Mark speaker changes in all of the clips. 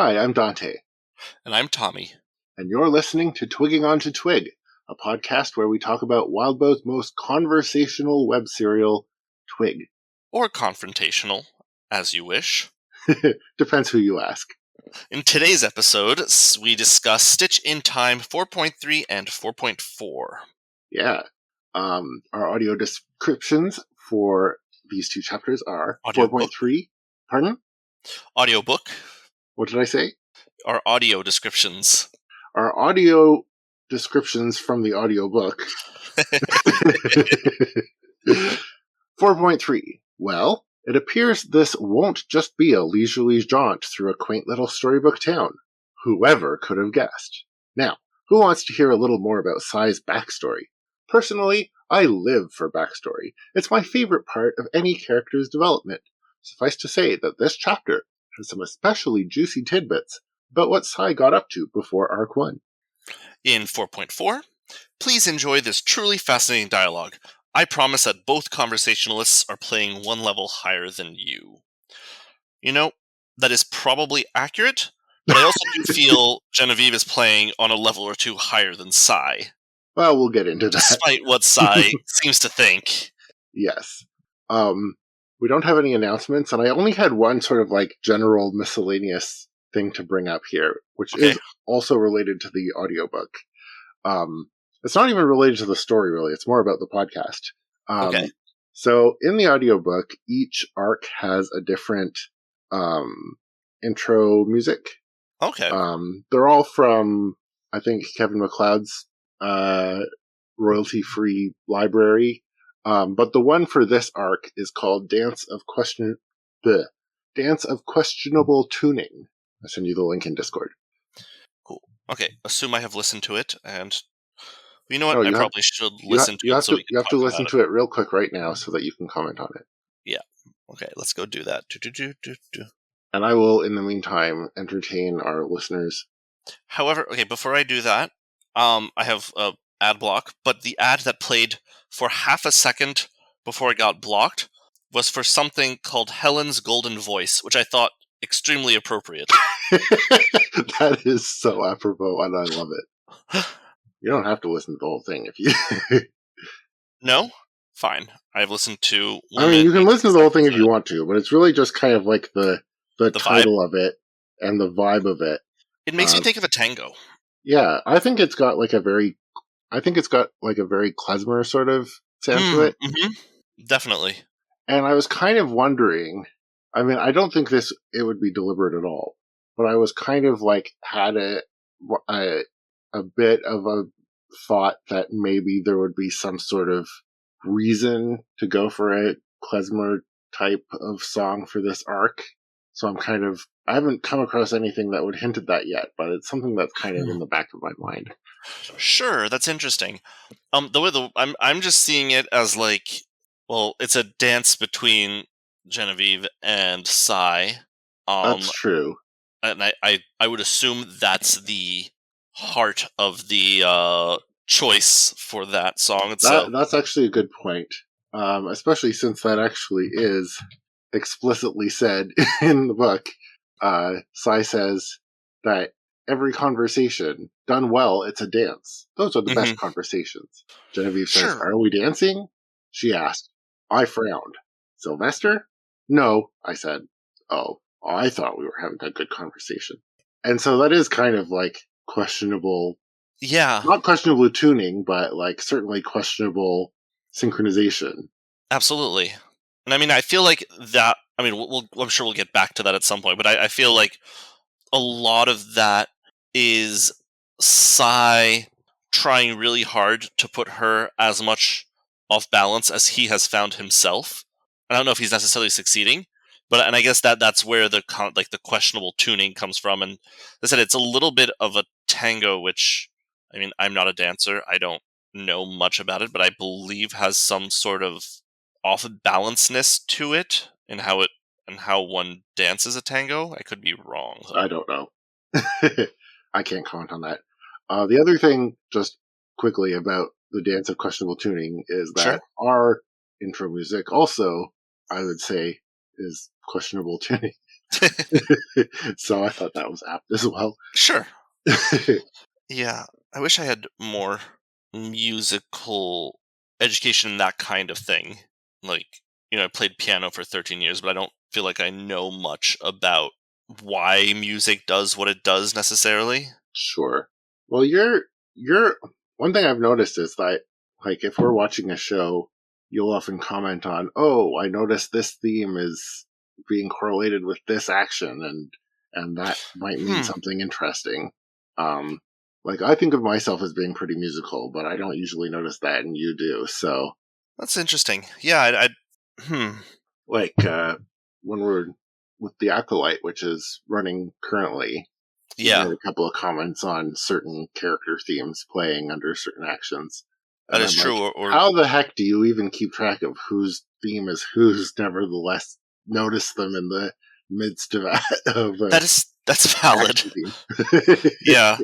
Speaker 1: Hi, I'm Dante,
Speaker 2: And I'm Tommy.
Speaker 1: and you're listening to Twigging Onto Twig, a podcast where we talk about Wildbow's most conversational web serial, Twig.
Speaker 2: Or confrontational, as you wish.
Speaker 1: Depends who you ask.
Speaker 2: In today's episode, we discuss Stitch in Time 4.3 and 4.4.
Speaker 1: Yeah. Our audio descriptions for these two chapters are
Speaker 2: Audiobook.
Speaker 1: 4.3. Pardon?
Speaker 2: Audiobook.
Speaker 1: What did I say?
Speaker 2: Our audio descriptions.
Speaker 1: Our audio descriptions from the audiobook. 4.3. Well, it appears this won't just be a leisurely jaunt through a quaint little storybook town. Whoever could have guessed. Now, who wants to hear a little more about Sai's backstory? Personally, I live for backstory. It's my favorite part of any character's development. Suffice to say that this chapter has some especially juicy tidbits about what Sai got up to before Arc 1.
Speaker 2: In 4.4, please enjoy this truly fascinating dialogue. I promise that both conversationalists are playing one level higher than you. You know, that is probably accurate, but I also do feel Genevieve is playing on a level or two higher than Sai.
Speaker 1: Well, we'll get into that.
Speaker 2: Despite what Sai seems to think.
Speaker 1: Yes. We don't have any announcements, and I only had one sort of like general miscellaneous thing to bring up here, which is also related to the audiobook. It's not even related to the story, really. It's more about the podcast. So in the audiobook, each arc has a different intro music.
Speaker 2: Okay.
Speaker 1: They're all from, I think, Kevin MacLeod's royalty-free library. But the one for this arc is called Dance of Questionable Tuning. I'll send you the link in Discord.
Speaker 2: Cool. Okay, assume I have listened to it, and you know what? I probably should listen to it.
Speaker 1: You have to listen to it real quick right now so that you can comment on it.
Speaker 2: Yeah. Okay, let's go do that.
Speaker 1: And I will, in the meantime, entertain our listeners.
Speaker 2: However, okay, before I do that, I have a ad block, but the ad that played for half a second before it got blocked was for something called Helen's Golden Voice, which I thought extremely appropriate.
Speaker 1: That is so apropos, and I love it. You don't have to listen to the whole thing if you...
Speaker 2: No? Fine. I've listened to...
Speaker 1: I mean, you can listen to the whole thing if you want to, but it's really just kind of like the title of it and the vibe of it.
Speaker 2: It makes me think of a tango.
Speaker 1: Yeah, I think it's got like a very klezmer sort of sound to it.
Speaker 2: Mm-hmm. Definitely.
Speaker 1: And I was kind of wondering, I mean, I don't think it would be deliberate at all, but I was kind of like, had a bit of a thought that maybe there would be some sort of reason to go for a klezmer type of song for this arc. So I haven't come across anything that would hint at that yet, but it's something that's kind of in the back of my mind.
Speaker 2: Sure, that's interesting. I'm just seeing it as like, well, it's a dance between Genevieve and Sai.
Speaker 1: That's true.
Speaker 2: And I would assume that's the heart of the choice for that song itself.
Speaker 1: That's actually a good point, especially since that actually is explicitly said in the book. Sai says that every conversation done well, it's a dance. Those are the best conversations. Genevieve says, "Are we dancing?" She asked. I frowned. Sylvester? No, I said. Oh, I thought we were having a good conversation. And so that is kind of like questionable.
Speaker 2: Yeah.
Speaker 1: Not questionable tuning, but like certainly questionable synchronization.
Speaker 2: Absolutely. And I mean, I feel like that, I mean, I'm sure we'll get back to that at some point, but I feel like a lot of that is Sai trying really hard to put her as much off balance as he has found himself. I don't know if he's necessarily succeeding, and I guess that's where the questionable tuning comes from. And as I said, it's a little bit of a tango, which, I mean, I'm not a dancer. I don't know much about it, but I believe has some sort of off-balanceness to it in how one dances a tango. I could be wrong.
Speaker 1: So. I don't know. I can't comment on that. The other thing, just quickly about the dance of questionable tuning, is that our intro music also, I would say, is questionable tuning. So I thought that was apt as well.
Speaker 2: Sure. Yeah, I wish I had more musical education in that kind of thing. Like, I played piano for 13 years, but I don't feel like I know much about why music does what it does necessarily.
Speaker 1: Sure. Well, you're one thing I've noticed is that, like, if we're watching a show, you'll often comment on, "Oh, I noticed this theme is being correlated with this action, and that might mean
Speaker 2: Hmm,
Speaker 1: something interesting." Um, like, I think of myself as being pretty musical, but I don't usually notice that, and you do. So,
Speaker 2: that's interesting. Yeah, hmm,
Speaker 1: like, when we're with the Acolyte, which is running currently, we
Speaker 2: yeah,
Speaker 1: made a couple of comments on certain character themes playing under certain actions.
Speaker 2: that
Speaker 1: And
Speaker 2: is
Speaker 1: I'm like,
Speaker 2: true. Or
Speaker 1: how the heck do you even keep track of whose theme is whose, nevertheless notice them in the midst of, of
Speaker 2: that's valid.
Speaker 1: action theme?
Speaker 2: Yeah.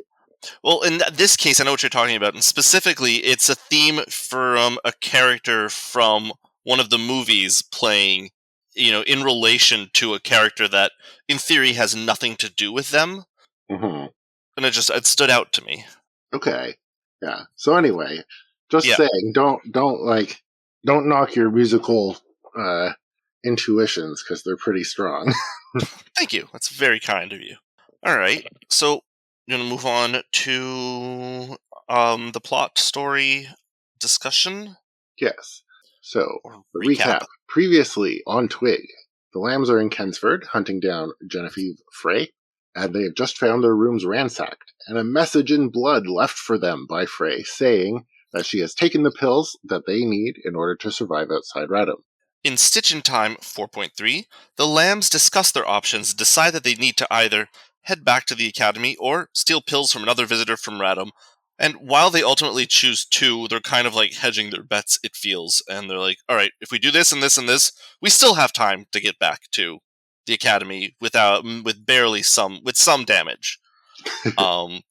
Speaker 2: Well, in this case, I know what you're talking about, and specifically, it's a theme from a character from one of the movies playing, in relation to a character that, in theory, has nothing to do with them,
Speaker 1: Mhm.
Speaker 2: and it stood out to me.
Speaker 1: Okay. Yeah. So anyway, just
Speaker 2: Yeah,
Speaker 1: saying, don't knock your musical uh, intuitions because they're pretty strong.
Speaker 2: thank you. That's very kind of you. All right, so you're gonna move on to the plot story discussion
Speaker 1: Yes. So,
Speaker 2: or
Speaker 1: the
Speaker 2: recap.
Speaker 1: recap. Previously on Twig, the Lambs are in Kensford hunting down Genevieve Frey, and they have just found their rooms ransacked, and a message in blood left for them by Frey saying that she has taken the pills that they need in order to survive outside Radham.
Speaker 2: In Stitch in Time 4.3, the Lambs discuss their options and decide that they need to either head back to the Academy or steal pills from another visitor from Radham. And while they ultimately choose two, they're kind of like hedging their bets, it feels. And they're like, alright, if we do this and this and this, we still have time to get back to the Academy with some damage. Um,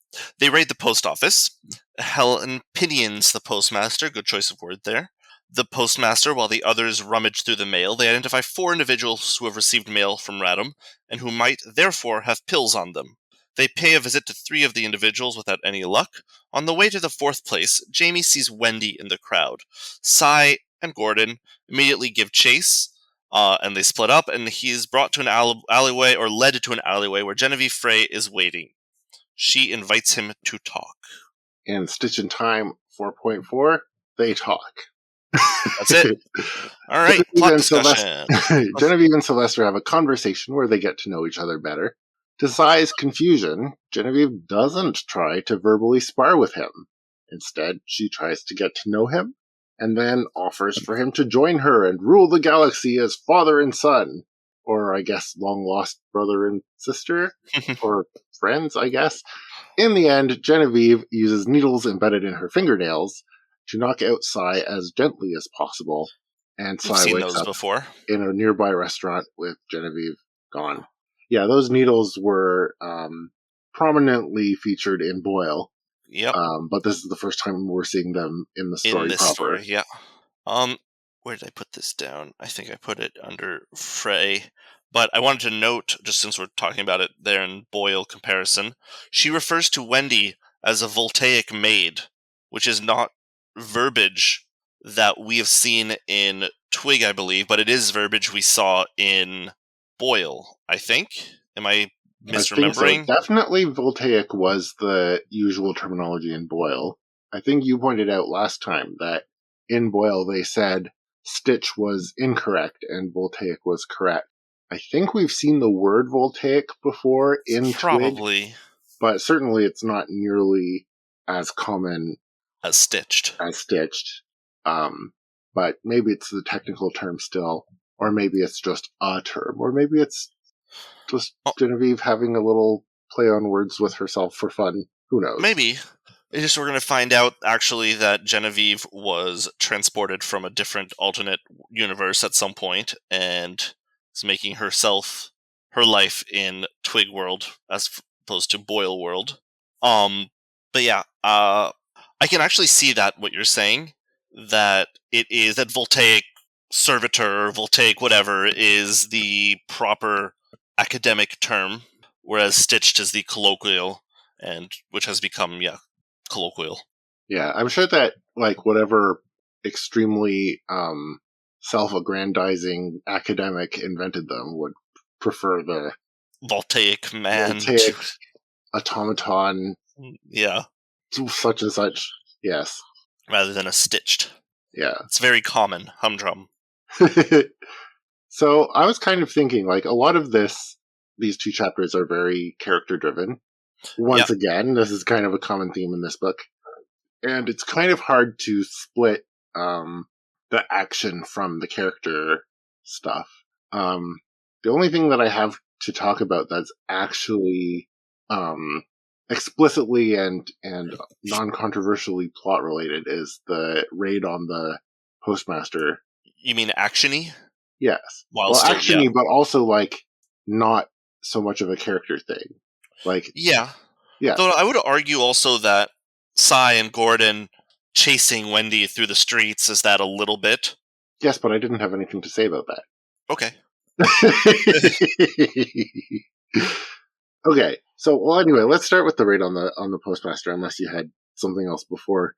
Speaker 2: they raid the post office. Helen pinions the postmaster. Good choice of word there. The postmaster, while the others rummage through the mail, they identify 4 individuals who have received mail from Radham and who might, therefore, have pills on them. They pay a visit to 3 of the individuals without any luck. On the way to the 4th place, Jamie sees Wendy in the crowd. Cy and Gordon immediately give chase, and they split up, and he is brought to an alleyway, or led to an alleyway, where Genevieve Frey is waiting. She invites him to talk.
Speaker 1: In Stitch in Time 4.4, they talk.
Speaker 2: That's it. All right,
Speaker 1: Genevieve
Speaker 2: plot
Speaker 1: and Sylvester,
Speaker 2: discussion.
Speaker 1: Genevieve and Sylvester have a conversation where they get to know each other better. To Sai's confusion, Genevieve doesn't try to verbally spar with him. Instead, she tries to get to know him, and then offers for him to join her and rule the galaxy as father and son. Or, I guess, long lost brother and sister? Or friends, I guess. In the end, Genevieve uses needles embedded in her fingernails to knock out Sai as gently as possible, and
Speaker 2: We've
Speaker 1: Sai
Speaker 2: seen
Speaker 1: wakes
Speaker 2: those
Speaker 1: up
Speaker 2: before.
Speaker 1: in a nearby restaurant with Genevieve gone. Yeah, those needles were prominently featured in Boyle,
Speaker 2: Yep,
Speaker 1: but this is the first time we're seeing them in the
Speaker 2: in
Speaker 1: story
Speaker 2: this
Speaker 1: proper.
Speaker 2: story. Yeah. Um, where did I put this down? I think I put it under Frey. But I wanted to note, just since we're talking about it there in Boyle comparison, she refers to Wendy as a voltaic maid, which is not verbiage that we have seen in Twig, I believe, but it is verbiage we saw in Boyle, I think. Am I
Speaker 1: I think so.
Speaker 2: misremembering?
Speaker 1: Definitely voltaic was the usual terminology in Boyle. I think you pointed out last time that in Boyle they said Stitch was incorrect and voltaic was correct. I think we've seen the word voltaic before in Twig,
Speaker 2: Probably
Speaker 1: but certainly it's not nearly as common
Speaker 2: as stitched.
Speaker 1: as stitched. Um, but maybe it's the technical term still, or maybe it's just a term, or maybe it's just
Speaker 2: Oh,
Speaker 1: Genevieve having a little play on words with herself for fun. Who knows?
Speaker 2: maybe. It's just we're going to find out actually that Genevieve was transported from a different alternate universe at some point and is making her life in Twig World as opposed to Boyle World. But yeah, I can actually see that what you're saying, that it is that voltaic servitor or voltaic whatever is the proper academic term, whereas stitched is the colloquial, and which has become colloquial.
Speaker 1: Yeah, I'm sure that like whatever extremely self-aggrandizing academic invented them would prefer the
Speaker 2: Voltaic man.
Speaker 1: voltaic automaton,
Speaker 2: Yeah,
Speaker 1: such and such. Yes,
Speaker 2: rather than a stitched.
Speaker 1: yeah.
Speaker 2: It's very common, humdrum.
Speaker 1: So I was kind of thinking, like, a lot of these two chapters are very character driven. Once again, this is kind of a common theme in this book. And it's kind of hard to split the action from the character stuff. The only thing that I have to talk about that's actually explicitly and non-controversially plot related is the raid on the postmaster.
Speaker 2: You mean actiony?
Speaker 1: Yes.
Speaker 2: Well,
Speaker 1: Well,
Speaker 2: still,
Speaker 1: actiony, but also like not so much of a character thing. Like,
Speaker 2: yeah.
Speaker 1: yeah.
Speaker 2: Though I would argue also that Cy and Gordon chasing Wendy through the streets is that a little bit.
Speaker 1: Yes, but I didn't have anything to say about that.
Speaker 2: Okay.
Speaker 1: Okay, so well, anyway, let's start with the raid on the postmaster. Unless you had something else before.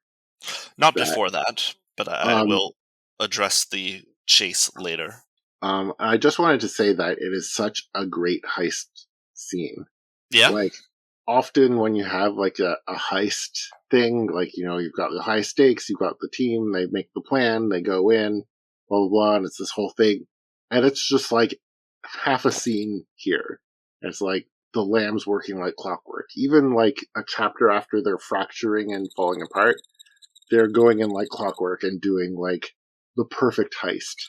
Speaker 2: Not before that, but I will address the chase later.
Speaker 1: I just wanted to say that it is such a great heist scene.
Speaker 2: Yeah.
Speaker 1: Like, often when you have like a heist thing, like, you know, you've got the high stakes, you've got the team, they make the plan, they go in, blah blah blah, and it's this whole thing, and it's just like half a scene here. It's like the lambs working like clockwork. Even like a chapter after they're fracturing and falling apart, they're going in like clockwork and doing like the perfect heist.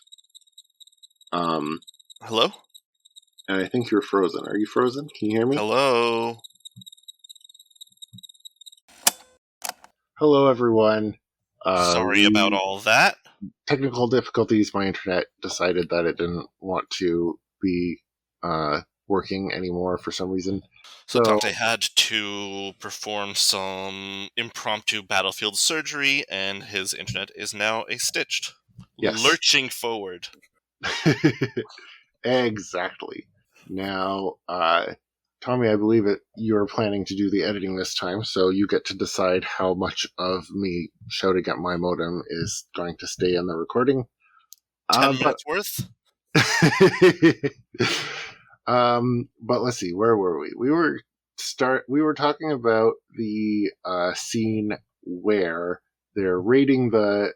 Speaker 2: Hello?
Speaker 1: And I think you're frozen. Are you frozen? Can you hear me?
Speaker 2: Hello?
Speaker 1: Hello, everyone.
Speaker 2: Sorry about all that.
Speaker 1: Technical difficulties. My internet decided that it didn't want to be working anymore for some reason.
Speaker 2: So Dante had to perform some impromptu battlefield surgery, and his internet is now stitched.
Speaker 1: Yes.
Speaker 2: Lurching forward.
Speaker 1: Exactly. Now, Tommy, I believe you're planning to do the editing this time, so you get to decide how much of me shouting at my modem is going to stay in the recording.
Speaker 2: 10 minutes worth?
Speaker 1: But let's see, where were we? We were talking about the scene where they're raiding the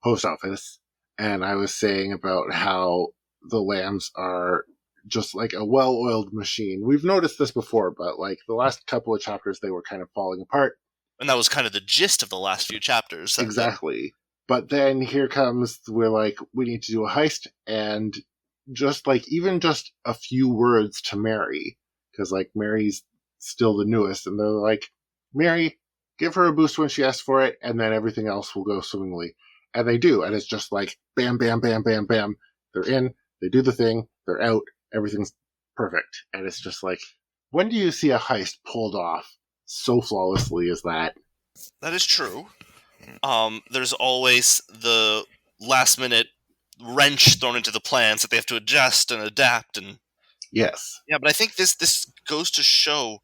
Speaker 1: post office, and I was saying about how the lambs are just like a well-oiled machine. We've noticed this before, but like the last couple of chapters, they were kind of falling apart.
Speaker 2: And that was kind of the gist of the last few chapters.
Speaker 1: Exactly. But then here comes, we're like, we need to do a heist, and just like, even just a few words to Mary, because like Mary's still the newest, and they're like, Mary, give her a boost when she asks for it, and then everything else will go swimmingly. And they do, and it's just like, bam, bam, bam, bam, bam. They're in, they do the thing, they're out, everything's perfect. And it's just like, when do you see a heist pulled off so flawlessly as that?
Speaker 2: That is true. There's always the last minute wrench thrown into the plans that they have to adjust and adapt. And
Speaker 1: yes.
Speaker 2: Yeah, but I think this goes to show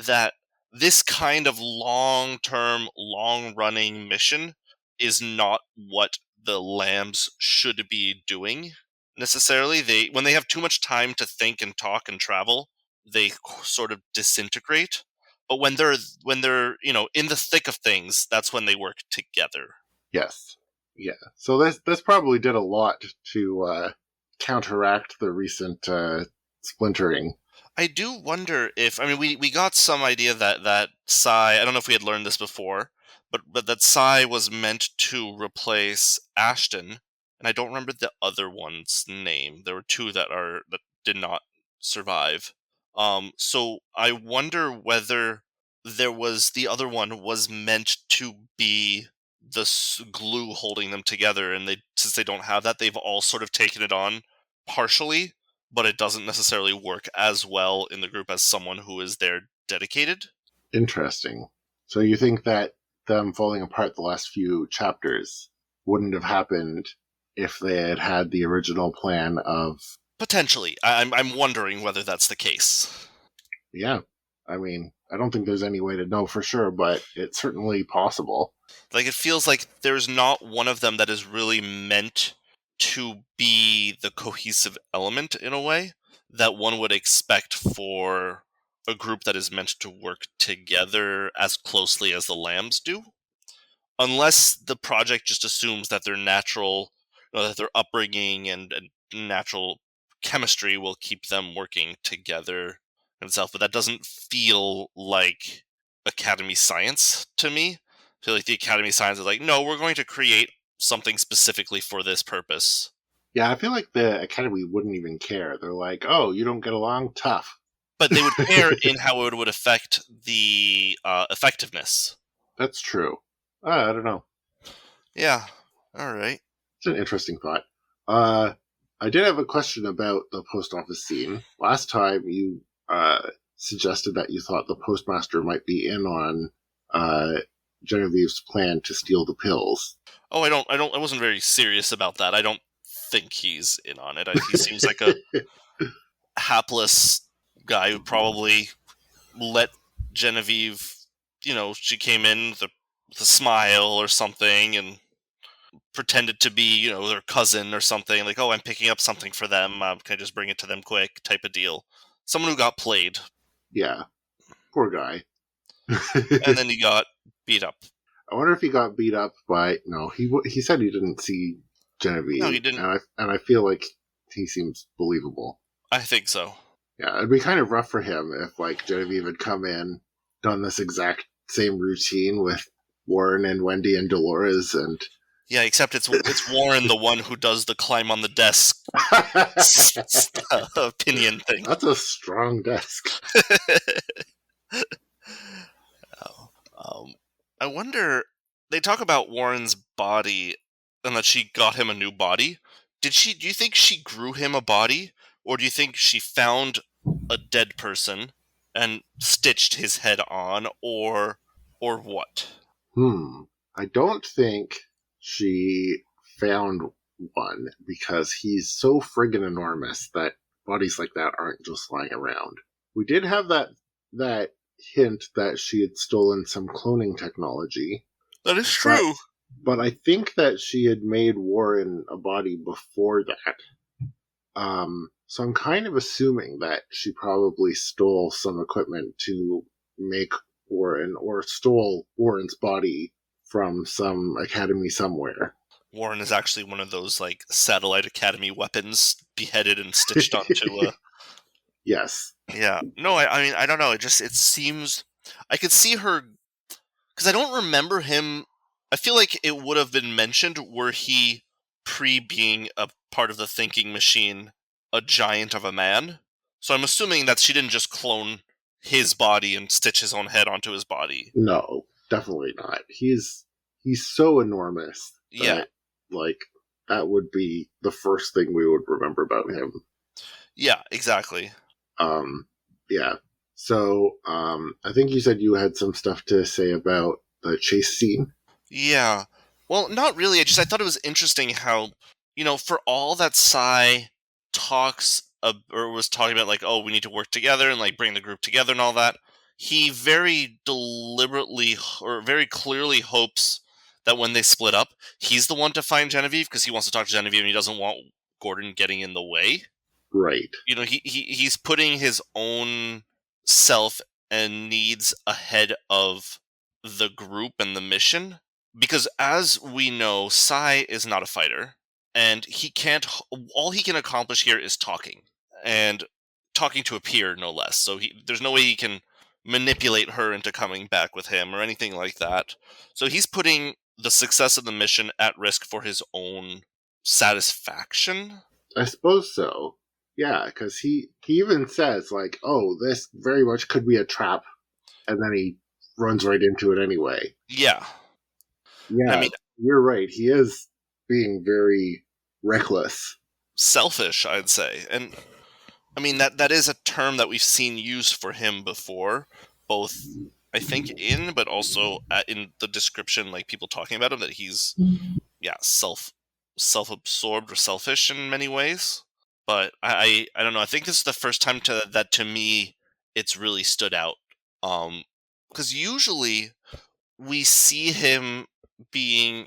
Speaker 2: that this kind of long-term, long-running mission is not what the lambs should be doing necessarily. When they have too much time to think and talk and travel, they sort of disintegrate. But when they're in the thick of things, that's when they work together.
Speaker 1: Yes. Yeah. So this probably did a lot to counteract the recent splintering.
Speaker 2: I do wonder if we got some idea that Cy, I don't know if we had learned this before, but that Cy was meant to replace Ashton, and I don't remember the other one's name. There were two that did not survive. So I wonder whether the other one was meant to be the glue holding them together, and since they don't have that, they've all sort of taken it on partially, but it doesn't necessarily work as well in the group as someone who is there dedicated.
Speaker 1: Interesting. So you think that them falling apart the last few chapters wouldn't have happened if they had had the original plan of
Speaker 2: Potentially. I'm wondering whether that's the case.
Speaker 1: Yeah. I mean, I don't think there's any way to know for sure, but it's certainly possible.
Speaker 2: Like, it feels like there's not one of them that is really meant to be the cohesive element in a way that one would expect for a group that is meant to work together as closely as the Lambs do. Unless the project just assumes that their natural, that their upbringing and natural chemistry will keep them working together itself. But that doesn't feel like Academy science to me. I feel like the Academy science is like, no, we're going to create something specifically for this purpose.
Speaker 1: Yeah, I feel like the Academy wouldn't even care. They're like, oh, you don't get along? Tough.
Speaker 2: But they would care in how it would affect the effectiveness.
Speaker 1: That's true. I don't know.
Speaker 2: Yeah. All right.
Speaker 1: It's an interesting thought. I did have a question about the post office scene. Last time you suggested that you thought the postmaster might be in on Genevieve's plan to steal the pills.
Speaker 2: Oh, I wasn't very serious about that. I don't think he's in on it. He seems like a hapless guy who probably let Genevieve, she came in with a smile or something and pretended to be, their cousin or something. Like, oh, I'm picking up something for them. Can I just bring it to them quick? Type of deal. Someone who got played.
Speaker 1: Yeah, poor guy.
Speaker 2: And then he got beat up.
Speaker 1: I wonder if he got beat up by no. He said he didn't see Genevieve.
Speaker 2: No, he didn't.
Speaker 1: And I feel like he seems believable.
Speaker 2: I think so.
Speaker 1: Yeah, it'd be kind of rough for him if like Genevieve had come in, done this exact same routine with Warren and Wendy and Dolores, and
Speaker 2: yeah, except it's Warren the one who does the climb on the desk opinion thing.
Speaker 1: That's a strong desk.
Speaker 2: I wonder. They talk about Warren's body and that she got him a new body. Do you think she grew him a body, or do you think she found a dead person and stitched his head on, or what?
Speaker 1: I don't think she found one because he's so friggin' enormous that bodies like that aren't just lying around. We did have that hint that she had stolen some cloning technology.
Speaker 2: That is true.
Speaker 1: But I think that she had made Warren a body before that. So I'm kind of assuming that she probably stole some equipment to make Warren, or stole Warren's body from some academy somewhere.
Speaker 2: Warren is actually one of those like satellite academy weapons beheaded and stitched onto a.
Speaker 1: Yes.
Speaker 2: Yeah. No, I mean, I don't know. It seems I could see her because I don't remember him. I feel like it would have been mentioned were he being a part of the thinking machine, a giant of a man. So I'm assuming that she didn't just clone his body and stitch his own head onto his body.
Speaker 1: No, definitely not. He's so enormous that,
Speaker 2: yeah,
Speaker 1: like, that would be the first thing we would remember about him.
Speaker 2: Yeah, exactly.
Speaker 1: Yeah. So, I think you said you had some stuff to say about the chase scene.
Speaker 2: Yeah. Well, not really. I thought it was interesting how, for all that Sai talks or was talking about, like, oh, we need to work together and like bring the group together and all that, he very deliberately or very clearly hopes that when they split up, he's the one to find Genevieve because he wants to talk to Genevieve and he doesn't want Gordon getting in the way.
Speaker 1: Right.
Speaker 2: He's putting his own self and needs ahead of the group and the mission. Because as we know, Sai is not a fighter, and he can't. All he can accomplish here is talking, and talking to a peer, no less. So there's no way he can manipulate her into coming back with him or anything like that. So he's putting the success of the mission at risk for his own satisfaction.
Speaker 1: I suppose so. Yeah, because he even says, like, oh, this very much could be a trap, and then he runs right into it anyway.
Speaker 2: Yeah.
Speaker 1: Yeah, I mean, you're right. He is being very reckless.
Speaker 2: Selfish, I'd say. And, I mean, that is a term that we've seen used for him before, both, I think, but also in the description, like, people talking about him, that he's, self-absorbed or selfish in many ways. But I don't know. I think this is the first time that to me it's really stood out. Because usually we see him being.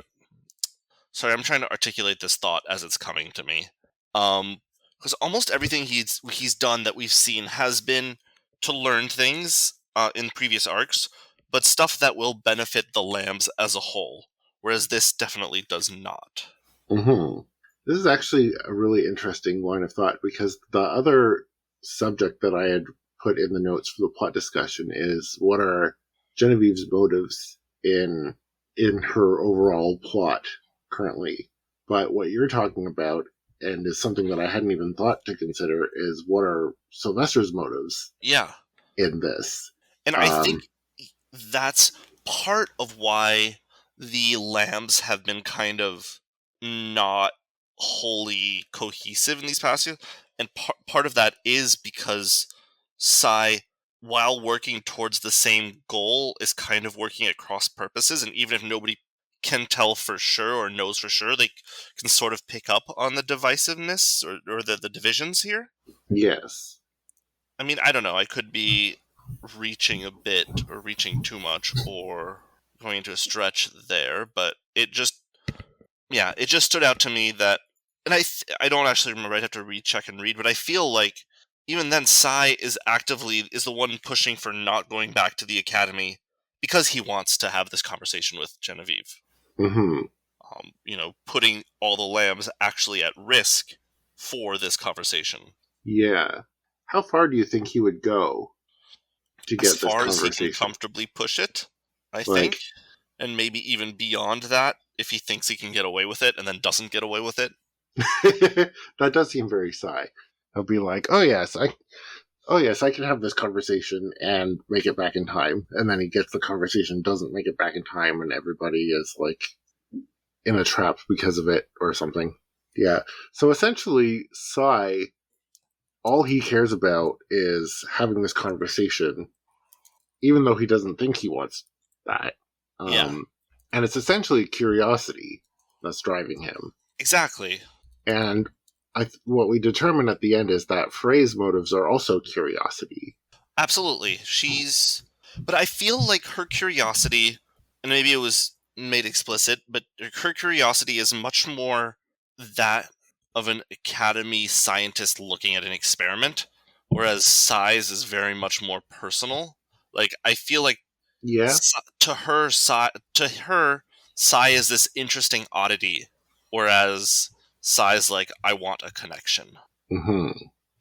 Speaker 2: Sorry, I'm trying to articulate this thought as it's coming to me. Because almost everything he's done that we've seen has been to learn things in previous arcs, but stuff that will benefit the lambs as a whole. Whereas this definitely does not.
Speaker 1: Hmm. This is actually a really interesting line of thought because the other subject that I had put in the notes for the plot discussion is what are Genevieve's motives in her overall plot currently. But what you're talking about, and is something that I hadn't even thought to consider, is what are Sylvester's motives
Speaker 2: Yeah,
Speaker 1: in this.
Speaker 2: and I think
Speaker 1: Um,
Speaker 2: that's part of why the lambs have been kind of not wholly cohesive in these past years, and part of that is because Sai, while working towards the same goal, is kind of working at cross purposes, and even if nobody can tell for sure or knows for sure, they can sort of pick up on the divisiveness or the divisions here.
Speaker 1: yes.
Speaker 2: I mean, I don't know. I could be reaching a bit or reaching too much or going into a stretch there, but it just stood out to me that, and I don't actually remember. I'd have to recheck and read, but I feel like even then, Sai is the one pushing for not going back to the academy because he wants to have this conversation with Genevieve.
Speaker 1: Hmm.
Speaker 2: Putting all the lambs actually at risk for this conversation.
Speaker 1: Yeah. How far do you think he would go to
Speaker 2: As
Speaker 1: get this
Speaker 2: far as he can
Speaker 1: conversation?
Speaker 2: comfortably push it, I think,
Speaker 1: Like,
Speaker 2: and maybe even beyond that if he thinks he can get away with it and then doesn't get away with it.
Speaker 1: that does seem very Sigh. He'll be like, "Oh yes, I can have this conversation and make it back in time." And then he gets the conversation, doesn't make it back in time, and everybody is like in a trap because of it or something. Yeah. So essentially, Sigh, all he cares about is having this conversation, even though he doesn't think he wants that.
Speaker 2: Yeah,
Speaker 1: Um, and it's essentially curiosity that's driving him.
Speaker 2: exactly.
Speaker 1: And what we determine at the end is that Frey's motives are also curiosity.
Speaker 2: Absolutely. But I feel like her curiosity, and maybe it was made explicit, but her curiosity is much more that of an academy scientist looking at an experiment, whereas Sai's is very much more personal. Like, I feel like
Speaker 1: Yeah.
Speaker 2: To her, Sai is this interesting oddity, whereas Sai's like, I want a connection.
Speaker 1: Hmm.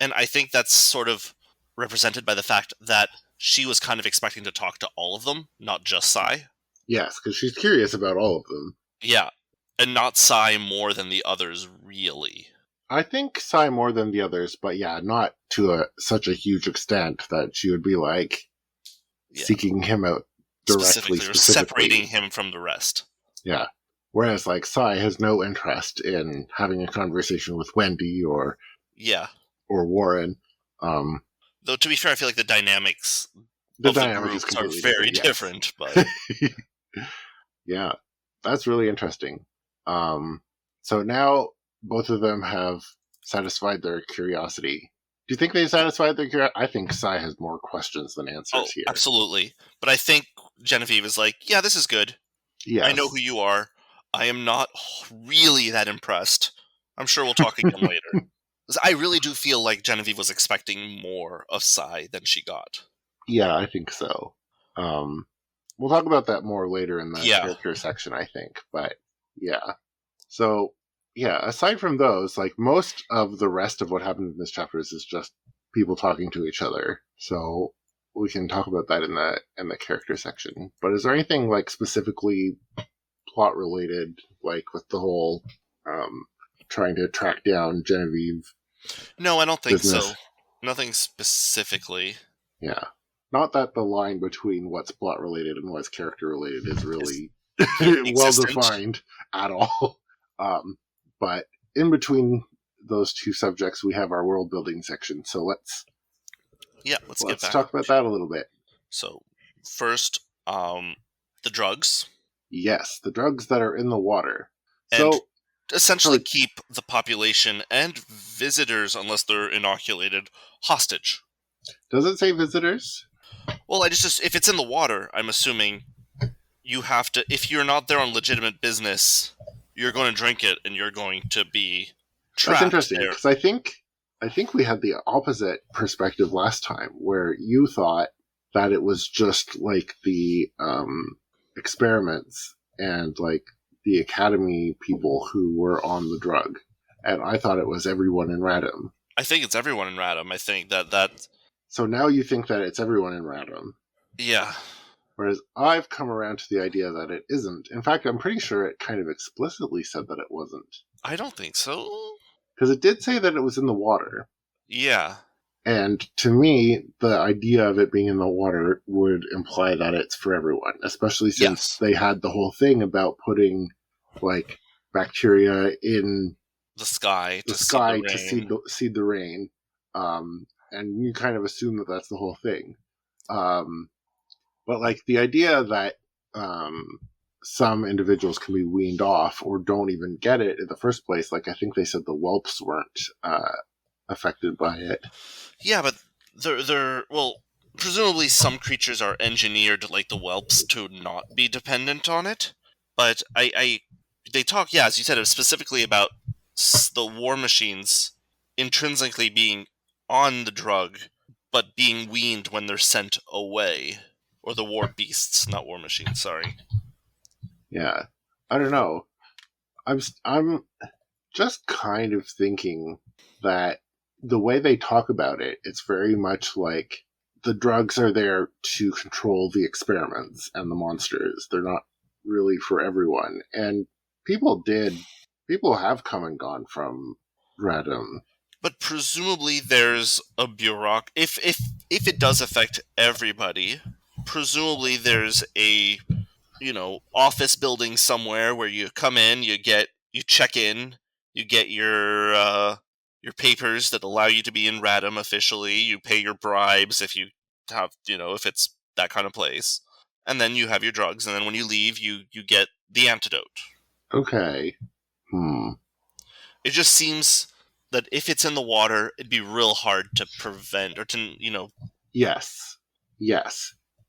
Speaker 2: And I think that's sort of represented by the fact that she was kind of expecting to talk to all of them, not just Sai.
Speaker 1: Yes, because she's curious about all of them.
Speaker 2: Yeah, and not Sai more than the others, really.
Speaker 1: I think Sai more than the others, but yeah, not to such a huge extent that she would be like
Speaker 2: Yeah,
Speaker 1: seeking him out directly,
Speaker 2: specifically, or separating
Speaker 1: specifically.
Speaker 2: him from the rest.
Speaker 1: Yeah. Whereas like Sai has no interest in having a conversation with Wendy
Speaker 2: Yeah,
Speaker 1: or Warren. Um,
Speaker 2: though to be fair, I feel like the dynamics
Speaker 1: the
Speaker 2: of the
Speaker 1: dynamic is
Speaker 2: groups are
Speaker 1: completely
Speaker 2: very
Speaker 1: different. Yes.
Speaker 2: different, but
Speaker 1: Yeah, that's really interesting. So now both of them have satisfied their curiosity. Do you think they satisfied their curiosity? I think Sai has more questions than
Speaker 2: oh,
Speaker 1: answers here.
Speaker 2: absolutely. But I think Genevieve is like, yeah, this is good. I know who
Speaker 1: Yes.
Speaker 2: you are. I am not really that impressed. I'm sure we'll talk again later. 'Cause I really do feel like Genevieve was expecting more of Sai than she got.
Speaker 1: Yeah, I think so. We'll talk about that more later in the
Speaker 2: Yeah,
Speaker 1: character section, I think. But yeah. So yeah, aside from those, like most of the rest of what happened in this chapter is just people talking to each other. So we can talk about that in the character section. But is there anything like specifically plot related, like with the whole um, trying to track down Genevieve
Speaker 2: no, I don't think
Speaker 1: business?
Speaker 2: so. Nothing specifically.
Speaker 1: Yeah. Not that the line between what's plot related and what's character related is
Speaker 2: Is
Speaker 1: really well
Speaker 2: existent.
Speaker 1: defined at all. But in between those two subjects, we have our world building section. So
Speaker 2: Yeah, let's get
Speaker 1: let's
Speaker 2: back.
Speaker 1: talk about that a little bit.
Speaker 2: So first, the drugs,
Speaker 1: Yes, the drugs that are in the water.
Speaker 2: and
Speaker 1: So
Speaker 2: essentially keep the population and visitors, unless they're inoculated, hostage.
Speaker 1: Does it say visitors?
Speaker 2: Well, if it's in the water, I'm assuming you have to. If you're not there on legitimate business, you're going to drink it, and you're going to be trapped.
Speaker 1: That's interesting,
Speaker 2: there.
Speaker 1: because I think we had the opposite perspective last time, where you thought that it was just like the experiments and like the academy people who were on the drug, and I thought it was everyone in Radom.
Speaker 2: I think it's everyone in Radom. I think that.
Speaker 1: So now you think that it's everyone in Radom.
Speaker 2: Yeah.
Speaker 1: Whereas I've come around to the idea that it isn't. In fact, I'm pretty sure it kind of explicitly said that it wasn't.
Speaker 2: I don't think so.
Speaker 1: Because it did say that it was in the water.
Speaker 2: Yeah.
Speaker 1: And to me, the idea of it being in the water would imply that it's for everyone, especially since they had the whole thing about putting like bacteria in
Speaker 2: the sky
Speaker 1: to seed the rain. And you kind of assume that that's the whole thing. But like the idea that some individuals can be weaned off or don't even get it in the first place, like I think they said the whelps weren't affected by it.
Speaker 2: Yeah, but they're well, presumably some creatures are engineered like the whelps to not be dependent on it. But they talk, as you said, specifically about the war machines intrinsically being on the drug, but being weaned when they're sent away. Or the war beasts, not war machines, sorry.
Speaker 1: Yeah. I don't know. I'm just kind of thinking that the way they talk about it, it's very much like the drugs are there to control the experiments and the monsters. They're not really for everyone. And people have come and gone from Radom.
Speaker 2: But presumably there's a if it does affect everybody, presumably there's a office building somewhere where you come in, you check in, you get your papers that allow you to be in Radom officially, you pay your bribes if you have, if it's that kind of place, and then you have your drugs, and then when you leave, you get the antidote.
Speaker 1: Okay.
Speaker 2: It just seems that if it's in the water, it'd be real hard to prevent or to,
Speaker 1: Yes.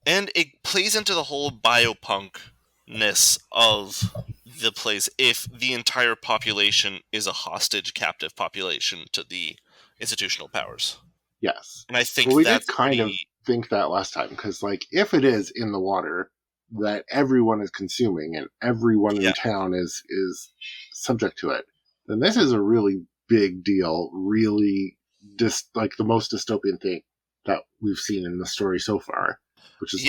Speaker 2: And it plays into the whole biopunkness of the place if the entire population is a hostage, captive population to the institutional powers.
Speaker 1: Yes.
Speaker 2: And I think
Speaker 1: we did kind of think that last time, because like if it is in the water that everyone is consuming and everyone in town is subject to it, then this is a really big deal, really like the most dystopian thing that we've seen in the story so far, which is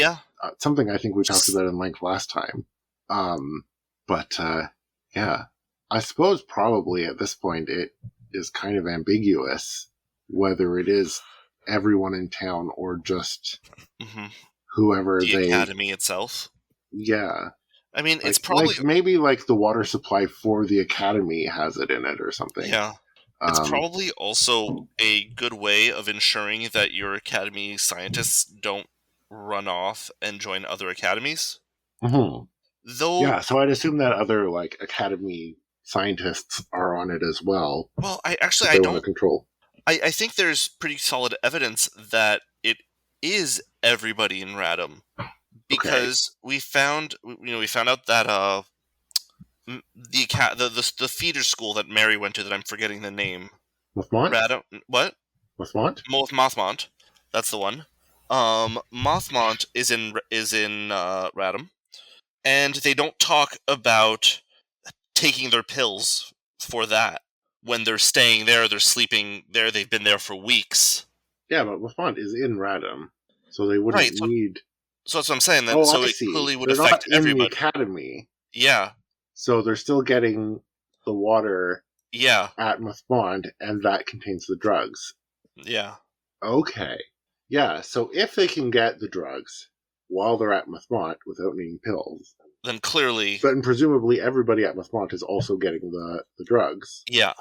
Speaker 1: something I think we talked about in length last time. But I suppose probably at this point it is kind of ambiguous whether it is everyone in town or just whoever
Speaker 2: the academy itself.
Speaker 1: Yeah.
Speaker 2: I mean,
Speaker 1: like,
Speaker 2: it's probably
Speaker 1: maybe like the water supply for the academy has it in it or something.
Speaker 2: Yeah. It's probably also a good way of ensuring that your academy scientists don't run off and join other academies. Though,
Speaker 1: so I'd assume that other like academy scientists are on it as well.
Speaker 2: Well, I don't
Speaker 1: want to control.
Speaker 2: I think there's pretty solid evidence that it is everybody in Radom, because we found out that the feeder school that Mary went to, that I'm forgetting the name.
Speaker 1: Mothmont?
Speaker 2: Radom, what?
Speaker 1: Mothmont?
Speaker 2: Mothmont. That's the one. Mothmont is in Radom, and they don't talk about taking their pills for that. When they're staying there, they're sleeping there. They've been there for weeks.
Speaker 1: Yeah, but Mothmont is in Radom, so they wouldn't need.
Speaker 2: So that's what I'm saying. Then, so it clearly would affect everybody.
Speaker 1: In the academy.
Speaker 2: Yeah.
Speaker 1: So they're still getting the water.
Speaker 2: Yeah.
Speaker 1: At Mothmont, and that contains the drugs.
Speaker 2: Yeah.
Speaker 1: Okay. Yeah. So if they can get the drugs while they're at Mothmont without needing pills,
Speaker 2: then clearly.
Speaker 1: But presumably everybody at Mothmont is also getting the drugs.
Speaker 2: Yeah.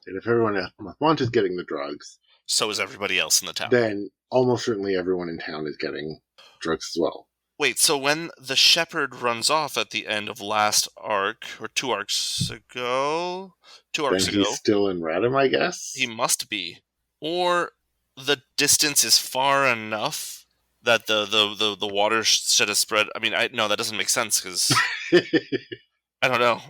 Speaker 1: And if everyone at Mothmont is getting the drugs,
Speaker 2: so is everybody else in the town.
Speaker 1: Then almost certainly everyone in town is getting drugs as well.
Speaker 2: Wait, so when the shepherd runs off at the end of last arc, or 2 arcs ago? Two
Speaker 1: Then
Speaker 2: arcs
Speaker 1: he's
Speaker 2: ago.
Speaker 1: still in Radham, I
Speaker 2: He
Speaker 1: guess?
Speaker 2: must be. Or the distance is far enough that the watershed has spread. I mean, no, that doesn't make sense, because I don't know.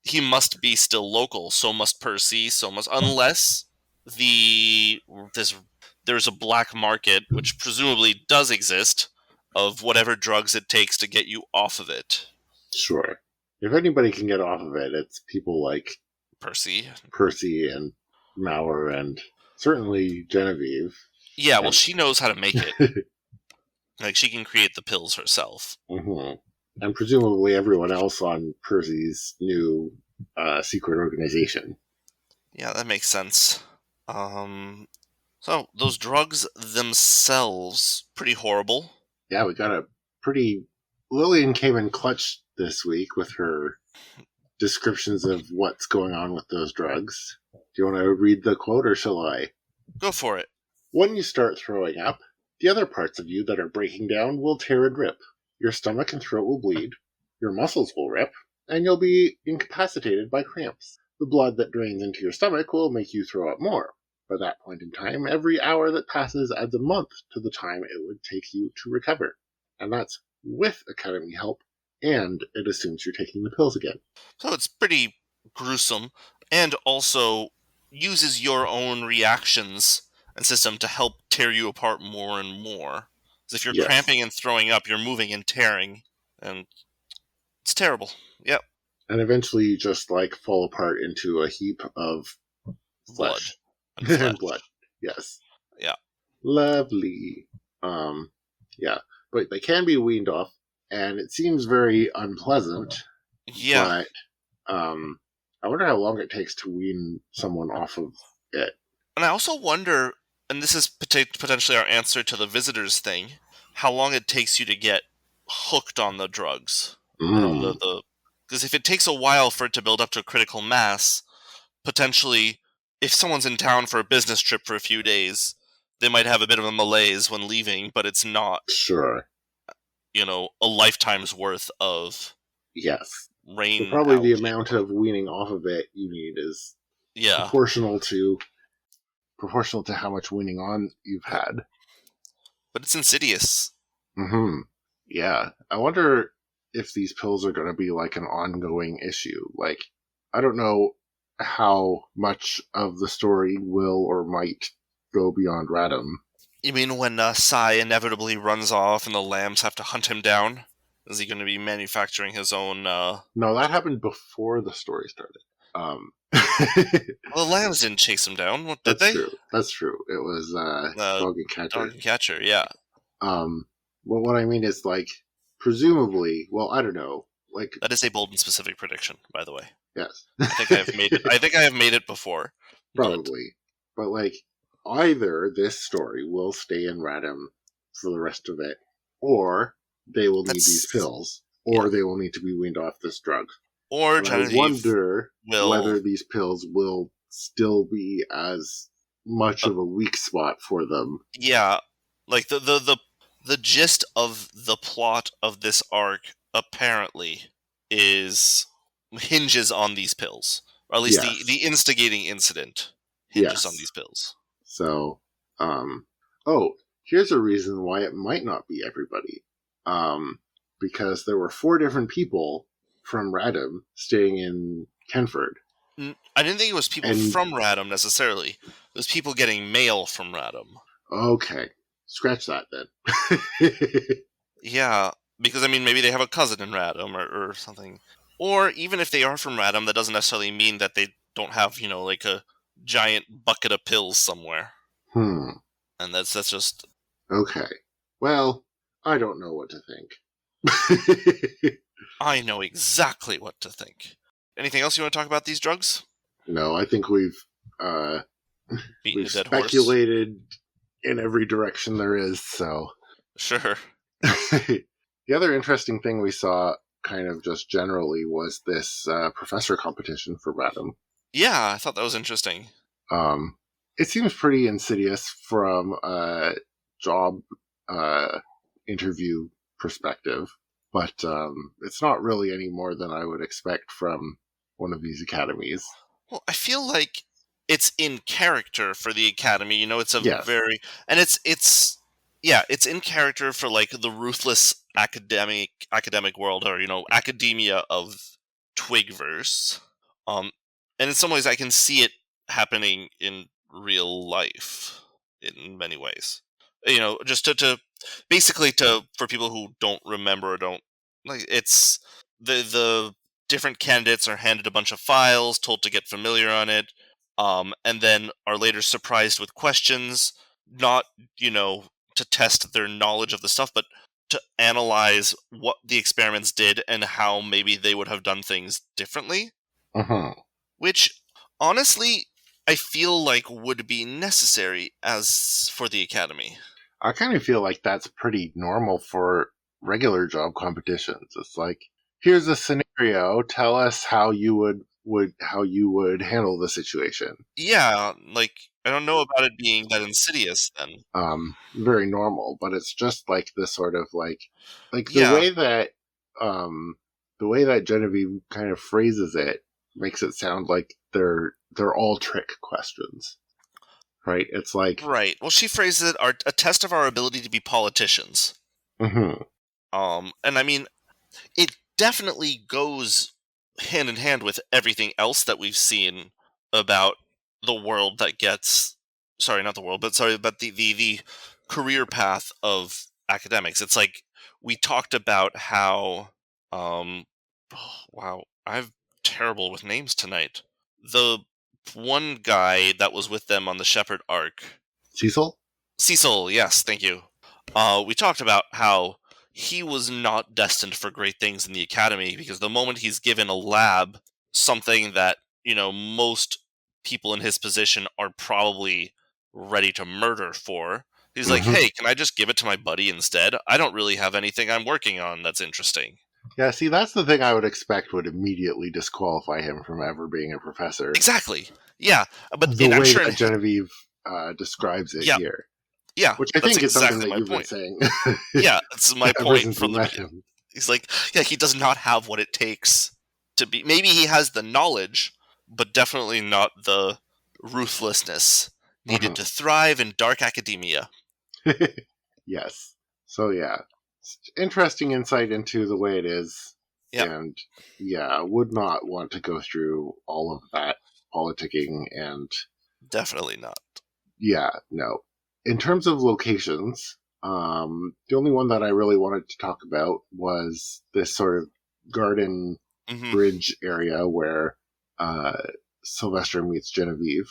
Speaker 2: He must be still local. So must Percy. So must, unless the this there's a black market, which presumably does exist, of whatever drugs it takes to get you off of it.
Speaker 1: Sure. If anybody can get off of it, it's people like
Speaker 2: Percy.
Speaker 1: Percy and Maurer and certainly Genevieve.
Speaker 2: Yeah, well,
Speaker 1: And,
Speaker 2: she knows how to make it. Like, she can create the pills herself.
Speaker 1: mhm. And presumably everyone else on Percy's new secret organization.
Speaker 2: Yeah, that makes sense. So those drugs themselves, pretty horrible.
Speaker 1: Yeah, we got a pretty. Lillian came in clutch this week with her descriptions of what's going on with those drugs. Do you want to read the quote or shall I?
Speaker 2: Go for it.
Speaker 1: When you start throwing up, the other parts of you that are breaking down will tear and rip. Your stomach and throat will bleed, your muscles will rip, and you'll be incapacitated by cramps. The blood that drains into your stomach will make you throw up more. By that point in time, every hour that passes adds a month to the time it would take you to recover. And that's with Academy help, and it assumes you're taking the pills again.
Speaker 2: So it's pretty gruesome, and also uses your own reactions and system to help tear you apart more and more. Because if you're
Speaker 1: Yes.
Speaker 2: cramping and throwing up, you're moving and tearing, and it's terrible. Yep.
Speaker 1: And eventually you just like fall apart into a heap of
Speaker 2: Blood
Speaker 1: flesh
Speaker 2: and flesh.
Speaker 1: and blood. Yes.
Speaker 2: Yeah.
Speaker 1: Lovely. Yeah. But they can be weaned off, and it seems very unpleasant.
Speaker 2: Yeah.
Speaker 1: But I wonder how long it takes to wean someone off of it.
Speaker 2: And I also wonder, and this is potentially our answer to the visitors thing, how long it takes you to get hooked on the drugs. Or on the because if it takes a while for it to build up to a critical mass, potentially, if someone's in town for a business trip for a few days, they might have a bit of a malaise when leaving, but it's not,
Speaker 1: Sure.
Speaker 2: A lifetime's worth of
Speaker 1: Yes. So
Speaker 2: rain
Speaker 1: probably the
Speaker 2: allergy.
Speaker 1: amount of weaning off of it you need is
Speaker 2: Yeah.
Speaker 1: proportional to how much weaning on you've had.
Speaker 2: But it's insidious.
Speaker 1: Mm-hmm. Yeah. I wonder if these pills are going to be like an ongoing issue. Like, I don't know how much of the story will or might go beyond Radham.
Speaker 2: You mean when Sai inevitably runs off and the lambs have to hunt him down? Is he going to be manufacturing his own?
Speaker 1: No, that happened before the story started.
Speaker 2: Well, the lambs didn't chase him down. What did
Speaker 1: That's
Speaker 2: they?
Speaker 1: true. That's true. It was Dog and Catcher.
Speaker 2: Dog and Catcher, yeah.
Speaker 1: Well, what I mean is, like, presumably, well, I don't know. Like,
Speaker 2: That is a bold and specific prediction, by the way.
Speaker 1: yes.
Speaker 2: I think I have made it. I think I have made it before.
Speaker 1: Probably. But, like, either this story will stay in Radham for the rest of it, or they will need these pills, or they will need to be weaned off this drug.
Speaker 2: Or
Speaker 1: And
Speaker 2: Genevieve
Speaker 1: I wonder
Speaker 2: will...
Speaker 1: whether these pills will still be as much of a weak spot for them.
Speaker 2: Yeah, like the gist of the plot of this arc apparently hinges on these pills, or at least the instigating incident hinges on these pills.
Speaker 1: So, here's a reason why it might not be everybody. Because there were 4 different people from Radham staying in Kenford.
Speaker 2: I didn't think it was people from Radham necessarily. It was people getting mail from Radham.
Speaker 1: Okay. Scratch that then.
Speaker 2: Yeah, because I mean, maybe they have a cousin in Radham or something. Or even if they are from Radham, that doesn't necessarily mean that they don't have, like a giant bucket of pills somewhere. And that's just...
Speaker 1: Okay. Well, I don't know what to think.
Speaker 2: I know exactly what to think. Anything else you want to talk about these drugs?
Speaker 1: No, I think we've speculated horse in every direction there is, so...
Speaker 2: Sure.
Speaker 1: The other interesting thing we saw, kind of just generally, was this professor competition for Radham.
Speaker 2: Yeah, I thought that was interesting.
Speaker 1: It seems pretty insidious from a job interview perspective, but it's not really any more than I would expect from one of these academies.
Speaker 2: Well, I feel like it's in character for the Academy. It's a
Speaker 1: Yes.
Speaker 2: very and it's in character for like the ruthless academic world, or academia of Twigverse. Um, and in some ways, I can see it happening in real life in many ways. Just to basically to for people who don't remember or don't like, it's the different candidates are handed a bunch of files, told to get familiar on it, and then are later surprised with questions, not to test their knowledge of the stuff, but to analyze what the experiments did and how maybe they would have done things differently.
Speaker 1: Uh-huh.
Speaker 2: Which, honestly, I feel like would be necessary as for the Academy.
Speaker 1: I kind of feel like that's pretty normal for regular job competitions. It's like, here's a scenario. Tell us how you would handle the situation.
Speaker 2: Yeah, like, I don't know about it being that insidious then.
Speaker 1: Very normal, but it's just like the sort of like
Speaker 2: Yeah,
Speaker 1: um, the way that Genevieve kind of phrases it makes it sound like they're all trick questions, right? It's like,
Speaker 2: right. Well, she phrases it a test of our ability to be politicians.
Speaker 1: mm-hmm,
Speaker 2: And I mean, it definitely goes hand in hand with everything else that we've seen about the world that gets sorry, not the world, but sorry, but the career path of academics. It's like we talked about how oh, wow, I'm terrible with names tonight. The one guy that was with them on the Shepherd arc,
Speaker 1: Cecil.
Speaker 2: Cecil, yes, thank you. We talked about how he was not destined for great things in the academy, because the moment he's given a lab, something that most people in his position are probably ready to murder for, he's like,
Speaker 1: Mm-hmm.
Speaker 2: "Hey, can I just give it to my buddy instead? I don't really have anything I'm working on that's interesting."
Speaker 1: Yeah, see, that's the thing I would expect would immediately disqualify him from ever being a professor.
Speaker 2: Exactly. Yeah, but
Speaker 1: The
Speaker 2: I'm
Speaker 1: way
Speaker 2: sure.
Speaker 1: that Genevieve describes it
Speaker 2: Yeah,
Speaker 1: here,
Speaker 2: yeah,
Speaker 1: which I
Speaker 2: that's
Speaker 1: think is something
Speaker 2: exactly
Speaker 1: that
Speaker 2: my
Speaker 1: you've been
Speaker 2: point.
Speaker 1: saying
Speaker 2: Yeah, that's my
Speaker 1: ever
Speaker 2: point
Speaker 1: since we
Speaker 2: from the
Speaker 1: met
Speaker 2: beginning.
Speaker 1: him.
Speaker 2: He's like, yeah, he does not have what it takes to be. Maybe he has the knowledge, but definitely not the ruthlessness needed
Speaker 1: Mhm.
Speaker 2: to thrive in dark academia.
Speaker 1: Yes. So yeah, interesting insight into the way it is,
Speaker 2: Yeah,
Speaker 1: and yeah, would not want to go through all of that politicking and
Speaker 2: definitely not.
Speaker 1: yeah, no. In terms of locations, the only one that I really wanted to talk about was this sort of garden
Speaker 2: Hmm.
Speaker 1: bridge area where uh, Sylvester meets Genevieve.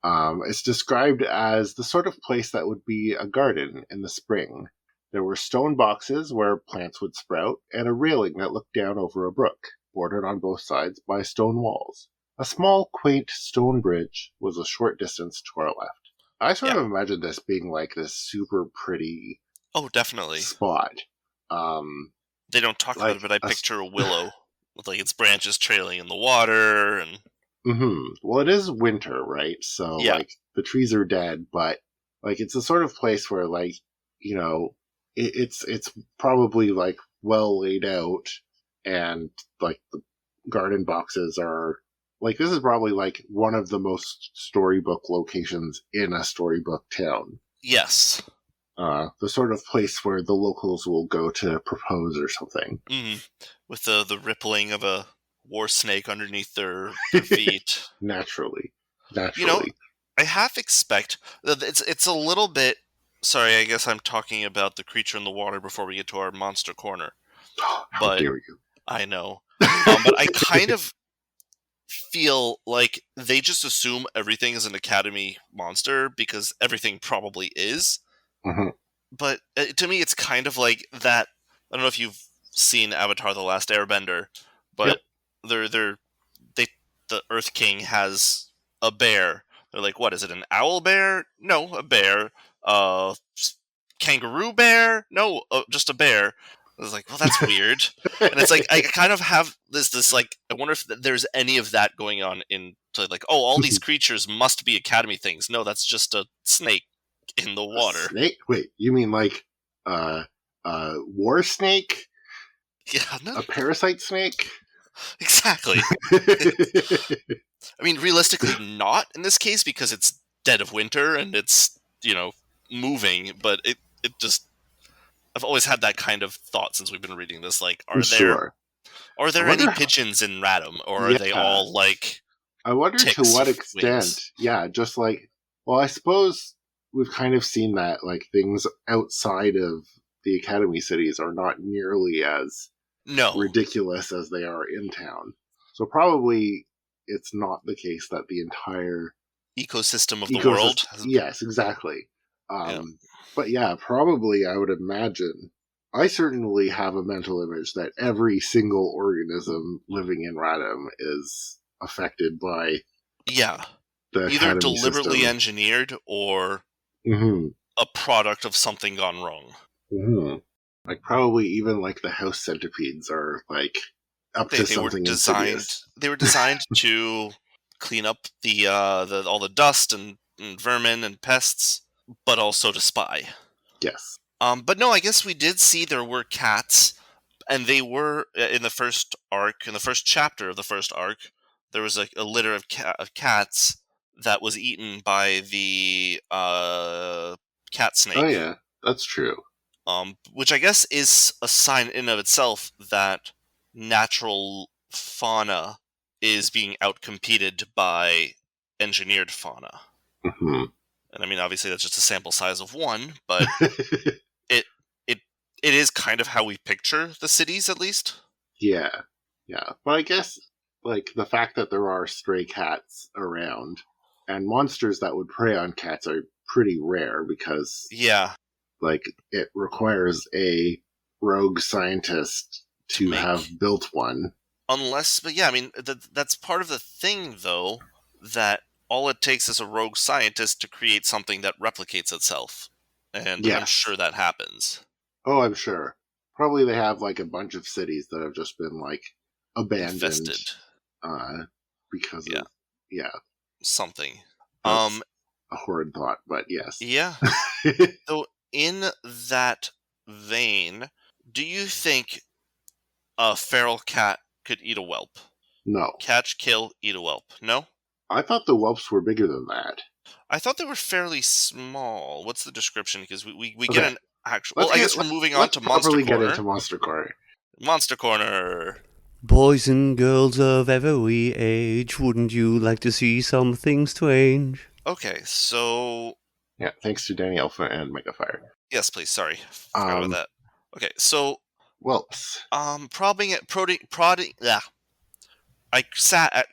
Speaker 1: It's described as the sort of place that would be a garden in the spring. There were stone boxes where plants would sprout, and a railing that looked down over a brook, bordered on both sides by stone walls. A small, quaint stone bridge was a short distance to our left. I sort
Speaker 2: Yeah.
Speaker 1: of imagine this being like this super pretty
Speaker 2: Oh, definitely.
Speaker 1: spot. Um,
Speaker 2: They don't talk about it,
Speaker 1: like
Speaker 2: but I
Speaker 1: a
Speaker 2: picture a willow with like its branches trailing in the water, and
Speaker 1: Well, it is winter, right? So
Speaker 2: yeah,
Speaker 1: like the trees are dead, but like it's the sort of place where like you know it's probably like well laid out, and like the garden boxes are like this is probably like one of the most storybook locations in a storybook town.
Speaker 2: yes,
Speaker 1: The sort of place where the locals will go to propose or something.
Speaker 2: hmm with the rippling of a war snake underneath their feet.
Speaker 1: Naturally,
Speaker 2: You know,
Speaker 1: naturally.
Speaker 2: I half expect that it's a little bit. Sorry, I guess I'm talking about the creature in the water before we get to our monster corner.
Speaker 1: How
Speaker 2: But
Speaker 1: dare you?
Speaker 2: I know, but I kind of feel like they just assume everything is an Academy monster because everything probably is.
Speaker 1: Mhm.
Speaker 2: But to me, it's kind of like that. I don't know if you've seen Avatar: The Last Airbender, but
Speaker 1: Yep.
Speaker 2: they're they the Earth King has a bear. They're like, what is it? An owl bear? No, a bear. Kangaroo bear? No, just a bear. I was like, well, that's weird. And it's like I kind of have this like I wonder if there's any of that going on in to like, oh, all these creatures must be Academy things. No, that's just a snake in the
Speaker 1: A
Speaker 2: water.
Speaker 1: snake? Wait, you mean like uh, a war snake,
Speaker 2: Yeah, no,
Speaker 1: a parasite snake.
Speaker 2: exactly. I mean, realistically, not in this case because it's dead of winter and it's moving. But it just I've always had that kind of thought since we've been reading this. Like,
Speaker 1: Sure.
Speaker 2: are
Speaker 1: I
Speaker 2: there any
Speaker 1: wonder.
Speaker 2: pigeons in Radom, or are they
Speaker 1: Yeah.
Speaker 2: all like
Speaker 1: I wonder to
Speaker 2: ticks
Speaker 1: what
Speaker 2: with
Speaker 1: extent.
Speaker 2: wings?
Speaker 1: Yeah, just like. Well, I suppose we've kind of seen that like things outside of the academy cities are not nearly as
Speaker 2: No
Speaker 1: ridiculous as they are in town. So probably it's not the case that the entire
Speaker 2: ecosystem of the world.
Speaker 1: ecosystem. Yes, exactly.
Speaker 2: Yeah,
Speaker 1: But yeah, probably I would imagine. I certainly have a mental image that every single organism living in Radom is affected by
Speaker 2: yeah.
Speaker 1: the
Speaker 2: Either
Speaker 1: academy
Speaker 2: deliberately
Speaker 1: system.
Speaker 2: engineered or
Speaker 1: Hmm.
Speaker 2: a product of something gone wrong.
Speaker 1: Hmm. Like probably even like the house centipedes are like up to
Speaker 2: They were
Speaker 1: something
Speaker 2: designed.
Speaker 1: insidious.
Speaker 2: They were designed to clean up the all the dust and vermin and pests, but also to spy.
Speaker 1: Yes.
Speaker 2: But no, I guess we did see there were cats, and they were in the first arc, in the first chapter of the first arc. There was a litter of cats that was eaten by the cat
Speaker 1: Oh
Speaker 2: snake.
Speaker 1: yeah, that's true.
Speaker 2: Which I guess is a sign in of itself that natural fauna is being outcompeted by engineered fauna.
Speaker 1: Hmm.
Speaker 2: And I mean, obviously, that's just a sample size of one, but it it it is kind of how we picture the cities, at least.
Speaker 1: Yeah, yeah. But I guess like the fact that there are stray cats around and monsters that would prey on cats are pretty rare because
Speaker 2: Yeah,
Speaker 1: like it requires a rogue scientist
Speaker 2: to
Speaker 1: to have
Speaker 2: make
Speaker 1: built one.
Speaker 2: but yeah, I mean, that's part of the thing, though, that all it takes is a rogue scientist to create something that replicates itself, and I'm
Speaker 1: Yes.
Speaker 2: sure that happens.
Speaker 1: Oh, I'm sure. Probably they have like a bunch of cities that have just been like abandoned
Speaker 2: Infested.
Speaker 1: uh because
Speaker 2: Yeah,
Speaker 1: of yeah,
Speaker 2: something.
Speaker 1: that's
Speaker 2: Um,
Speaker 1: a horrid thought, but yes.
Speaker 2: yeah. So in that vein, do you think a feral cat could eat a whelp?
Speaker 1: No.
Speaker 2: Catch, kill, eat a whelp. No?
Speaker 1: I thought the whelps were bigger than that.
Speaker 2: I thought they were fairly small. What's the description? Because we get
Speaker 1: Okay.
Speaker 2: an actual. Well, I guess we're moving on
Speaker 1: Let's
Speaker 2: to Monster
Speaker 1: properly get into
Speaker 2: Corner.
Speaker 1: Monster Corner.
Speaker 2: Monster Corner.
Speaker 3: Boys and girls of every age, wouldn't you like to see something strange?
Speaker 2: Okay, so
Speaker 1: Yeah, thanks to Danny Alpha and Megafire.
Speaker 2: yes, please. Sorry, forgot about that. Okay, so
Speaker 1: Whelps.
Speaker 2: prodding it, prodding. Yeah, I sat at.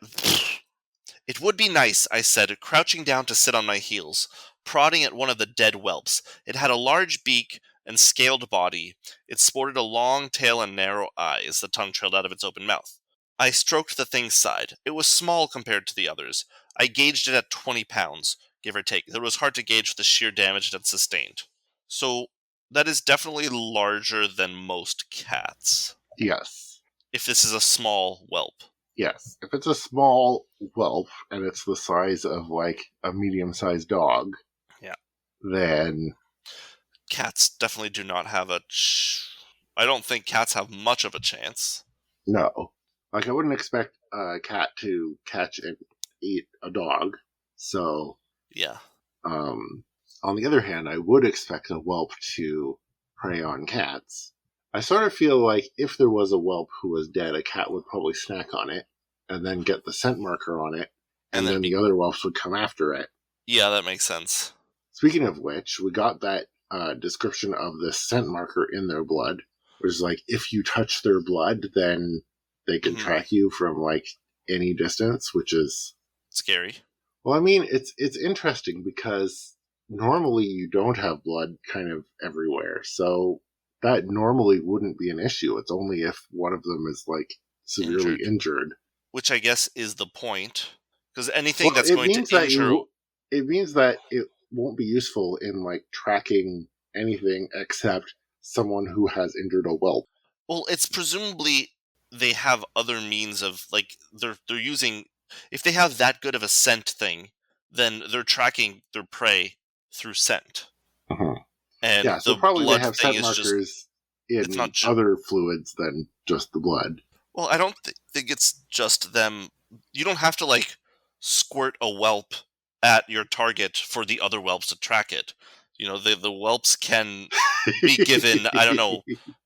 Speaker 2: It would be nice, I said, crouching down to sit on my heels, prodding at one of the dead whelps. It had a large beak and scaled body. It sported a long tail and narrow eyes. The tongue trailed out of its open mouth. I stroked the thing's side. It was small compared to the others. I gauged it at 20 pounds, give or take. It was hard to gauge the sheer damage it had sustained. So, that is definitely larger than most cats.
Speaker 1: Yes.
Speaker 2: If this is a small whelp.
Speaker 1: Yes. If it's a small whelp and it's the size of like a medium sized dog,
Speaker 2: Yeah.
Speaker 1: then
Speaker 2: Cats definitely do not have I don't think cats have much of a chance.
Speaker 1: no. Like I wouldn't expect a cat to catch and eat a dog. So
Speaker 2: Yeah.
Speaker 1: Um, on the other hand, I would expect a whelp to prey on cats. I sort of feel like if there was a whelp who was dead, a cat would probably snack on it and then get the scent marker on it,
Speaker 2: And
Speaker 1: and
Speaker 2: then
Speaker 1: then the other whelps would come after it.
Speaker 2: yeah, that makes sense.
Speaker 1: Speaking of which, we got that description of the scent marker in their blood, which is like if you touch their blood, then they can
Speaker 2: Mhm.
Speaker 1: track you from like any distance, which is
Speaker 2: Scary.
Speaker 1: well, I mean, it's interesting because normally you don't have blood kind of everywhere, so that normally wouldn't be an issue. It's only if one of them is like severely
Speaker 2: Injured.
Speaker 1: injured.
Speaker 2: Which I guess is the point. Because anything
Speaker 1: Well,
Speaker 2: that's going to injure.
Speaker 1: it means that it won't be useful in like tracking anything except someone who has injured a whelp.
Speaker 2: Well, it's presumably they have other means of like they're using. If they have that good of a scent thing, then they're tracking their prey through scent,
Speaker 1: Uh-huh.
Speaker 2: and
Speaker 1: Yeah, so
Speaker 2: the
Speaker 1: probably they
Speaker 2: blood
Speaker 1: have
Speaker 2: thing
Speaker 1: scent
Speaker 2: is just
Speaker 1: markers
Speaker 2: It's
Speaker 1: in
Speaker 2: not
Speaker 1: other fluids than just the blood.
Speaker 2: Well, I don't think it's just them. You don't have to, like, squirt a whelp at your target for the other whelps to track it. You know, the whelps can be given, I don't know,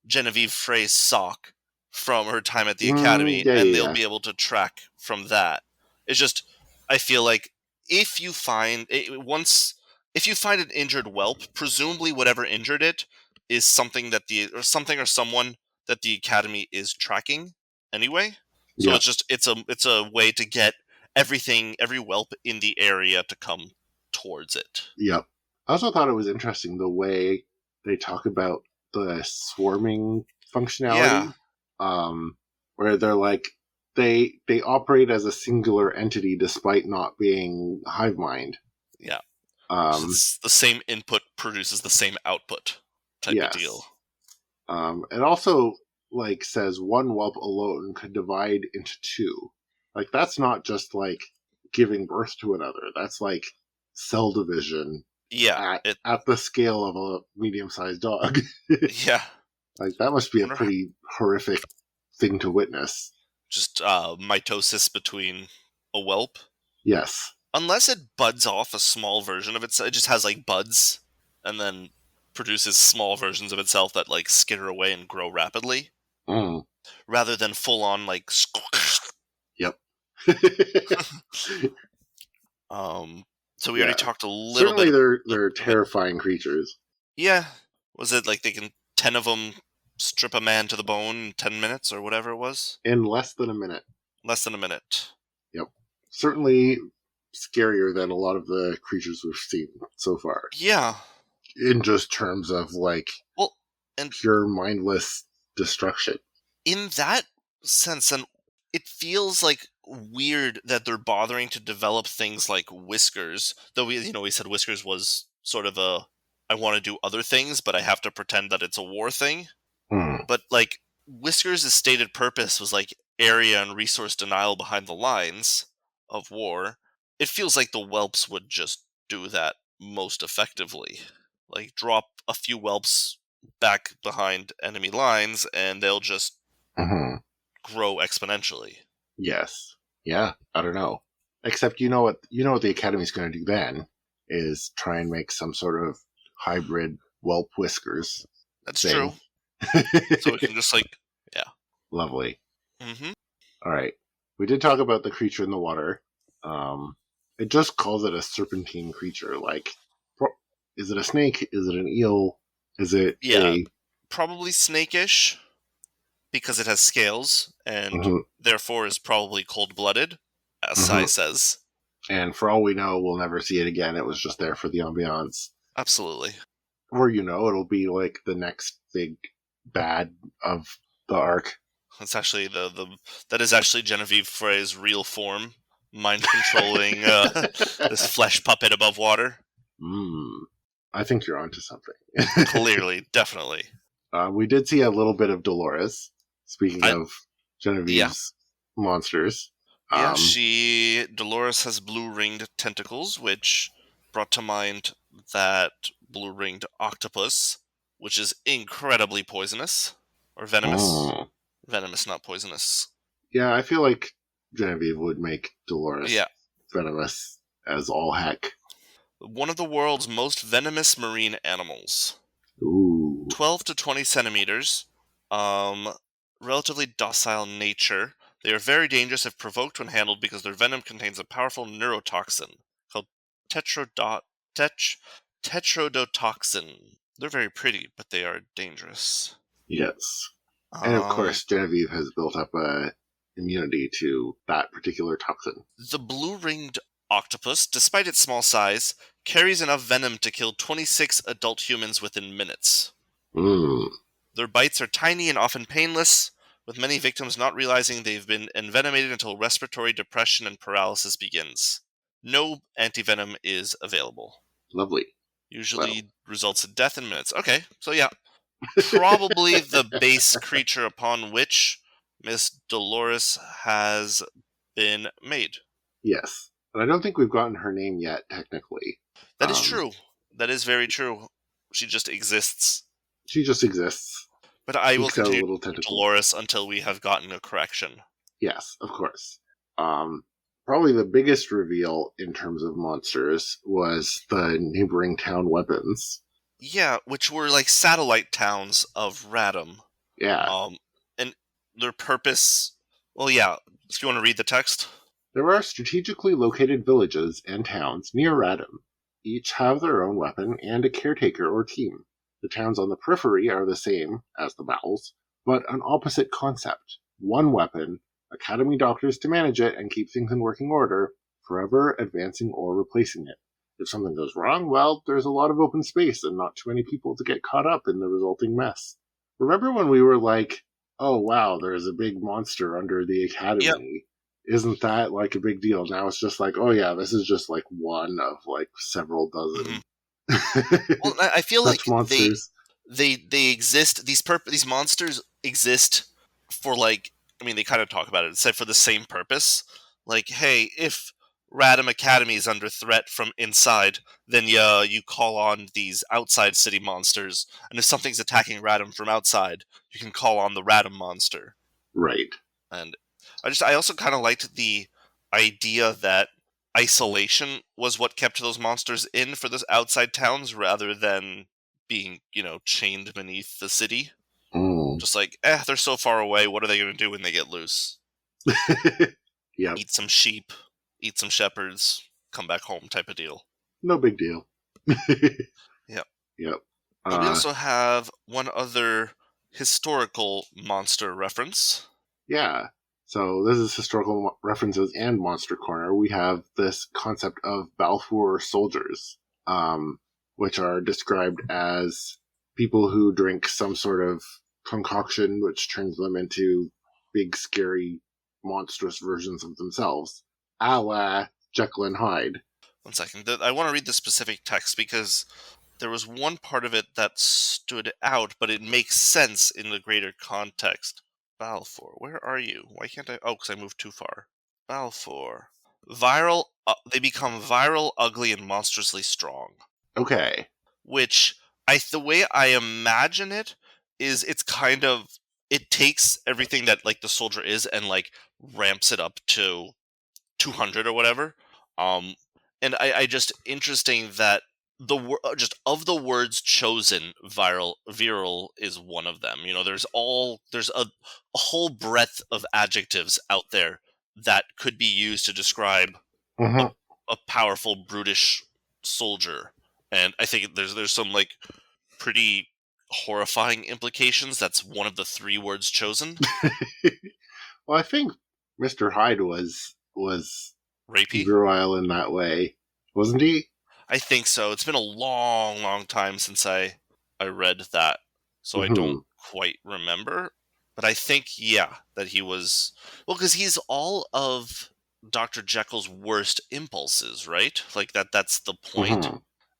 Speaker 2: Genevieve Frey's sock from her time at the academy,
Speaker 1: Yeah,
Speaker 2: and
Speaker 1: yeah,
Speaker 2: they'll
Speaker 1: yeah.
Speaker 2: be able to track from that. It's just, I feel like if you find if you find an injured whelp, presumably whatever injured it is something that something or someone that the academy is tracking anyway. So
Speaker 1: Yeah.
Speaker 2: it's a way to get every whelp in the area to come towards it.
Speaker 1: Yep. I also thought it was interesting the way they talk about the swarming
Speaker 2: Yeah,
Speaker 1: functionality, where they're like they operate as a singular entity despite not being hive mind.
Speaker 2: yeah. So
Speaker 1: Um,
Speaker 2: it's the same input produces the same output type of deal.
Speaker 1: yes. It also like says one whelp alone could divide into two. Like that's not just like giving birth to another. That's like cell division
Speaker 2: Yeah,
Speaker 1: at the scale of a medium-sized dog.
Speaker 2: yeah.
Speaker 1: Like that must be a
Speaker 2: Wonder how,
Speaker 1: pretty horrific thing to witness.
Speaker 2: just mitosis between a whelp.
Speaker 1: Yes.
Speaker 2: Unless it buds off a small version of itself, it just has like buds, and then produces small versions of itself that like skitter away and grow rapidly,
Speaker 1: Mm.
Speaker 2: rather than full on like.
Speaker 1: Yep.
Speaker 2: So we
Speaker 1: Yeah.
Speaker 2: already talked a little
Speaker 1: Certainly,
Speaker 2: bit.
Speaker 1: they're terrifying creatures.
Speaker 2: Yeah, was it like they can 10 of them strip a man to the bone in 10 minutes or whatever it was?
Speaker 1: In less than a minute.
Speaker 2: Less than a minute.
Speaker 1: Yep. Certainly scarier than a lot of the creatures we've seen so far.
Speaker 2: Yeah.
Speaker 1: In just terms of like
Speaker 2: Well, and
Speaker 1: pure mindless destruction.
Speaker 2: in that sense, and it feels like weird that they're bothering to develop things like Whiskers. Though we said Whiskers was sort of a I want to do other things, but I have to pretend that it's a war thing.
Speaker 1: Hmm.
Speaker 2: But like Whiskers' stated purpose was like area and resource denial behind the lines of war. It feels like the whelps would just do that most effectively. Like drop a few whelps back behind enemy lines and they'll just
Speaker 1: Mm-hmm.
Speaker 2: grow exponentially.
Speaker 1: Yes. Yeah. I don't know. Except you know what the Academy's going to do then is try and make some sort of hybrid whelp whiskers
Speaker 2: That's
Speaker 1: thing.
Speaker 2: true. So we can just like, yeah.
Speaker 1: Lovely.
Speaker 2: Mm-hmm.
Speaker 1: All right. We did talk about the creature in the water. It just calls it a serpentine creature. Like, is it a snake? Is it an eel? Is it
Speaker 2: probably snakish because it has scales and
Speaker 1: Mhm.
Speaker 2: therefore is probably cold-blooded, as
Speaker 1: Mhm.
Speaker 2: Sai says.
Speaker 1: And for all we know, we'll never see it again. It was just there for the ambiance.
Speaker 2: Absolutely.
Speaker 1: Or, it'll be like the next big bad of the arc.
Speaker 2: That's actually that is actually Genevieve Frey's real form, mind controlling this flesh puppet above water.
Speaker 1: I think you're onto something.
Speaker 2: Clearly, definitely.
Speaker 1: We did see a little bit of Dolores. Speaking of Genevieve's monsters.
Speaker 2: Dolores has blue-ringed tentacles, which brought to mind that blue-ringed octopus, which is incredibly poisonous. Or venomous.
Speaker 1: Oh.
Speaker 2: Venomous, not poisonous.
Speaker 1: Yeah, I feel like Genevieve would make Dolores venomous as all heck.
Speaker 2: One of the world's most venomous marine animals.
Speaker 1: Ooh.
Speaker 2: 12 to 20 centimeters. Relatively docile nature. They are very dangerous if provoked when handled because their venom contains a powerful neurotoxin called tetrodotoxin. They're very pretty, but they are dangerous.
Speaker 1: Yes. And of course, Genevieve has built up a immunity to that particular toxin.
Speaker 2: The blue-ringed octopus, despite its small size, carries enough venom to kill 26 adult humans within minutes. Their bites are tiny and often painless, with many victims not realizing they've been envenomated until respiratory depression and paralysis begins. No antivenom is available.
Speaker 1: Lovely.
Speaker 2: Usually results in death in minutes. Okay, so yeah. Probably the base creature upon which Miss Dolores has been made.
Speaker 1: Yes. But I don't think we've gotten her name yet, technically.
Speaker 2: That is true. That is very true. She just exists.
Speaker 1: She just exists.
Speaker 2: But I will
Speaker 1: Peeks out a
Speaker 2: continue
Speaker 1: little
Speaker 2: to
Speaker 1: tentacle.
Speaker 2: Dolores until we have gotten a correction.
Speaker 1: Yes, of course. Probably the biggest reveal in terms of monsters was the neighboring town weapons.
Speaker 2: Yeah, which were like satellite towns of Radom.
Speaker 1: Yeah.
Speaker 2: And their purpose... Well, yeah. If you want to read the text?
Speaker 1: There are strategically located villages and towns near Radom. Each have their own weapon and a caretaker or team. The towns on the periphery are the same as the battles, but an opposite concept. One weapon, academy doctors to manage it and keep things in working order, forever advancing or replacing it. If something goes wrong, well, there's a lot of open space and not too many people to get caught up in the resulting mess. Remember when we were like, oh wow, there's a big monster under the academy?
Speaker 2: Yep.
Speaker 1: Isn't that like a big deal? Now it's just like, oh yeah, this is just like one of like several dozen.
Speaker 2: Well, I feel
Speaker 1: Such
Speaker 2: like
Speaker 1: monsters.
Speaker 2: they exist. These monsters exist for like... I mean, they kind of talk about it. It's said for the same purpose. Like, hey, if Radom Academy is under threat from inside, then you call on these outside city monsters. And if something's attacking Radom from outside, you can call on the Radom monster.
Speaker 1: Right.
Speaker 2: And I also kind of liked the idea that isolation was what kept those monsters in for those outside towns rather than being, chained beneath the city.
Speaker 1: Mm.
Speaker 2: Just like, they're so far away, what are they going to do when they get loose?
Speaker 1: Yep.
Speaker 2: Eat some sheep, eat some shepherds, come back home type of deal.
Speaker 1: No big deal.
Speaker 2: Yep.
Speaker 1: Yep.
Speaker 2: But we also have one other historical monster reference.
Speaker 1: Yeah. So this is historical references and Monster Corner. We have this concept of Balfour soldiers, which are described as people who drink some sort of concoction which turns them into big, scary, monstrous versions of themselves, a la Jekyll and Hyde.
Speaker 2: 1 second. I want to read the specific text because there was one part of it that stood out, but it makes sense in the greater context. Balfour, where are you? Why can't I... Oh, because I moved too far. Balfour. Viral... they become viral, ugly, and monstrously strong.
Speaker 1: Okay.
Speaker 2: Which, the way I imagine it is it's kind of... It takes everything that, like, the soldier is and, like, ramps it up to 200 or whatever. And I just... Interesting that just of the words chosen, virile is one of them. There's a whole breadth of adjectives out there that could be used to describe a powerful, brutish soldier. And I think there's some like pretty horrifying implications. That's one of the 3 words chosen.
Speaker 1: Well, I think Mr. Hyde was
Speaker 2: Rapey?
Speaker 1: virile in that way, wasn't he?
Speaker 2: I think so. It's been a long, long time since I read that, so I don't quite remember. But I think, that he was... Well, because he's all of Dr. Jekyll's worst impulses, right? Like, that's the point,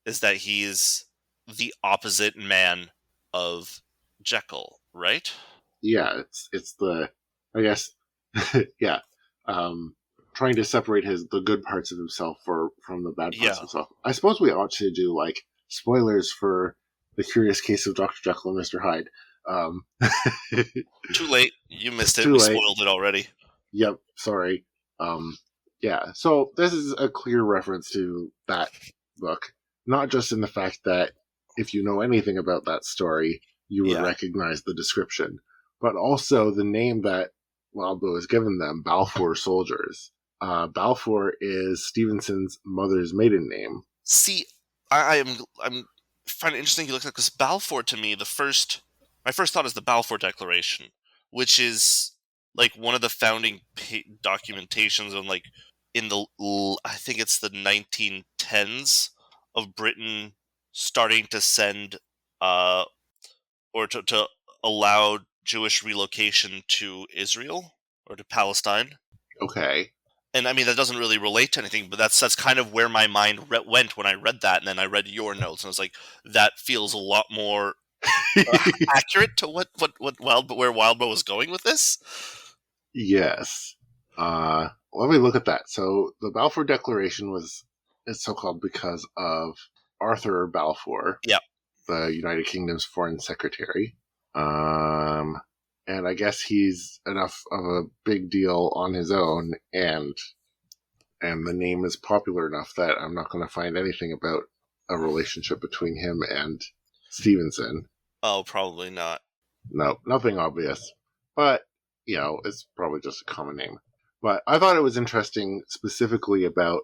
Speaker 2: is that he's the opposite man of Jekyll, right?
Speaker 1: Yeah, it's the... I guess... yeah. Trying to separate the good parts of himself from the bad parts of himself. I suppose we ought to do like spoilers for The Curious Case of Dr. Jekyll and Mr. Hyde.
Speaker 2: Too late. You missed it.
Speaker 1: Too
Speaker 2: We
Speaker 1: late.
Speaker 2: spoiled it already.
Speaker 1: Yep, sorry. Yeah, so this is a clear reference to that book, not just in the fact that if you know anything about that story, you would recognize the description, but also the name that Wildbow has given them, Balfour soldiers. Balfour is Stevenson's mother's maiden name.
Speaker 2: See, I'm find it interesting you look at, because Balfour, to me, my first thought is the Balfour Declaration, which is like one of the founding documentations on like in the... I think it's the 1910s of Britain starting to send or to allow Jewish relocation to Israel or to Palestine.
Speaker 1: Okay.
Speaker 2: And I mean, that doesn't really relate to anything, but that's kind of where my mind went when I read that, and then I read your notes, and I was like, that feels a lot more accurate to where Wildbow was going with this.
Speaker 1: Yes. Let me look at that. So the Balfour Declaration is so called because of Arthur Balfour,
Speaker 2: Yep.
Speaker 1: the United Kingdom's foreign secretary. And I guess he's enough of a big deal on his own, and the name is popular enough that I'm not going to find anything about a relationship between him and Stevenson.
Speaker 2: Oh, probably not.
Speaker 1: No, nothing obvious. But, it's probably just a common name. But I thought it was interesting specifically about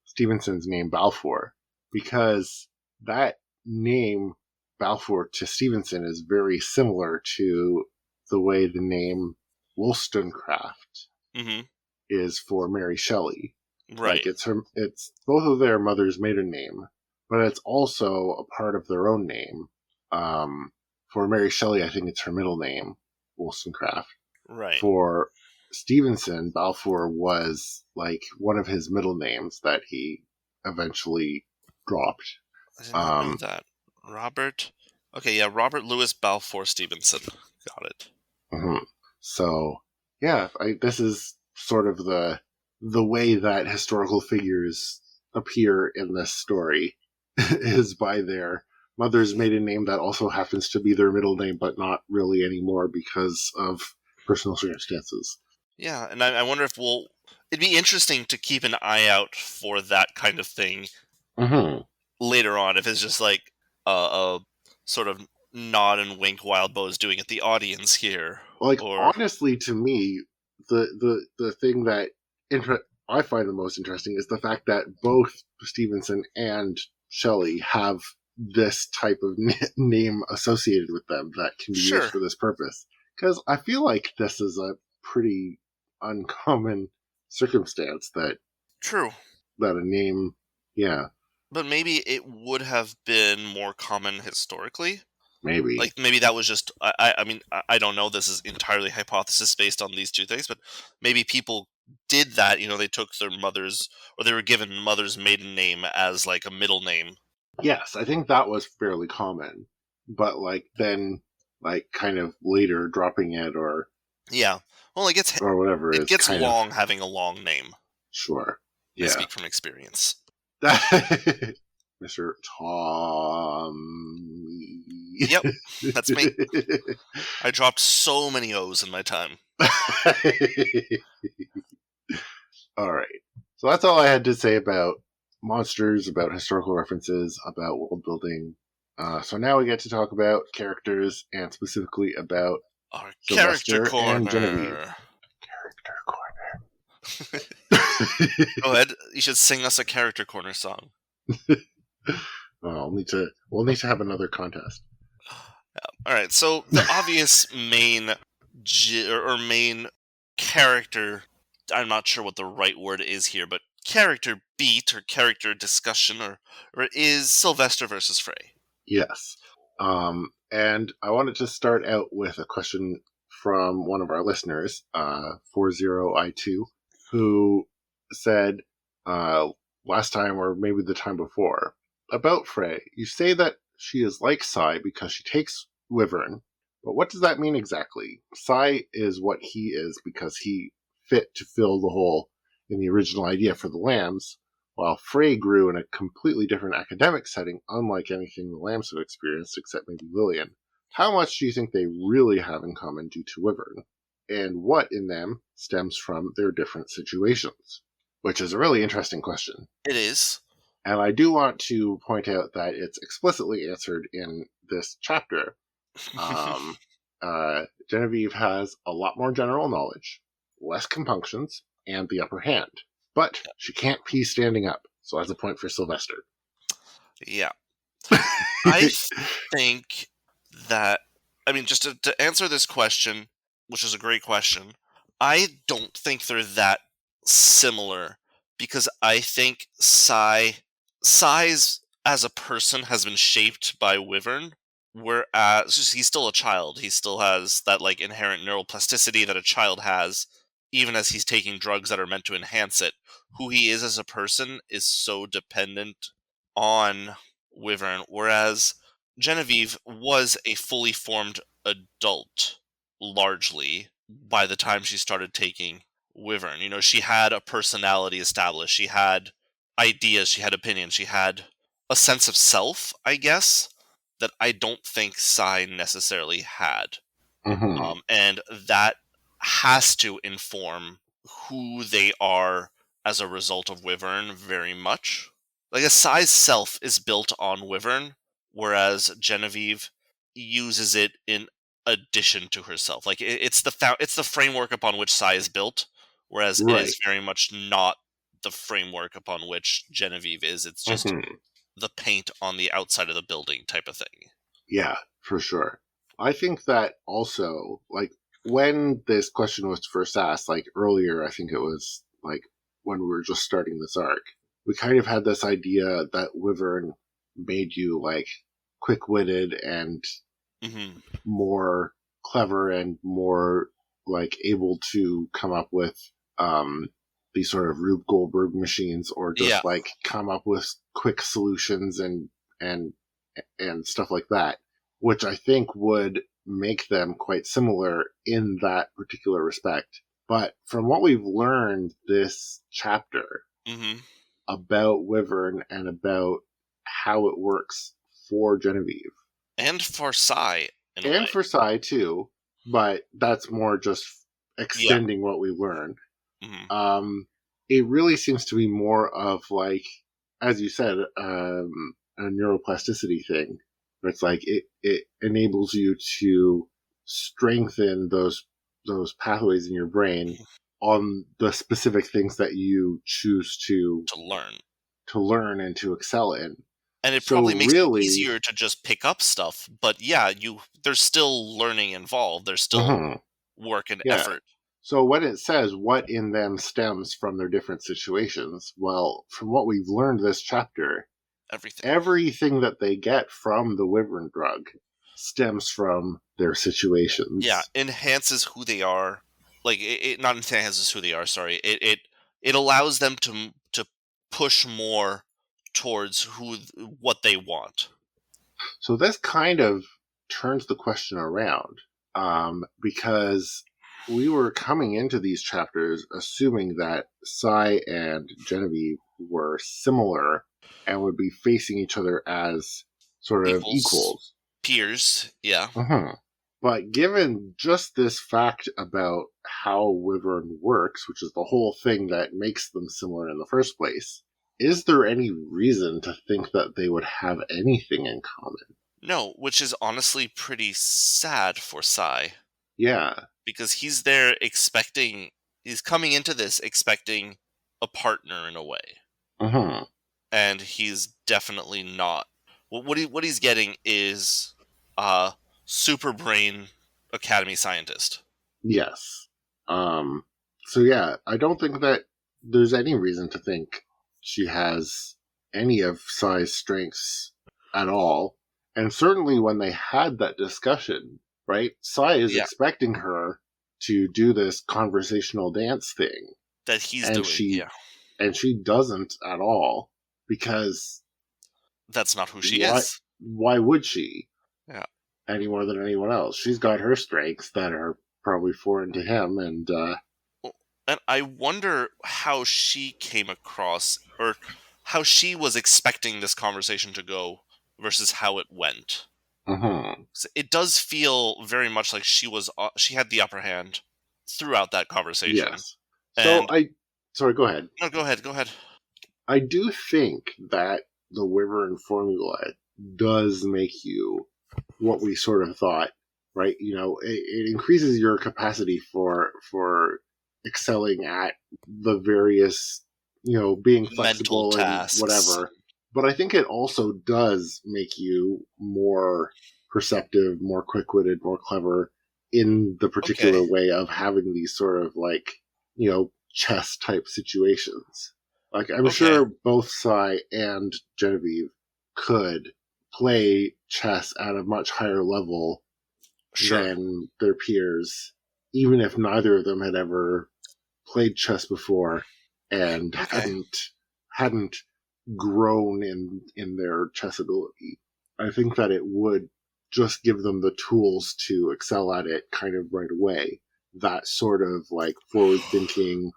Speaker 1: Stevenson's name Balfour, because that name Balfour to Stevenson is very similar to the way the name Wollstonecraft
Speaker 2: Mm-hmm.
Speaker 1: is for Mary Shelley.
Speaker 2: Right.
Speaker 1: Like it's both of their mother's maiden name, but it's also a part of their own name. For Mary Shelley, I think it's her middle name, Wollstonecraft.
Speaker 2: Right.
Speaker 1: For Stevenson, Balfour was like one of his middle names that he eventually dropped.
Speaker 2: I did not know that. Robert. Okay, yeah, Robert Louis Balfour Stevenson. Got it.
Speaker 1: Mm-hmm. So, yeah, this is sort of the way that historical figures appear in this story is by their mother's maiden name that also happens to be their middle name, but not really anymore because of personal circumstances.
Speaker 2: Yeah, and I wonder if it'd be interesting to keep an eye out for that kind of thing later on, if it's just like a sort of nod and wink Wild Bo is doing at the audience here.
Speaker 1: Honestly, to me, the thing that I find the most interesting is the fact that both Stevenson and Shelley have this type of name associated with them that can be used for this purpose. Because I feel like this is a pretty uncommon circumstance that a name, yeah.
Speaker 2: But maybe it would have been more common historically.
Speaker 1: Maybe.
Speaker 2: Like, maybe that was just, I mean, I don't know, this is entirely hypothesis based on these two things, but maybe people did that, they took their mother's, or they were given mother's maiden name as, like, a middle name.
Speaker 1: Yes, I think that was fairly common. But, then, kind of later dropping it, or...
Speaker 2: Yeah. Well, it gets...
Speaker 1: Or whatever
Speaker 2: it gets long having a long name.
Speaker 1: Sure. Yeah.
Speaker 2: I speak from experience.
Speaker 1: Mr. Tommy.
Speaker 2: Yep, that's me. I dropped so many O's in my time.
Speaker 1: All right. So that's all I had to say about monsters, about historical references, about world building. So now we get to talk about characters, and specifically about
Speaker 2: our
Speaker 1: Sylvester
Speaker 2: character corner.
Speaker 1: And Genevieve. Character corner.
Speaker 2: Go ahead. You should sing us a character corner song.
Speaker 1: We'll need to have another contest.
Speaker 2: All right. So the obvious main main character, I'm not sure what the right word is here, but character beat or character discussion or is Sylvester versus Frey.
Speaker 1: Yes. And I wanted to start out with a question from one of our listeners, 40I2, who said last time, or maybe the time before, about Frey, you say that she is like Sai because she takes Wyvern, but what does that mean exactly? Sai is what he is because he fit to fill the hole in the original idea for the lambs, while Frey grew in a completely different academic setting, unlike anything the lambs have experienced except maybe Lillian. How much do you think they really have in common due to Wyvern? And what in them stems from their different situations? Which is a really interesting question.
Speaker 2: It is.
Speaker 1: And I do want to point out that it's explicitly answered in this chapter. Genevieve has a lot more general knowledge, less compunctions, and the upper hand. But she can't pee standing up, so that's a point for Sylvester.
Speaker 2: Yeah. I think that, just to answer this question, which is a great question, I don't think they're that similar, because I think Sai's as a person has been shaped by Wyvern, whereas he's still a child. He still has that inherent neuroplasticity that a child has, even as he's taking drugs that are meant to enhance it. Who he is as a person is so dependent on Wyvern, whereas Genevieve was a fully formed adult, largely, by the time she started taking Wyvern. She had a personality established. She had ideas. She had opinions. She had a sense of self, I guess, that I don't think Sai necessarily had.
Speaker 1: Mm-hmm.
Speaker 2: And that has to inform who they are as a result of Wyvern very much. Like, a Sai's self is built on Wyvern, whereas Genevieve uses it in addition to herself. Like, it's the framework upon which Sai is built, whereas it
Speaker 1: Right.
Speaker 2: is very much not the framework upon which Genevieve is. It's just
Speaker 1: Mm-hmm.
Speaker 2: the paint on the outside of the building type of thing.
Speaker 1: Yeah, for sure. I think that also, like, when this question was first asked, like earlier, I think it was like when we were just starting this arc, we kind of had this idea that Wyvern made you like quick-witted and
Speaker 2: Hmm.
Speaker 1: more clever and more like able to come up with these sort of Rube Goldberg machines, or
Speaker 2: Yeah.
Speaker 1: just like come up with quick solutions and and stuff like that, which I think would make them quite similar in that particular respect. But from what we've learned this chapter
Speaker 2: Hmm.
Speaker 1: about Wyvern and about how it works for Genevieve,
Speaker 2: And for Sai, in a
Speaker 1: and
Speaker 2: way.
Speaker 1: for Sai too, but that's more just
Speaker 2: Yeah.
Speaker 1: extending what we learned.
Speaker 2: Hmm.
Speaker 1: It really seems to be more of like, as you said, a neuroplasticity thing. Where it's like it enables you to strengthen those pathways in your brain on the specific things that you choose
Speaker 2: To learn.
Speaker 1: to learn and to excel in.
Speaker 2: And it
Speaker 1: So
Speaker 2: probably makes it
Speaker 1: really,
Speaker 2: easier to just pick up stuff, but yeah, there's still learning involved. There's still
Speaker 1: mhm,
Speaker 2: work and
Speaker 1: yeah.
Speaker 2: effort.
Speaker 1: So when it says what in them stems from their different situations, well, from what we've learned this chapter,
Speaker 2: Everything.
Speaker 1: everything that they get from the Wyvern drug stems from their situations.
Speaker 2: Yeah, enhances who they are. Like, it not enhances who they are. Sorry, it allows them to push more towards what they want.
Speaker 1: So this kind of turns the question around, because we were coming into these chapters assuming that Sai and Genevieve were similar and would be facing each other as sort of equals.
Speaker 2: Peers. Yeah.
Speaker 1: Mhm. But given just this fact about how Wyvern works, which is the whole thing that makes them similar in the first place, is there any reason to think that they would have anything in common?
Speaker 2: No, which is honestly pretty sad for Sai,
Speaker 1: Yeah.
Speaker 2: because he's coming into this expecting a partner in a way,
Speaker 1: Hmm.
Speaker 2: and he's definitely not. What he's getting is a super brain academy scientist.
Speaker 1: Yes. So yeah, I don't think that there's any reason to think she has any of Sai's strengths at all. And certainly when they had that discussion, right? Sai is
Speaker 2: Yeah,
Speaker 1: expecting her to do this conversational dance thing,
Speaker 2: that he's
Speaker 1: and
Speaker 2: doing. Yeah,
Speaker 1: she doesn't at all, because
Speaker 2: that's not who she
Speaker 1: why
Speaker 2: is.
Speaker 1: why would she,
Speaker 2: Yeah,
Speaker 1: any more than anyone else? She's got her strengths that are probably foreign to him, and
Speaker 2: well, and I wonder how she came across, or how she was expecting this conversation to go versus how it went.
Speaker 1: mhm.
Speaker 2: It does feel very much like she had the upper hand throughout that conversation.
Speaker 1: Yes. So
Speaker 2: And
Speaker 1: sorry, go ahead.
Speaker 2: no, go ahead.
Speaker 1: I do think that the Wyvern formula does make you what we sort of thought, right? You know, it increases your capacity for excelling at the various, being
Speaker 2: Mental
Speaker 1: flexible and
Speaker 2: tasks.
Speaker 1: whatever. But I think it also does make you more perceptive, more quick-witted, more clever in the
Speaker 2: Okay,
Speaker 1: particular way of having these sort of like, chess type situations. Like, I'm
Speaker 2: okay,
Speaker 1: sure both Sai and Genevieve could play chess at a much higher level
Speaker 2: sure,
Speaker 1: than their peers, even if neither of them had ever played chess before and
Speaker 2: okay,
Speaker 1: hadn't grown in their chess ability. I think that it would just give them the tools to excel at it kind of right away. That sort of like forward thinking,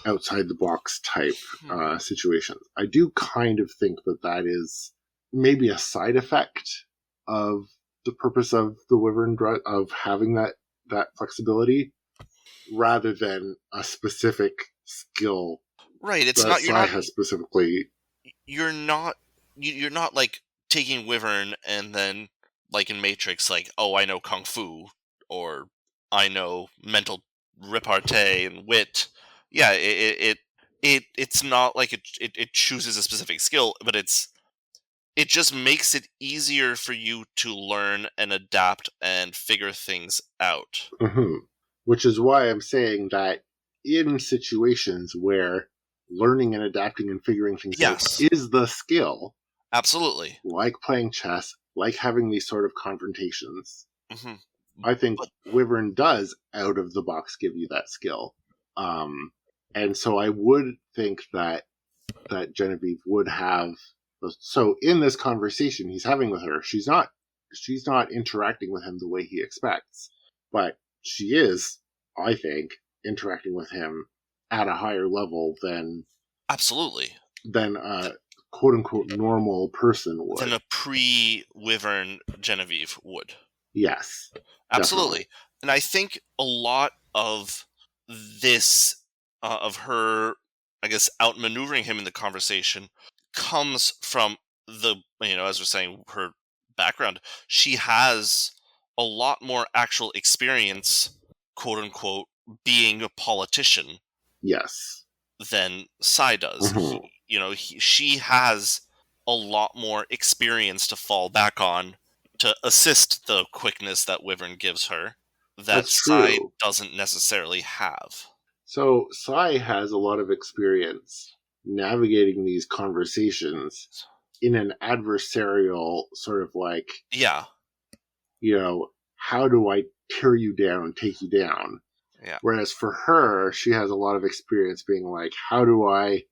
Speaker 1: outside the box type
Speaker 2: Hmm.
Speaker 1: situations. I do kind of think that is maybe a side effect of the purpose of the Wyvern drug, of having that flexibility, rather than a specific skill
Speaker 2: Right. It's
Speaker 1: that
Speaker 2: not.
Speaker 1: Sai has specifically.
Speaker 2: You're not. You're not like taking Wyvern and then like in Matrix, like, oh, I know kung fu, or I know mental repartee and wit. Yeah, it's not like it chooses a specific skill, but it just makes it easier for you to learn and adapt and figure things out.
Speaker 1: Mm-hmm. Which is why I'm saying that in situations where learning and adapting and figuring things
Speaker 2: Yes.
Speaker 1: out is the skill,
Speaker 2: Absolutely.
Speaker 1: like playing chess, like having these sort of confrontations,
Speaker 2: Hmm.
Speaker 1: I think
Speaker 2: But
Speaker 1: Wyvern does out of the box give you that skill. And so I would think that Genevieve would have. So in this conversation he's having with her, she's not interacting with him the way he expects, but she is, I think, interacting with him at a higher level
Speaker 2: absolutely.
Speaker 1: than a quote unquote normal person would.
Speaker 2: Than a pre-Wyvern Genevieve would.
Speaker 1: Yes.
Speaker 2: Absolutely.
Speaker 1: Definitely.
Speaker 2: And I think a lot of this, of her, I guess, outmaneuvering him in the conversation, comes from the, as we're saying, her background. She has a lot more actual experience, quote unquote, being a politician
Speaker 1: Yes.
Speaker 2: than Sai does.
Speaker 1: Mm-hmm.
Speaker 2: She has a lot more experience to fall back on to assist the quickness that Wyvern gives her that
Speaker 1: That's
Speaker 2: Sai
Speaker 1: true.
Speaker 2: doesn't necessarily have.
Speaker 1: So Sai has a lot of experience navigating these conversations in an adversarial sort of like,
Speaker 2: Yeah.
Speaker 1: How do I tear you down, take you down?
Speaker 2: Yeah.
Speaker 1: Whereas for her, she has a lot of experience being like, how do I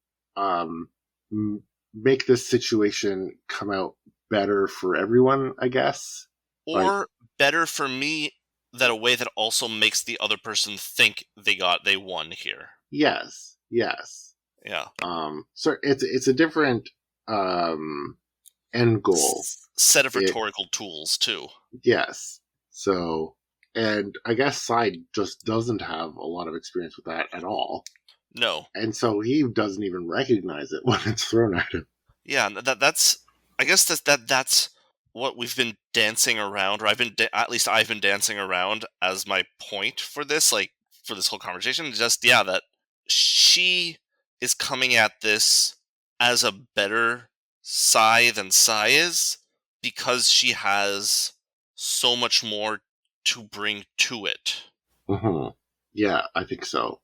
Speaker 1: make this situation come out better for everyone, I guess?
Speaker 2: Or better for me, that a way that also makes the other person think they won here.
Speaker 1: Yes.
Speaker 2: Yeah.
Speaker 1: So it's a different end goal.
Speaker 2: Set of rhetorical tools too.
Speaker 1: Yes. So, and I guess Sai just doesn't have a lot of experience with that at all.
Speaker 2: No.
Speaker 1: And so he doesn't even recognize it when it's thrown at him.
Speaker 2: Yeah, that's. I guess that's what we've been dancing around, or at least I've been dancing around as my point for this, like for this whole conversation. Just that she is coming at this as a better Sai than Sai is, because she has so much more to bring to it.
Speaker 1: Mm-hmm. Yeah, I think so.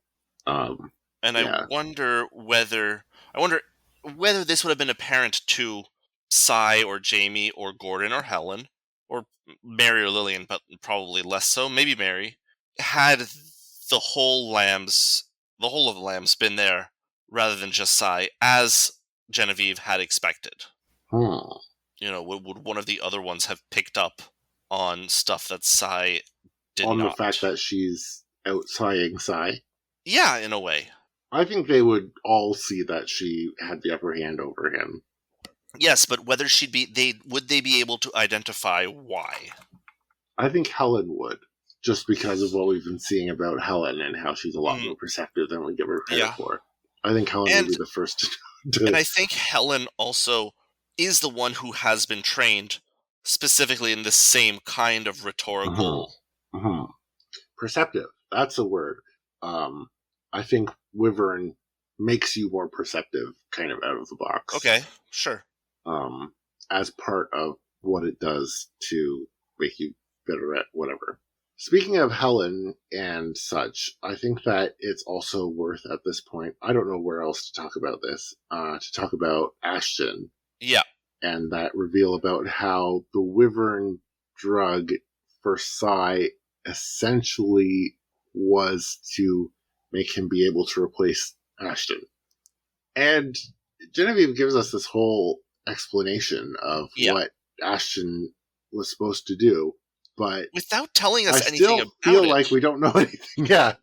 Speaker 2: And
Speaker 1: yeah.
Speaker 2: I wonder whether this would have been apparent to Sai or Jamie or Gordon or Helen or Mary or Lillian, but probably less so. Maybe Mary, had the whole of the lambs been there rather than just Sai, as Genevieve had expected. Would one of the other ones have picked up on stuff that Sai did
Speaker 1: on
Speaker 2: not?
Speaker 1: The fact that she's outsieing Sai?
Speaker 2: Yeah, in a way.
Speaker 1: I think they would all see that she had the upper hand over him.
Speaker 2: Yes, but whether would they be able to identify why?
Speaker 1: I think Helen would, just because of what we've been seeing about Helen and how she's a lot more perceptive than we give her credit for. I think Helen would be the first to.
Speaker 2: And I think Helen also is the one who has been trained specifically in the same kind of rhetorical.
Speaker 1: Perceptive. That's a word. I think Wyvern makes you more perceptive, kind of out of the box.
Speaker 2: Okay, sure.
Speaker 1: As part of what it does to make you better at whatever. Speaking of Helen and such, I think that it's also worth at this point, I don't know where else to talk about this, to talk about Ashton.
Speaker 2: Yeah.
Speaker 1: And that reveal about how the Wyvern drug for Sai essentially was to make him be able to replace Ashton. And Genevieve gives us this whole explanation of what Ashton was supposed to do, but
Speaker 2: without telling us anything about it.
Speaker 1: I still feel like we don't know anything. Yeah.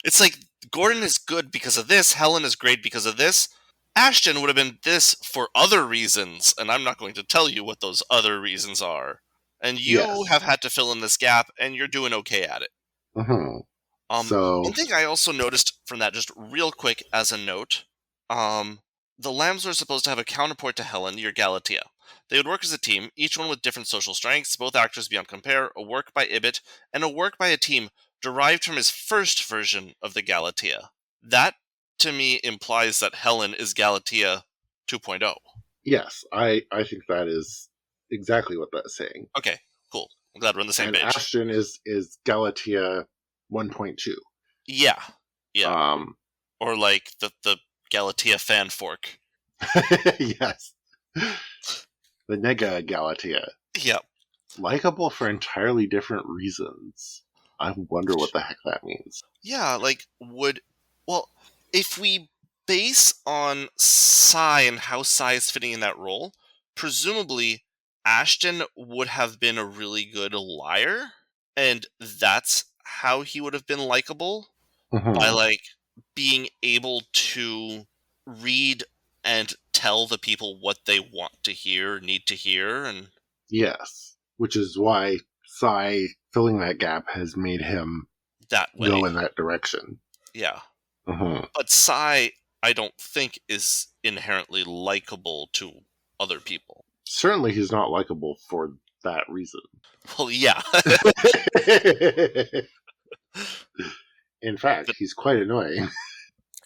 Speaker 2: It's like Gordon is good because of this, Helen is great because of this, Ashton would have been this for other reasons, and I'm not going to tell you what those other reasons are. And you
Speaker 1: Yes.
Speaker 2: have had to fill in this gap, and you're doing okay at it.
Speaker 1: So
Speaker 2: One thing I also noticed from that, just real quick as a note, the Lambs were supposed to have a counterpoint to Helen, your Galatea. They would work as a team, each one with different social strengths, both actors beyond compare, a work by Ibit, and a work by a team derived from his first version of the Galatea. That, to me, implies that Helen is Galatea 2.0.
Speaker 1: yes, I think that is exactly what that's saying.
Speaker 2: Okay, cool. I'm glad we're on the same
Speaker 1: And
Speaker 2: page.
Speaker 1: Ashton is Galatea 1.2.
Speaker 2: Yeah.
Speaker 1: Or
Speaker 2: like the Galatea fan fork.
Speaker 1: yes. The Nega Galatea.
Speaker 2: Yep.
Speaker 1: Likeable for entirely different reasons. I wonder what the heck that means.
Speaker 2: Yeah, if we base on Sai and how Sai is fitting in that role, presumably Ashton would have been a really good liar, and that's how he would have been likable, by being able to read and tell the people what they want to hear, need to hear, and
Speaker 1: yes, which is why Sai filling that gap has made him
Speaker 2: that way
Speaker 1: go in that direction.
Speaker 2: Yeah. But Sai, I don't think, is inherently likable to other people.
Speaker 1: Certainly he's not likable for that reason.
Speaker 2: Well, yeah.
Speaker 1: In fact, he's quite annoying.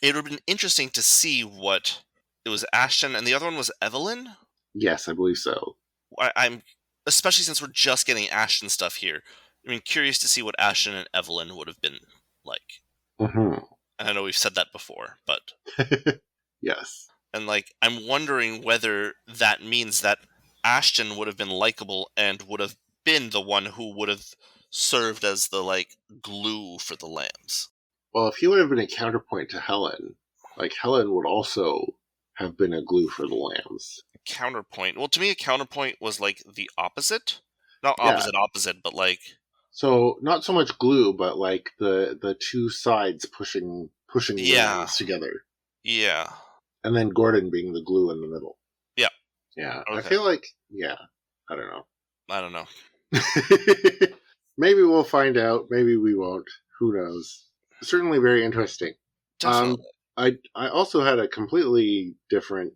Speaker 2: It would have been interesting to see what... It was Ashton, and the other one was Evelyn?
Speaker 1: Yes, I believe so.
Speaker 2: I'm... Especially since we're just getting Ashton stuff here. I mean, curious to see what Ashton and Evelyn would have been like. And I know we've said that before, but...
Speaker 1: Yes.
Speaker 2: And, I'm wondering whether that means that Ashton would have been likable and would have been the one who would have served as the, glue for the Lambs.
Speaker 1: Well, if he would have been a counterpoint to Helen, Helen would also have been a glue for the Lambs.
Speaker 2: Counterpoint. Well, to me, a counterpoint was, the opposite. Not opposite, but,
Speaker 1: So, not so much glue, but, the two sides pushing the Lambs together.
Speaker 2: Yeah.
Speaker 1: And then Gordon being the glue in the middle.
Speaker 2: Yeah.
Speaker 1: Yeah.
Speaker 2: Okay.
Speaker 1: I feel I don't know.
Speaker 2: I don't know.
Speaker 1: Maybe we'll find out. Maybe we won't. Who knows? Certainly very interesting.
Speaker 2: Definitely.
Speaker 1: I also had a completely different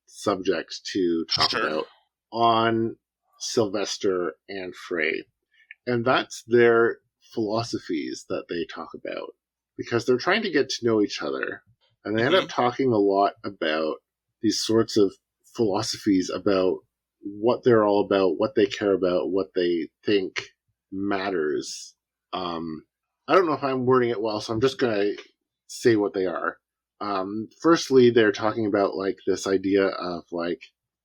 Speaker 1: subject to talk about on Sylvester and Frey. And that's their philosophies that they talk about. Because they're trying to get to know each other. And they end up talking a lot about these sorts of philosophies about what they're all about, what they care about, what they think matters. I don't know if I'm wording it well, so I'm just going to say what they are. Firstly, they're talking about this idea of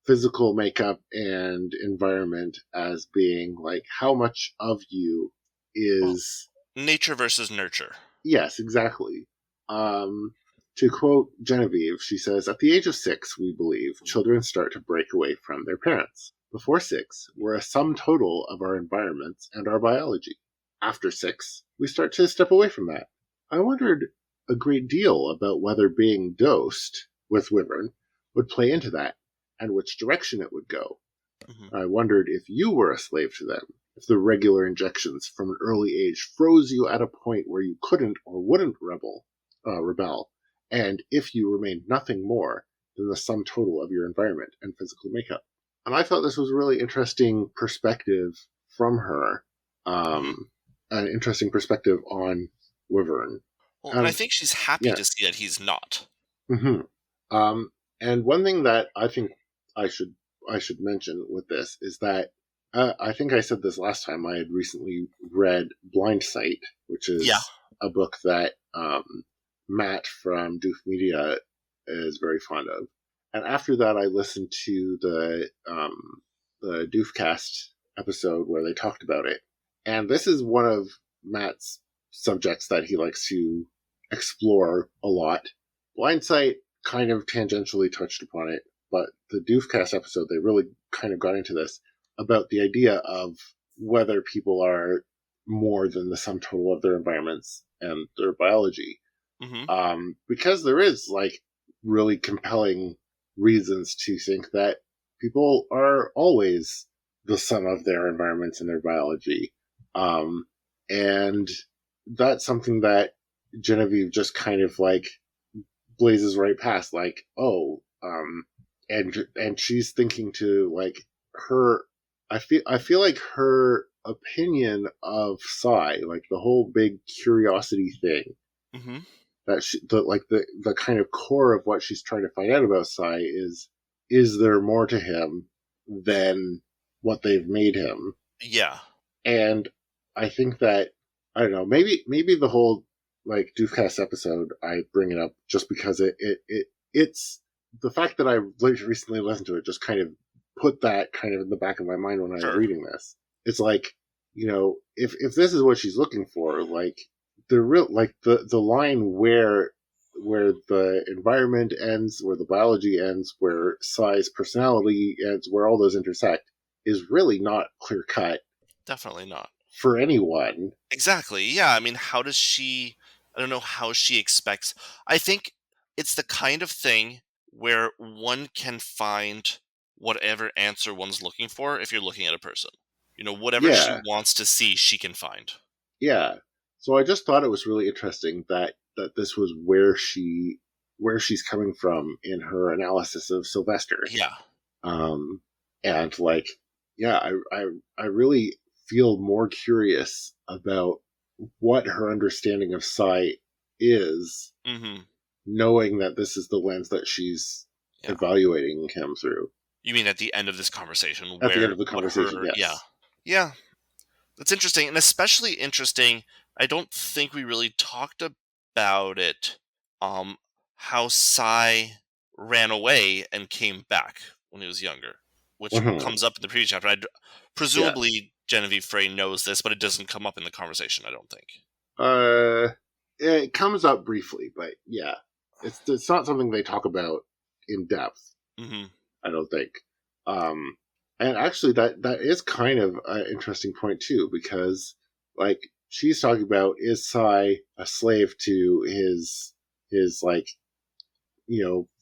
Speaker 1: physical makeup and environment as being how much of you is
Speaker 2: nature versus nurture.
Speaker 1: Yes, exactly. To quote Genevieve, she says, "At the age of 6, we believe, children start to break away from their parents. Before 6, we're a sum total of our environments and our biology. After 6, we start to step away from that." I wondered a great deal about whether being dosed with Wyvern would play into that, and which direction it would go. I wondered if you were a slave to them, if the regular injections from an early age froze you at a point where you couldn't or wouldn't rebel, and if you remained nothing more than the sum total of your environment and physical makeup. And I thought this was a really interesting perspective from her, an interesting perspective on Wyvern.
Speaker 2: Well, and I think she's happy to see that he's not.
Speaker 1: And one thing that I think I should mention with this is that I think I said this last time. I had recently read Blind Sight, which is a book that Matt from Doof Media is very fond of. And after that, I listened to the Doofcast episode where they talked about it. And this is one of Matt's subjects that he likes to explore a lot. Blind Sight kind of tangentially touched upon it, but the Doofcast episode, they really kind of got into this about the idea of whether people are more than the sum total of their environments and their biology. Because there is really compelling reasons to think that people are always the sum of their environments and their biology. And that's something that Genevieve just kind of like blazes right past, like, and she's thinking to like her. I feel like her opinion of Psy, like the whole big curiosity thing,
Speaker 2: Mm-hmm.
Speaker 1: that the kind of core of what she's trying to find out about Psy is there more to him than what they've made him?
Speaker 2: Yeah.
Speaker 1: And I think that, I don't know, maybe the whole like Doofcast episode, I bring it up just because it's the fact that I recently listened to it just kind of put that kind of in the back of my mind when I was reading this. It's like, if this is what she's looking for, like the real, like the line where the environment ends, where the biology ends, where Psy's personality ends, where all those intersect, is really not clear cut.
Speaker 2: Definitely not.
Speaker 1: For anyone.
Speaker 2: Exactly. Yeah. I mean, how does she? I don't know how she expects. I think it's the kind of thing where one can find whatever answer one's looking for if you're looking at a person. Whatever she wants to see, she can find.
Speaker 1: Yeah. So I just thought it was really interesting that this was where she's coming from in her analysis of Sylvester.
Speaker 2: Yeah.
Speaker 1: And like, yeah, I really feel more curious about what her understanding of Psy is, knowing that this is the lens that she's evaluating him through.
Speaker 2: You mean at the end of this conversation?
Speaker 1: At the end of the conversation, yes.
Speaker 2: Yeah. Yeah. That's interesting, and especially interesting, I don't think we really talked about it, how Psy ran away and came back when he was younger, which comes up in the previous chapter. Presumably, Genevieve Frey knows this, but it doesn't come up in the conversation, I don't think.
Speaker 1: It comes up briefly, but yeah. It's not something they talk about in depth, I don't think. And actually, that is kind of an interesting point too, because like she's talking about, is Psy a slave to his like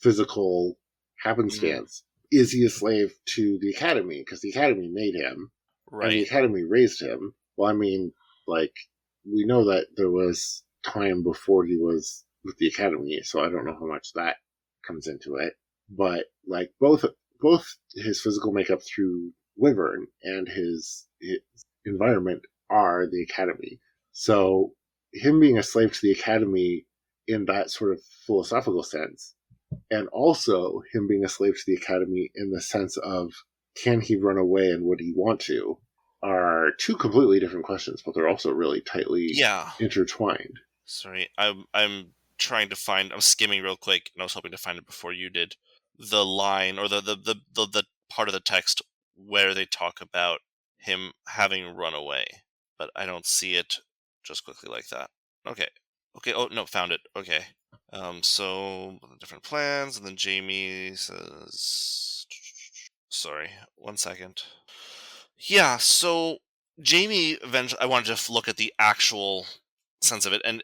Speaker 1: physical happenstance? Is he a slave to the Academy because the Academy made him, and the Academy raised him? Well, I mean, like we know that there was time before he was with the Academy, so I don't know how much that comes into it. But like both his physical makeup through Wyvern and his environment are the Academy. So him being a slave to the Academy in that sort of philosophical sense, and also him being a slave to the Academy in the sense of, can he run away and would he want to, are two completely different questions, but they're also really tightly intertwined.
Speaker 2: Sorry, I'm trying to find, I'm skimming real quick, and I was hoping to find it before you did, the line, or the part of the text where they talk about him having run away, but I don't see it just quickly like that. Okay, oh, no, found it. Okay. So, different plans, and then Jamie says... Sorry, 1 second. Yeah, so Jamie eventually... I wanted to look at the actual sense of it, and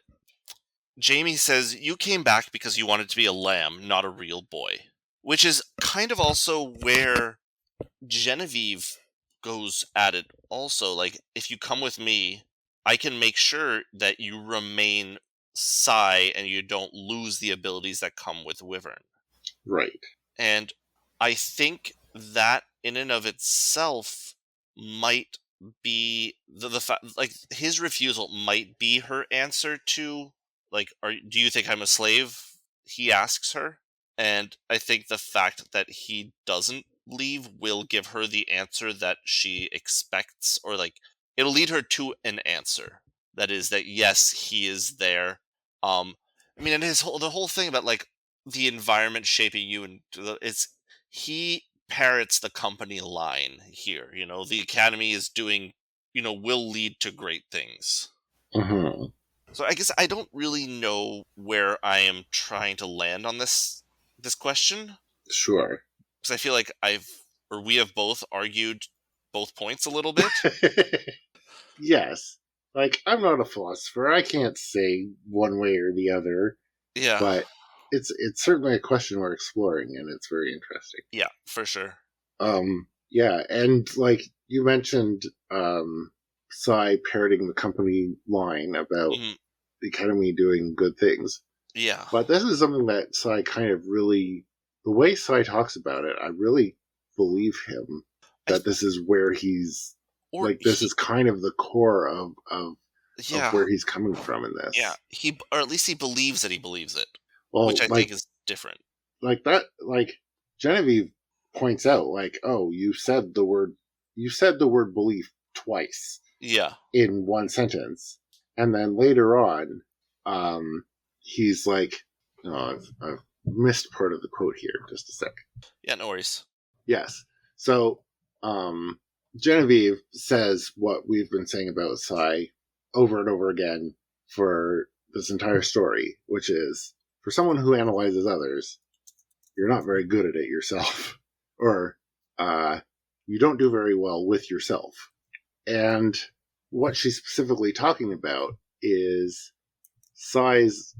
Speaker 2: Jamie says, you came back because you wanted to be a lamb, not a real boy. Which is kind of also where Genevieve goes at it also. Like, if you come with me, I can make sure that you remain Psy and you don't lose the abilities that come with Wyvern.
Speaker 1: Right.
Speaker 2: And I think that in and of itself might be the fact, like, his refusal might be her answer to, like, do you think I'm a slave? He asks her. And I think the fact that he doesn't leave will give her the answer that she expects, or like, it'll lead her to an answer. That is that, yes, he is there. I mean, and the whole thing about like the environment shaping you, and he parrots the company line here. The Academy is doing, will lead to great things. So I guess I don't really know where I am trying to land on this question.
Speaker 1: Sure.
Speaker 2: Because I feel like we have both argued both points a little bit.
Speaker 1: Yes. Like, I'm not a philosopher. I can't say one way or the other.
Speaker 2: Yeah.
Speaker 1: But it's certainly a question we're exploring, and it's very interesting.
Speaker 2: Yeah, for sure.
Speaker 1: Yeah, and like you mentioned, Psy parroting the company line about
Speaker 2: Mhm.
Speaker 1: the Academy doing good things.
Speaker 2: Yeah.
Speaker 1: But this is something that Psy kind of really, the way Psy talks about it, I really believe him
Speaker 2: I,
Speaker 1: that this is where he's,
Speaker 2: or
Speaker 1: like, this
Speaker 2: he,
Speaker 1: is kind of the core of
Speaker 2: yeah,
Speaker 1: where he's coming from in
Speaker 2: yeah.
Speaker 1: this.
Speaker 2: Or at least he believes that he believes it, which
Speaker 1: Well,
Speaker 2: I think is different.
Speaker 1: like that, like Genevieve points out, like, oh, you said the word belief twice
Speaker 2: Yeah.
Speaker 1: in one sentence, and then later on, um, he's like, oh, I've missed part of the quote here. Just a sec.
Speaker 2: Yeah, no worries.
Speaker 1: Yes. So, um, Genevieve says what we've been saying about Psy over and over again for this entire story, which is for someone who analyzes others, you're not very good at it yourself, or you don't do very well with yourself. And what she's specifically talking about is Psy's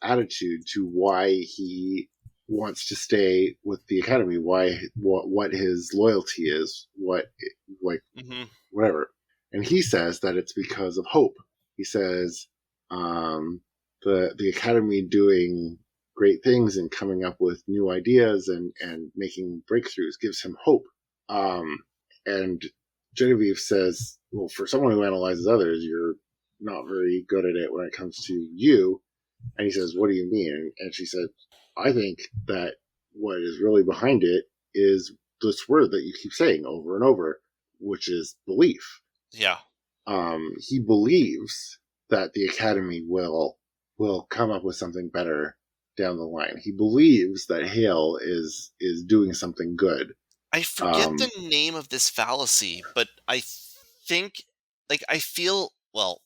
Speaker 1: attitude to why he wants to stay with the Academy, why what his loyalty is, what like
Speaker 2: Hmm.
Speaker 1: whatever. And he says that it's because of hope. He says the Academy doing great things and coming up with new ideas and making breakthroughs gives him hope. And Genevieve says, well, for someone who analyzes others, you're not very good at it when it comes to you. And he says, what do you mean? And she said, I think that what is really behind it is this word that you keep saying over and over, which is belief.
Speaker 2: Yeah.
Speaker 1: He believes that the Academy will come up with something better down the line. He believes that Hale is doing something good.
Speaker 2: I forget the name of this fallacy, but I think, like, I feel, well,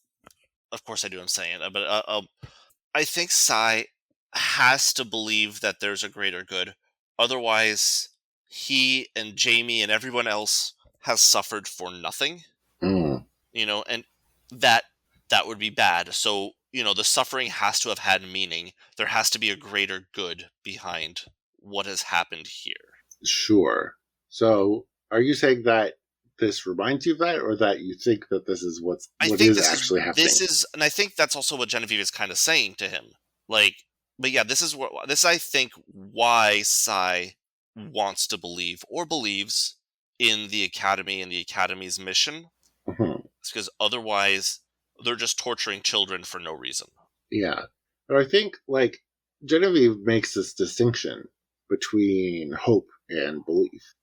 Speaker 2: of course I do, I'm saying it, but I think Sai has to believe that there's a greater good. Otherwise, he and Jamie and everyone else has suffered for nothing,
Speaker 1: Mm,
Speaker 2: and that that would be bad. So, the suffering has to have had meaning. There has to be a greater good behind what has happened here.
Speaker 1: sure. So, are you saying that this reminds you of that, or that you think that this is
Speaker 2: I
Speaker 1: what
Speaker 2: think
Speaker 1: is
Speaker 2: this is
Speaker 1: actually happening?
Speaker 2: and I think that's also what Genevieve is kind of saying to him. Like, but yeah, this I think why Sai wants to believe or believes in the Academy and the Academy's mission.
Speaker 1: Mhm.
Speaker 2: It's because otherwise they're just torturing children for no reason.
Speaker 1: Yeah. But I think, like, Genevieve makes this distinction between hope and belief.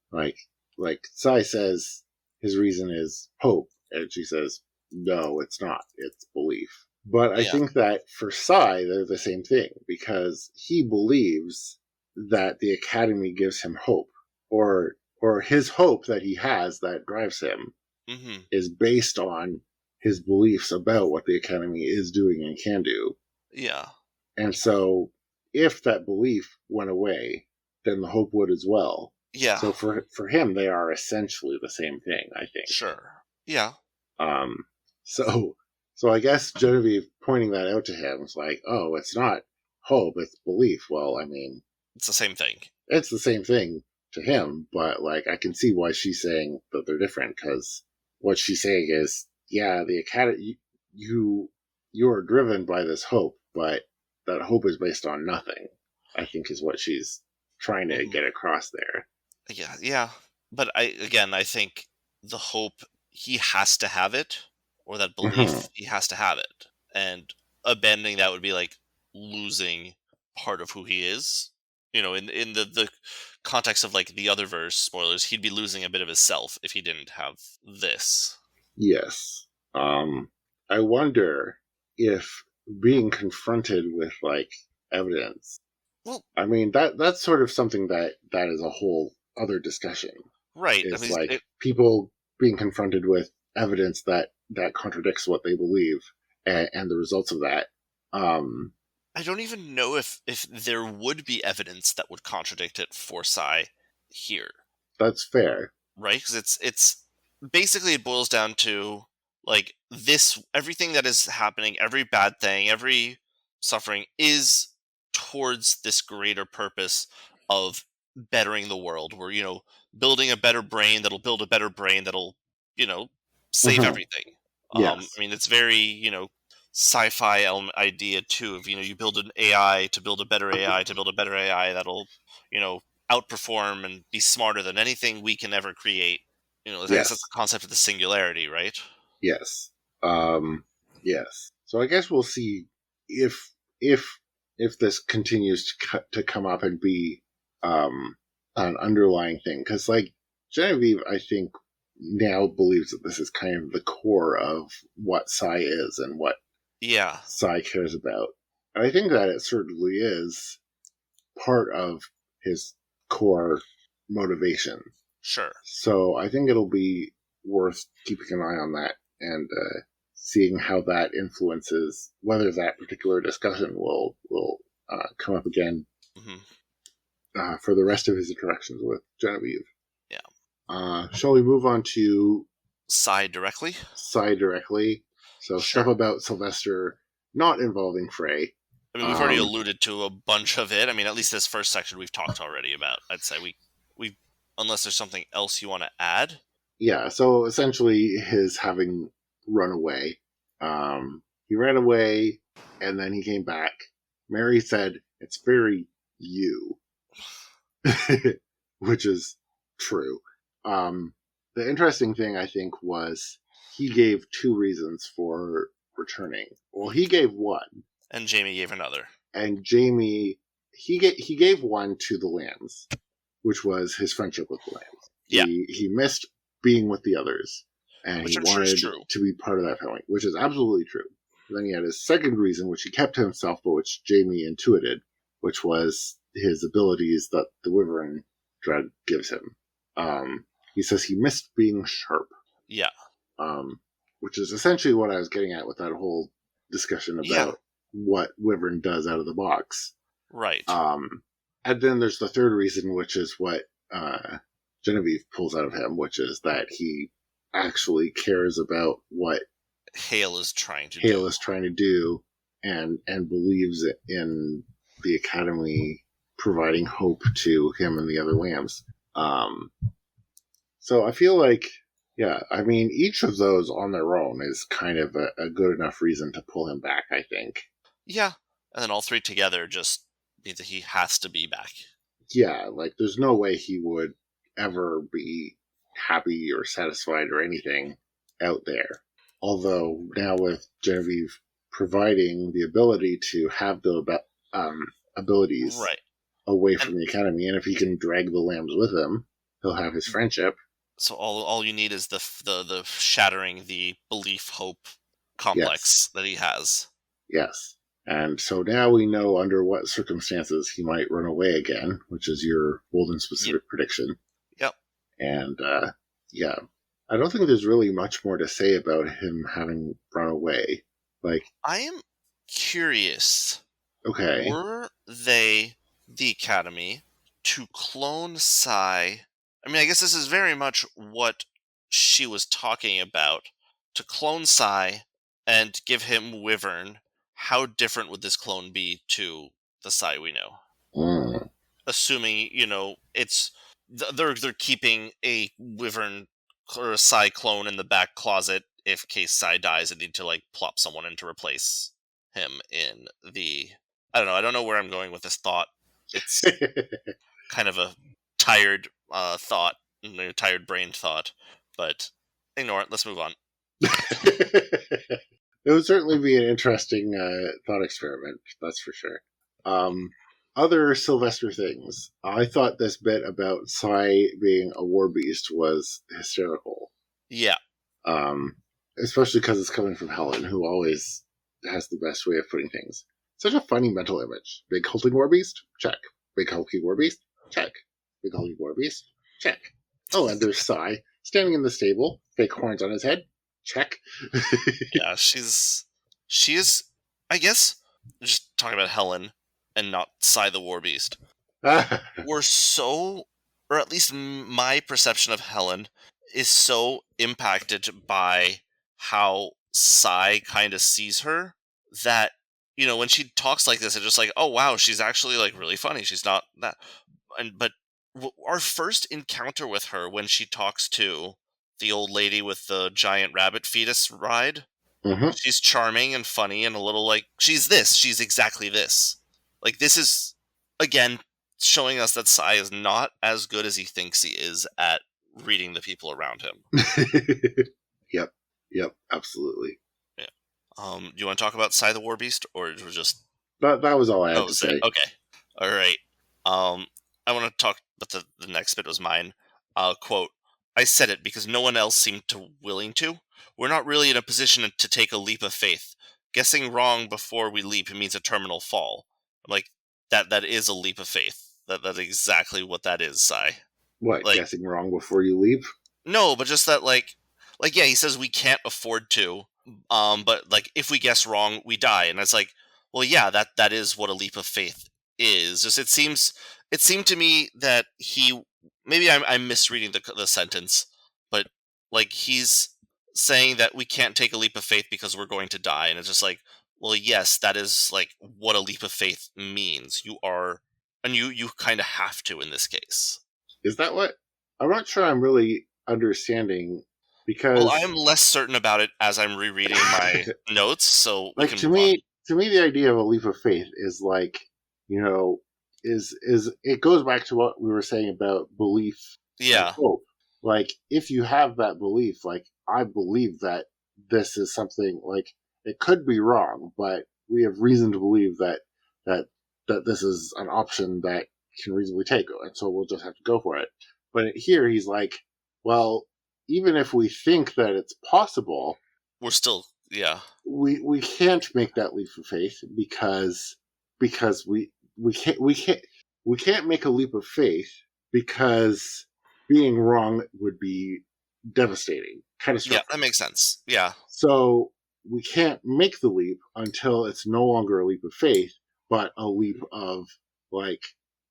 Speaker 1: Like Sai says his reason is hope, and she says, no, it's not. It's belief. But I
Speaker 2: Yeah.
Speaker 1: think that for Sai, they're the same thing because he believes that the Academy gives him hope, or his hope that he has that drives him
Speaker 2: Hmm.
Speaker 1: is based on his beliefs about what the Academy is doing and can do.
Speaker 2: Yeah.
Speaker 1: And so, if that belief went away, then the hope would as well.
Speaker 2: Yeah.
Speaker 1: So for him, they are essentially the same thing, I think.
Speaker 2: Sure. Yeah.
Speaker 1: Um, so so I guess Genevieve pointing that out to him is like, oh, it's not hope, it's belief. Well, I mean,
Speaker 2: It's the same thing.
Speaker 1: it's the same thing to him, but like I can see why she's saying that they're different because what she's saying is, yeah, the Academy, you are driven by this hope, but that hope is based on nothing. I think is what she's trying to
Speaker 2: Mhm.
Speaker 1: get across there.
Speaker 2: Yeah. Yeah. But I think the hope, he has to have it, or that
Speaker 1: Mhm.
Speaker 2: belief, he has to have it, and abandoning that would be like losing part of who he is. In the context of like the other verse, spoilers, he'd be losing a bit of his self if he didn't have this.
Speaker 1: Yes. I wonder if being confronted with like evidence.
Speaker 2: Well,
Speaker 1: I mean that's sort of something that is a whole other discussion.
Speaker 2: right. I
Speaker 1: Is
Speaker 2: mean,
Speaker 1: like people being confronted with evidence that contradicts what they believe and the results of that. Um,
Speaker 2: I don't even know if there would be evidence that would contradict it for Psy here,
Speaker 1: that's fair.
Speaker 2: right? Because it's basically, it boils down to like this: everything that is happening, every bad thing, every suffering is towards this greater purpose of bettering the world. We're, building a better brain that'll build a better brain that'll, save
Speaker 1: Mhm.
Speaker 2: everything.
Speaker 1: Yes.
Speaker 2: I mean, it's very, sci-fi idea too of, you build an AI to build a better AI to build a better AI that'll, you know, outperform and be smarter than anything we can ever create. I guess that's
Speaker 1: Yes.
Speaker 2: the concept of the singularity, right?
Speaker 1: Yes. Um, yes. So I guess we'll see if if if this continues to come up and be an underlying thing, because like Genevieve, I think now believes that this is kind of the core of what Psy is and what
Speaker 2: Yeah,
Speaker 1: Psy cares about. And I think that it certainly is part of his core motivation.
Speaker 2: sure.
Speaker 1: So I think it'll be worth keeping an eye on that and seeing how that influences whether that particular discussion will come up again
Speaker 2: Hmm.
Speaker 1: for the rest of his interactions with Genevieve.
Speaker 2: Yeah.
Speaker 1: Shall we move on to
Speaker 2: Side directly?
Speaker 1: Side directly? So stuff
Speaker 2: Sure.
Speaker 1: about Sylvester not involving Frey.
Speaker 2: I mean, we've already alluded to a bunch of it. I mean, at least this first section we've talked already about. I'd say we unless there's something else you want to add.
Speaker 1: Yeah, so essentially his having run away. He ran away and then he came back. Mary said, "It's very you," which is true. The interesting thing, I think, was he gave two reasons for returning. Well, he gave one,
Speaker 2: And Jamie gave another.
Speaker 1: and Jamie, he gave one to the Lambs, which was his friendship with the Lambs.
Speaker 2: Yeah.
Speaker 1: He missed being with the others, and
Speaker 2: Which
Speaker 1: he
Speaker 2: I'm sure is
Speaker 1: wanted
Speaker 2: true.
Speaker 1: to be part of that family, which is absolutely true. And then he had his second reason, which he kept to himself, but which Jamie intuited, which was his abilities that the Wyvern drug gives him. He says he missed being sharp.
Speaker 2: Yeah.
Speaker 1: Which is essentially what I was getting at with that whole discussion about what Wyvern does out of the box.
Speaker 2: Right.
Speaker 1: And then there's the third reason, which is what Genevieve pulls out of him, which is that he actually cares about what
Speaker 2: Hale is trying to
Speaker 1: Hale
Speaker 2: do.
Speaker 1: is trying to do, and believes in the Academy providing hope to him and the other Lambs. So I feel like, yeah, I mean, each of those on their own is kind of a good enough reason to pull him back, I think.
Speaker 2: Yeah. And then all three together just means that he has to be back.
Speaker 1: Yeah, like there's no way he would ever be happy or satisfied or anything out there. Although now with Genevieve providing the ability to have the abilities
Speaker 2: Right.
Speaker 1: away from the Academy, and if he can drag the Lambs with him, he'll have his friendship.
Speaker 2: So all you need is the shattering the belief hope complex that he has.
Speaker 1: Yes. And so now we know under what circumstances he might run away again, which is your bold and specific prediction.
Speaker 2: Yep.
Speaker 1: And yeah, I don't think there's really much more to say about him having run away. Like,
Speaker 2: I am curious.
Speaker 1: okay,
Speaker 2: Were they the Academy to clone Psy? I mean, I guess this is very much what she was talking about. To clone Psy and give him Wyvern, how different would this clone be to the Psy we know? Assuming, it's they're keeping a Wyvern or a Psy clone in the back closet if case Psy dies and need to like plop someone in to replace him in the I don't know where I'm going with this thought. It's kind of a tired thought, tired brain thought, but ignore it. Let's move on.
Speaker 1: It would certainly be an interesting thought experiment, that's for sure. Other Sylvester things. I thought this bit about Psy being a war beast was hysterical.
Speaker 2: Yeah.
Speaker 1: Especially because it's coming from Helen, who always has the best way of putting things. Such a funny mental image. Big hulking war beast? Check. Big hulking war beast? Check. Big hulking war beast? Check. Oh, and there's Psy, standing in the stable, fake horns on his head? Check.
Speaker 2: Yeah, she is, I guess, just talking about Helen and not Psy the War Beast. We're so, or at least my perception of Helen is so impacted by how Psy kind of sees her that when she talks like this, it's just like, oh wow, she's actually like really funny. She's not that, but our first encounter with her when she talks to the old lady with the giant rabbit fetus ride,
Speaker 1: Mm-hmm.
Speaker 2: she's charming and funny and a little like she's exactly this. Like this is again showing us that Sai is not as good as he thinks he is at reading the people around him.
Speaker 1: Yep, absolutely.
Speaker 2: Yeah. Do you want to talk about Sai the War Beast, or just
Speaker 1: That was all I had to say.
Speaker 2: Okay. All right. I want to talk, but the next bit was mine. Quote, I said it because no one else seemed willing to. We're not really in a position to take a leap of faith. Guessing wrong before we leap means a terminal fall. Like, that is a leap of faith. That's exactly what that is, Sai.
Speaker 1: What,
Speaker 2: like,
Speaker 1: guessing wrong before you leap?
Speaker 2: No, but just that, yeah, he says we can't afford to, but, like, if we guess wrong, we die. And it's like, well, yeah, that is what a leap of faith is. Just it seemed to me that maybe I'm misreading the sentence, but like he's saying that we can't take a leap of faith because we're going to die, and it's just like, well, yes, that is like what a leap of faith means. You kind of have to in this case.
Speaker 1: Is that what? I'm not sure I'm really understanding, because
Speaker 2: well, I am less certain about it as I'm rereading my notes. So
Speaker 1: like to me, the idea of a leap of faith is like, is it goes back to what we were saying about belief.
Speaker 2: Yeah.
Speaker 1: And hope. Like if you have that belief, like I believe that this is something, like it could be wrong, but we have reason to believe that this is an option that can reasonably take, and so we'll just have to go for it. But here he's like, well, even if we think that it's possible,
Speaker 2: we're still,
Speaker 1: we can't make that leap of faith because we can't make a leap of faith because being wrong would be devastating, catastrophic.
Speaker 2: Yeah, that makes sense. Yeah.
Speaker 1: So we can't make the leap until it's no longer a leap of faith, but a leap of, like,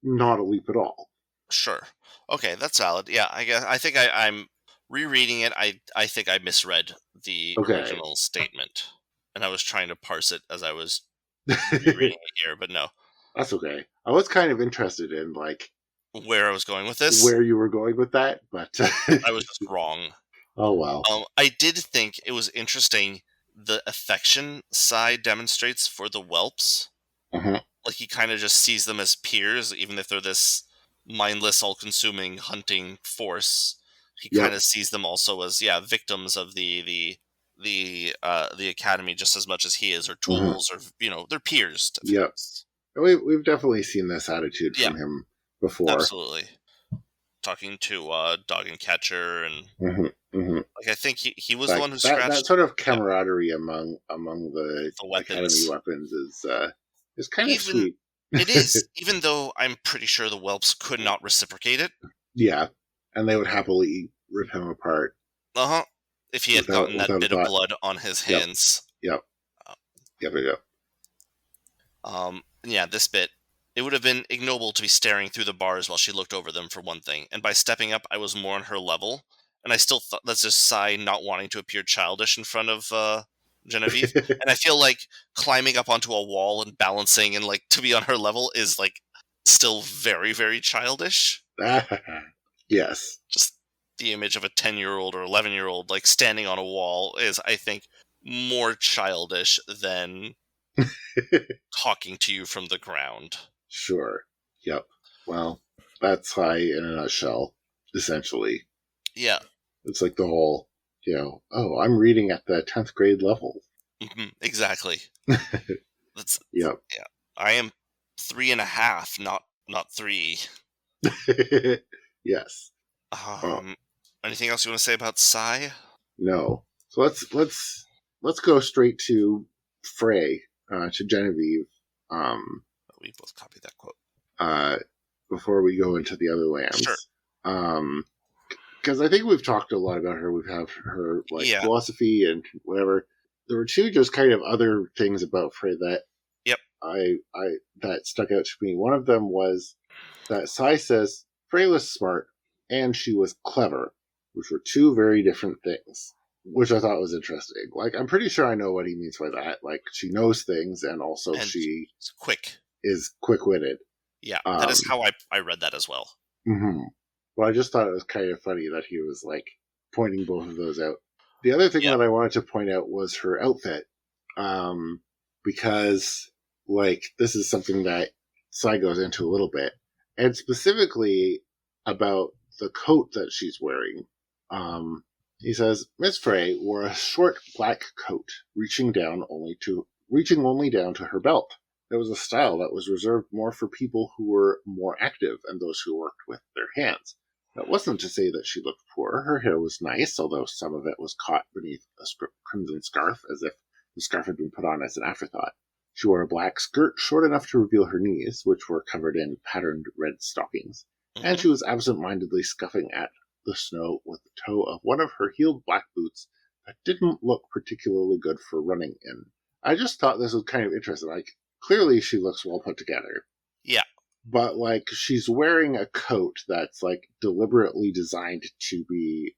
Speaker 1: not a leap at all.
Speaker 2: Sure. Okay, that's valid. Yeah, I think I'm rereading it. I think I misread the original statement, and I was trying to parse it as I was rereading it here, but no.
Speaker 1: That's okay. I was kind of interested in, like,
Speaker 2: where I was going with this.
Speaker 1: Where you were going with that, but
Speaker 2: I was just wrong.
Speaker 1: Oh, wow.
Speaker 2: I did think it was interesting the affection Sai demonstrates for the whelps.
Speaker 1: Uh-huh.
Speaker 2: Like, he kind of just sees them as peers, even if they're this mindless, all-consuming hunting force. He kind of sees them also as, victims of the academy just as much as he is, or tools, or they're peers.
Speaker 1: Yep. We've definitely seen this attitude from him before.
Speaker 2: Absolutely. Talking to Dog and Catcher, and like I think he was the one who scratched
Speaker 1: that sort of camaraderie among the academy weapons is kind of sweet.
Speaker 2: It is, even though I'm pretty sure the whelps could not reciprocate it.
Speaker 1: Yeah, and they would happily rip him apart.
Speaker 2: If he had gotten that bit of blood on his hands.
Speaker 1: Yep.
Speaker 2: Yeah, this bit. It would have been ignoble to be staring through the bars while she looked over them, for one thing, and by stepping up, I was more on her level, and I still thought that's just Sai not wanting to appear childish in front of Genevieve, and I feel like climbing up onto a wall and balancing and, like, to be on her level is, like, still very, very childish.
Speaker 1: Yes.
Speaker 2: Just the image of a 10-year-old or 11-year-old, like, standing on a wall is, I think, more childish than talking to you from the ground.
Speaker 1: Sure. Yep. Well, that's Sai in a nutshell, essentially.
Speaker 2: Yeah.
Speaker 1: It's like the whole, I'm reading at the 10th grade level.
Speaker 2: Exactly. That's,
Speaker 1: yep.
Speaker 2: Yeah. I am 3.5, not 3.
Speaker 1: Yes.
Speaker 2: Anything else you want to say about Sai?
Speaker 1: No. So let's go straight to Frey, to Genevieve.
Speaker 2: We both copied that quote.
Speaker 1: Before we go into the other lambs.
Speaker 2: Sure.
Speaker 1: Because I think we've talked a lot about her. We've had her philosophy and whatever. There were two just kind of other things about Frey that that stuck out to me. One of them was that Sai says Frey was smart and she was clever, which were two very different things. which I thought was interesting. Like, I'm pretty sure I know what he means by that. Like, she knows things, and also
Speaker 2: And
Speaker 1: she
Speaker 2: it's quick.
Speaker 1: is quick-witted.
Speaker 2: Yeah, that is how I read that as well.
Speaker 1: Well, I just thought it was kind of funny that he was, like, pointing both of those out. The other thing that I wanted to point out was her outfit. Because, like, this is something that Sai goes into a little bit. And specifically about the coat that she's wearing. He says, Miss Frey wore a short black coat, reaching only down to her belt. It was a style that was reserved more for people who were more active and those who worked with their hands. That wasn't to say that she looked poor. Her hair was nice, although some of it was caught beneath a crimson scarf, as if the scarf had been put on as an afterthought. She wore a black skirt short enough to reveal her knees, which were covered in patterned red stockings, and she was absent-mindedly scuffing at the snow with the toe of one of her heeled black boots that didn't look particularly good for running in. I just thought this was kind of interesting. Like, clearly she looks well put together.
Speaker 2: Yeah.
Speaker 1: But, like, she's wearing a coat that's, like, deliberately designed to be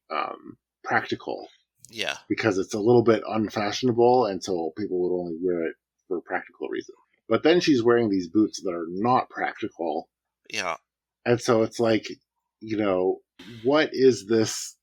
Speaker 1: practical.
Speaker 2: Yeah.
Speaker 1: Because it's a little bit unfashionable, and so people would only wear it for practical reasons. But then she's wearing these boots that are not practical.
Speaker 2: Yeah.
Speaker 1: And so it's like, you know, what is this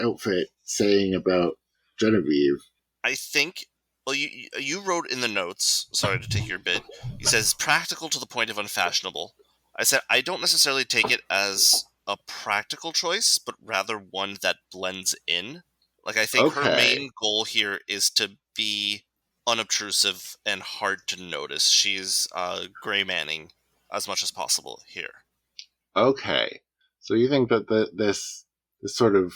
Speaker 1: outfit saying about Genevieve?
Speaker 2: I think, well, you wrote in the notes, sorry to take your bit, he says, practical to the point of unfashionable. I said, I don't necessarily take it as a practical choice, but rather one that blends in. Like, I think her main goal here is to be unobtrusive and hard to notice. She's gray manning as much as possible here.
Speaker 1: Okay. So you think that this sort of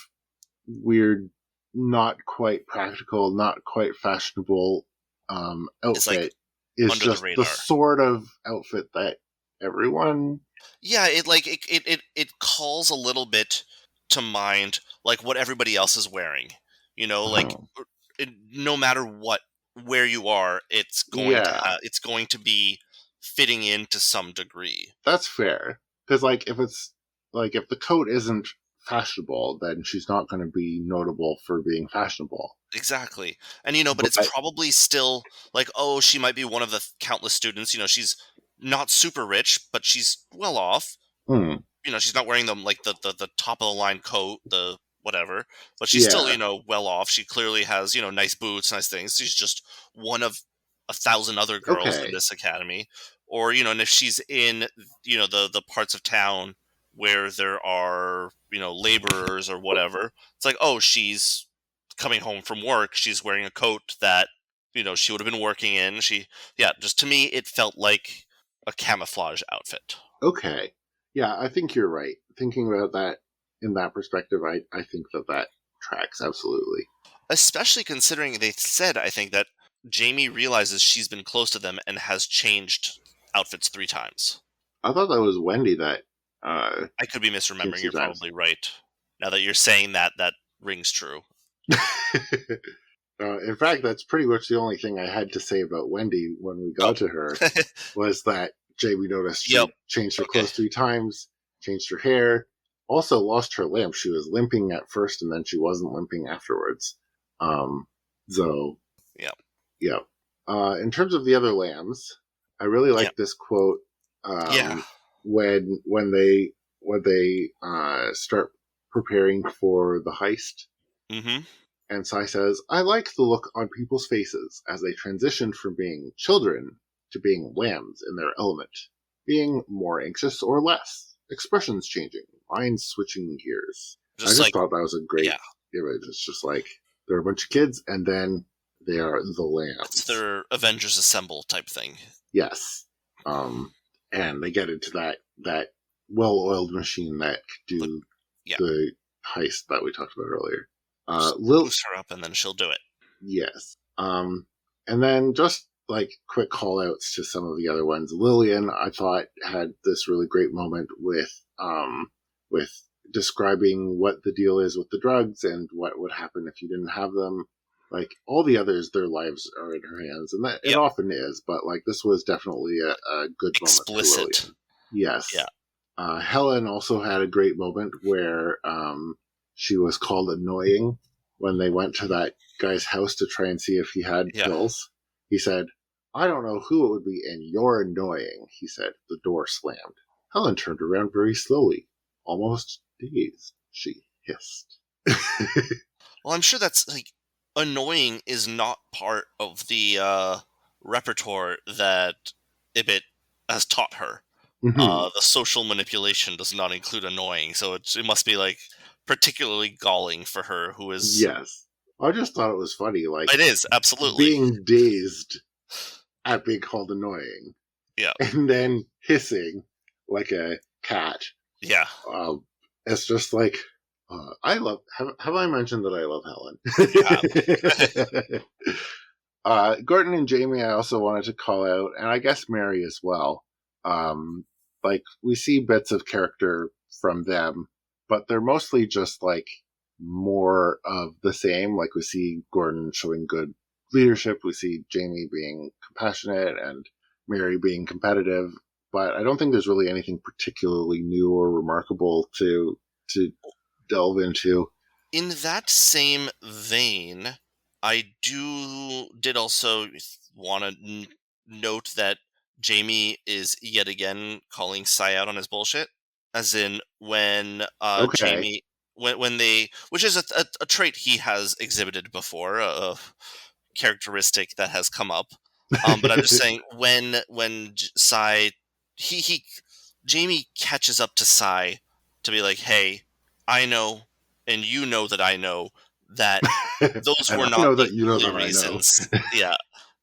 Speaker 1: weird, not quite practical, not quite fashionable outfit is just the sort of outfit that everyone...
Speaker 2: Yeah, it calls a little bit to mind like what everybody else is wearing. You know, like no matter where you are, it's going to be fitting in to some degree.
Speaker 1: That's fair. Because, like, if the coat isn't fashionable, then she's not going to be notable for being fashionable.
Speaker 2: Exactly. And, you know, but it's probably still, like, oh, she might be one of the countless students, you know, she's not super rich, but she's well off. You know, she's not wearing them, like, the top of the line coat, the whatever, but she's still, you know, well off. She clearly has, you know, nice boots, nice things. She's just one of 1,000 other girls in this academy. Or, you know, and if she's in, you know, the parts of town where there are, you know, laborers or whatever, it's like, oh, she's coming home from work. She's wearing a coat that, you know, she would have been working in. Just to me, it felt like a camouflage outfit.
Speaker 1: Okay. Yeah, I think you're right. Thinking about that in that perspective, I think that tracks, absolutely.
Speaker 2: Especially considering they said, I think, that Jamie realizes she's been close to them and has changed outfits 3 times.
Speaker 1: I thought that was Wendy that...
Speaker 2: I could be misremembering. You're probably right. Now that you're saying that rings true.
Speaker 1: In fact, that's pretty much the only thing I had to say about Wendy when we got to her, was that Jamie noticed she changed her clothes 3 times, changed her hair, also lost her limp. She was limping at first, and then she wasn't limping afterwards. In terms of the other lambs, I really like this quote. When they start preparing for the heist.
Speaker 2: Mm-hmm.
Speaker 1: And Sai says, I like the look on people's faces as they transition from being children to being lambs in their element, being more anxious or less, expressions changing, minds switching gears. I just thought that was a great image. It's just like, they're a bunch of kids, and then they are the lambs.
Speaker 2: It's their Avengers Assemble type thing.
Speaker 1: Yes. And they get into that well-oiled machine that could do the heist that we talked about earlier.
Speaker 2: Boost her up and then she'll do it.
Speaker 1: Yes. And then just like quick call outs to some of the other ones. Lillian, I thought, had this really great moment with describing what the deal is with the drugs and what would happen if you didn't have them. Like, all the others, their lives are in her hands, and that it often is, but like this was definitely a good moment for Lillian. Yes. Yeah. Helen also had a great moment where she was called annoying when they went to that guy's house to try and see if he had pills, he said, "I don't know who it would be, and you're annoying," he said. The door slammed. Helen turned around very slowly, almost dazed. She hissed.
Speaker 2: Well, I'm sure that's, like, annoying is not part of the repertoire that Ibit has taught her.
Speaker 1: Mhm.
Speaker 2: The social manipulation does not include annoying, so it must be, like, particularly galling for her, who is...
Speaker 1: Yes. I just thought it was funny, like,
Speaker 2: It is, absolutely.
Speaker 1: being dazed at being called annoying.
Speaker 2: Yeah.
Speaker 1: And then hissing like a cat.
Speaker 2: Yeah.
Speaker 1: It's just like, I love... Have I mentioned that I love Helen? Gordon and Jamie I also wanted to call out, and I guess Mary as well. Like, we see bits of character from them, but they're mostly just, like, more of the same. Like, we see Gordon showing good leadership, we see Jamie being compassionate, and Mary being competitive, but I don't think there's really anything particularly new or remarkable to delve into.
Speaker 2: In that same vein, I did also want to note that Jamie is yet again calling Sai out on his bullshit. As in, when
Speaker 1: Okay.
Speaker 2: Jamie, when they, which is a trait he has exhibited before, a characteristic that has come up. But I'm just saying, when Sai, Jamie catches up to Sai to be like, "Hey, I know, and you know that I know that those
Speaker 1: And
Speaker 2: were
Speaker 1: I
Speaker 2: not
Speaker 1: know
Speaker 2: the
Speaker 1: that you know
Speaker 2: only
Speaker 1: that I know."
Speaker 2: reasons." Yeah,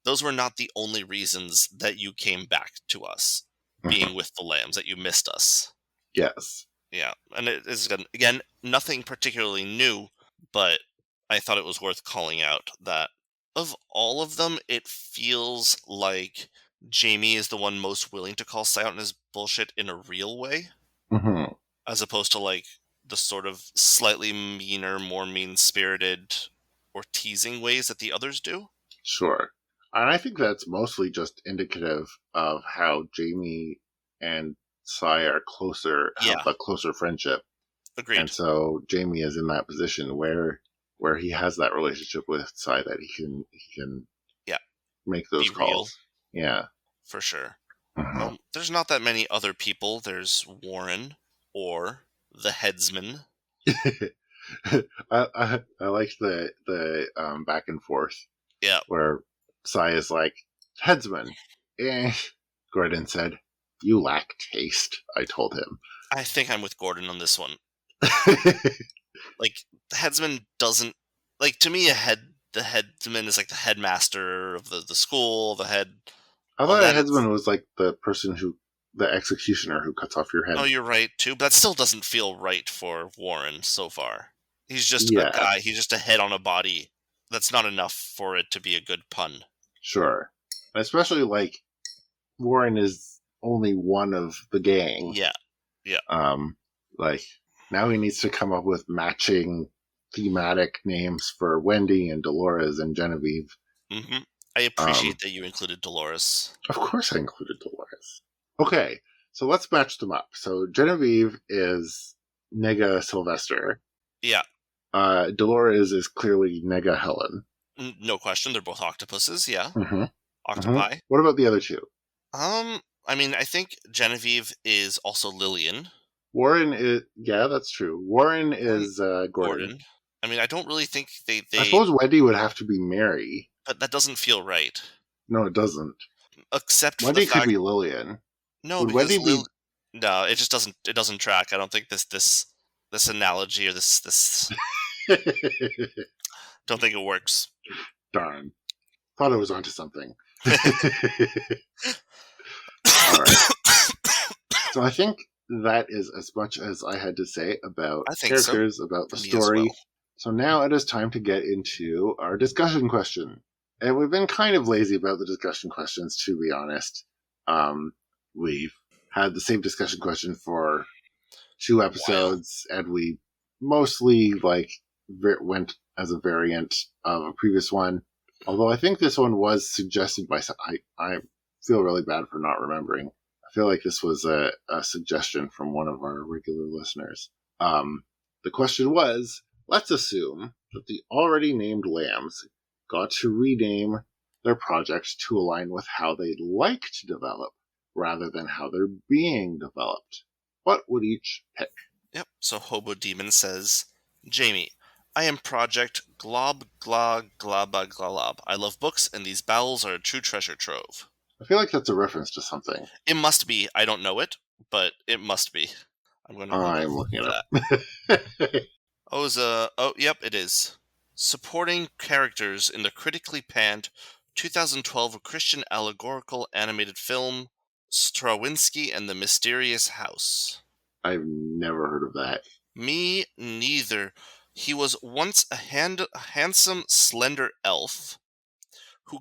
Speaker 2: those were not the only reasons that you came back to us, being with the lambs, that you missed us.
Speaker 1: Yes.
Speaker 2: Yeah, and it is, again, nothing particularly new, but I thought it was worth calling out that of all of them, it feels like Jamie is the one most willing to call Sai out on his bullshit in a real way,
Speaker 1: Mm-hmm.
Speaker 2: as opposed to, like, the sort of slightly meaner, more mean-spirited or teasing ways that the others do.
Speaker 1: Sure. And I think that's mostly just indicative of how Jamie and Sai are closer, have
Speaker 2: Yeah.
Speaker 1: a closer friendship.
Speaker 2: Agreed.
Speaker 1: And so Jamie is in that position where he has that relationship with Sai that he can
Speaker 2: Yeah.
Speaker 1: make those
Speaker 2: Be real.
Speaker 1: calls. Yeah.
Speaker 2: For sure.
Speaker 1: Mhm.
Speaker 2: There's not that many other people. There's Warren, or the headsman.
Speaker 1: I like the back and forth.
Speaker 2: Yeah.
Speaker 1: Where Sai is like, "Headsman." Gordon said, "You lack taste," I told him.
Speaker 2: I think I'm with Gordon on this one. Like, the headsman doesn't... Like, to me, the headsman is like the headmaster of the school, the head...
Speaker 1: I thought a headsman was like the person the executioner who cuts off your head.
Speaker 2: Oh, you're right, too. But that still doesn't feel right for Warren so far. He's just a guy. He's just a head on a body. That's not enough for it to be a good pun.
Speaker 1: Sure. Especially, like, Warren is only one of the gang.
Speaker 2: Yeah. Yeah.
Speaker 1: Like, now he needs to come up with matching thematic names for Wendy and Dolores and Genevieve.
Speaker 2: Mm-hmm. I appreciate that you included Dolores.
Speaker 1: Of course I included Dolores. Okay, so let's match them up. So Genevieve is Nega Sylvester.
Speaker 2: Yeah.
Speaker 1: Dolores is clearly Nega Helen.
Speaker 2: No question, they're both octopuses, yeah.
Speaker 1: Mm-hmm.
Speaker 2: Octopi.
Speaker 1: Mm-hmm. What about the other two?
Speaker 2: I mean, I think Genevieve is also Lillian.
Speaker 1: Warren is... Yeah, that's true. Warren is Gordon.
Speaker 2: I mean, I don't really think they...
Speaker 1: I suppose Wendy would have to be Mary.
Speaker 2: But that doesn't feel right.
Speaker 1: No, it doesn't.
Speaker 2: Except for
Speaker 1: Wendy
Speaker 2: the fact...
Speaker 1: could be Lillian.
Speaker 2: No,
Speaker 1: would
Speaker 2: because
Speaker 1: Wendy be...
Speaker 2: No, it just doesn't... It doesn't track. I don't think this analogy or this... Don't think it works.
Speaker 1: Darn. Thought I was onto something. All right. So I think that is as much as I had to say about characters, about the story. Well. So now it is time to get into our discussion question. And we've been kind of lazy about the discussion questions, to be honest. We've had the same discussion question for 2 episodes, and we mostly went as a variant of a previous one. Although I think this one was suggested by... I feel really bad for not remembering. I feel like this was a suggestion from one of our regular listeners. The question was, let's assume that the already named Lambs got to rename their projects to align with how they'd like to develop, rather than how they're being developed. What would each pick?
Speaker 2: Yep, so Hobo Demon says, Jamie, I am Project Glob Glog Globa Glob. I love books, and these bowels are a true treasure trove.
Speaker 1: I feel like that's a reference to something.
Speaker 2: It must be. I don't know it, but it must be. I'm going to
Speaker 1: I'm looking it up.
Speaker 2: Yep, it is. Supporting characters in the critically panned 2012 Christian allegorical animated film Straczynski and the Mysterious House.
Speaker 1: I've never heard of that.
Speaker 2: Me neither. He was once a handsome, slender elf who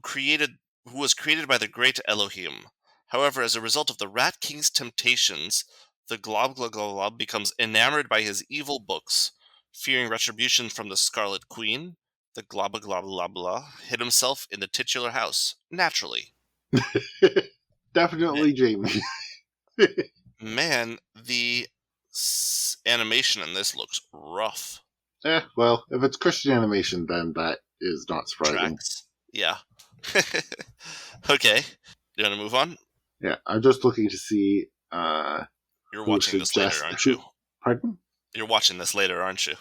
Speaker 2: was created by the great Elohim. However, as a result of the Rat King's temptations, the Glob Glob Glob becomes enamored by his evil books. Fearing retribution from the Scarlet Queen, the Glob Glob Glob Glob hid himself in the titular house. Naturally.
Speaker 1: Definitely Jamie.
Speaker 2: Man, the animation in this looks rough.
Speaker 1: Well, if it's Christian animation, then that is not surprising.
Speaker 2: Tracks. Yeah. Okay. You want to move on?
Speaker 1: Yeah, I'm just looking to see.
Speaker 2: You're watching this later, aren't you?
Speaker 1: Pardon?
Speaker 2: You're watching this later, aren't you?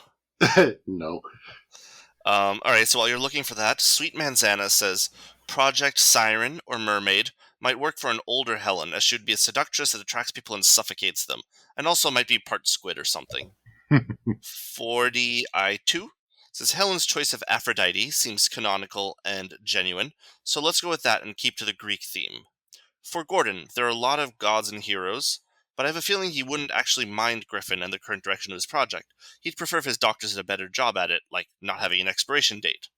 Speaker 1: No.
Speaker 2: Alright, so while you're looking for that, Sweet Manzana says Project Siren or Mermaid might work for an older Helen, as she would be a seductress that attracts people and suffocates them, and also might be part squid or something. 40i2 says Helen's choice of Aphrodite seems canonical and genuine, so let's go with that and keep to the Greek theme. For Gordon, there are a lot of gods and heroes, but I have a feeling he wouldn't actually mind Griffin and the current direction of his project. He'd prefer if his doctors did a better job at it, like not having an expiration date.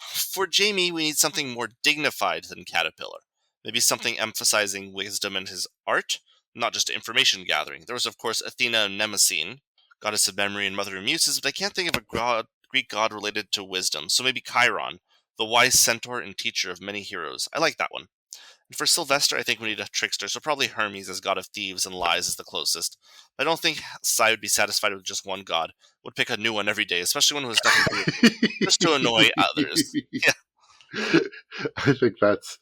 Speaker 2: For Jamie, we need something more dignified than Caterpillar. Maybe something emphasizing wisdom in his art, not just information gathering. There was, of course, Athena and Mnemosyne, goddess of memory and mother of muses, but I can't think of a Greek god related to wisdom, so maybe Chiron, the wise centaur and teacher of many heroes. I like that one. And for Sylvester, I think we need a trickster, so probably Hermes as god of thieves and lies is the closest. I don't think Sai would be satisfied with just one god. Would pick a new one every day, especially one who has nothing to do just to annoy others. Yeah.
Speaker 1: I think that's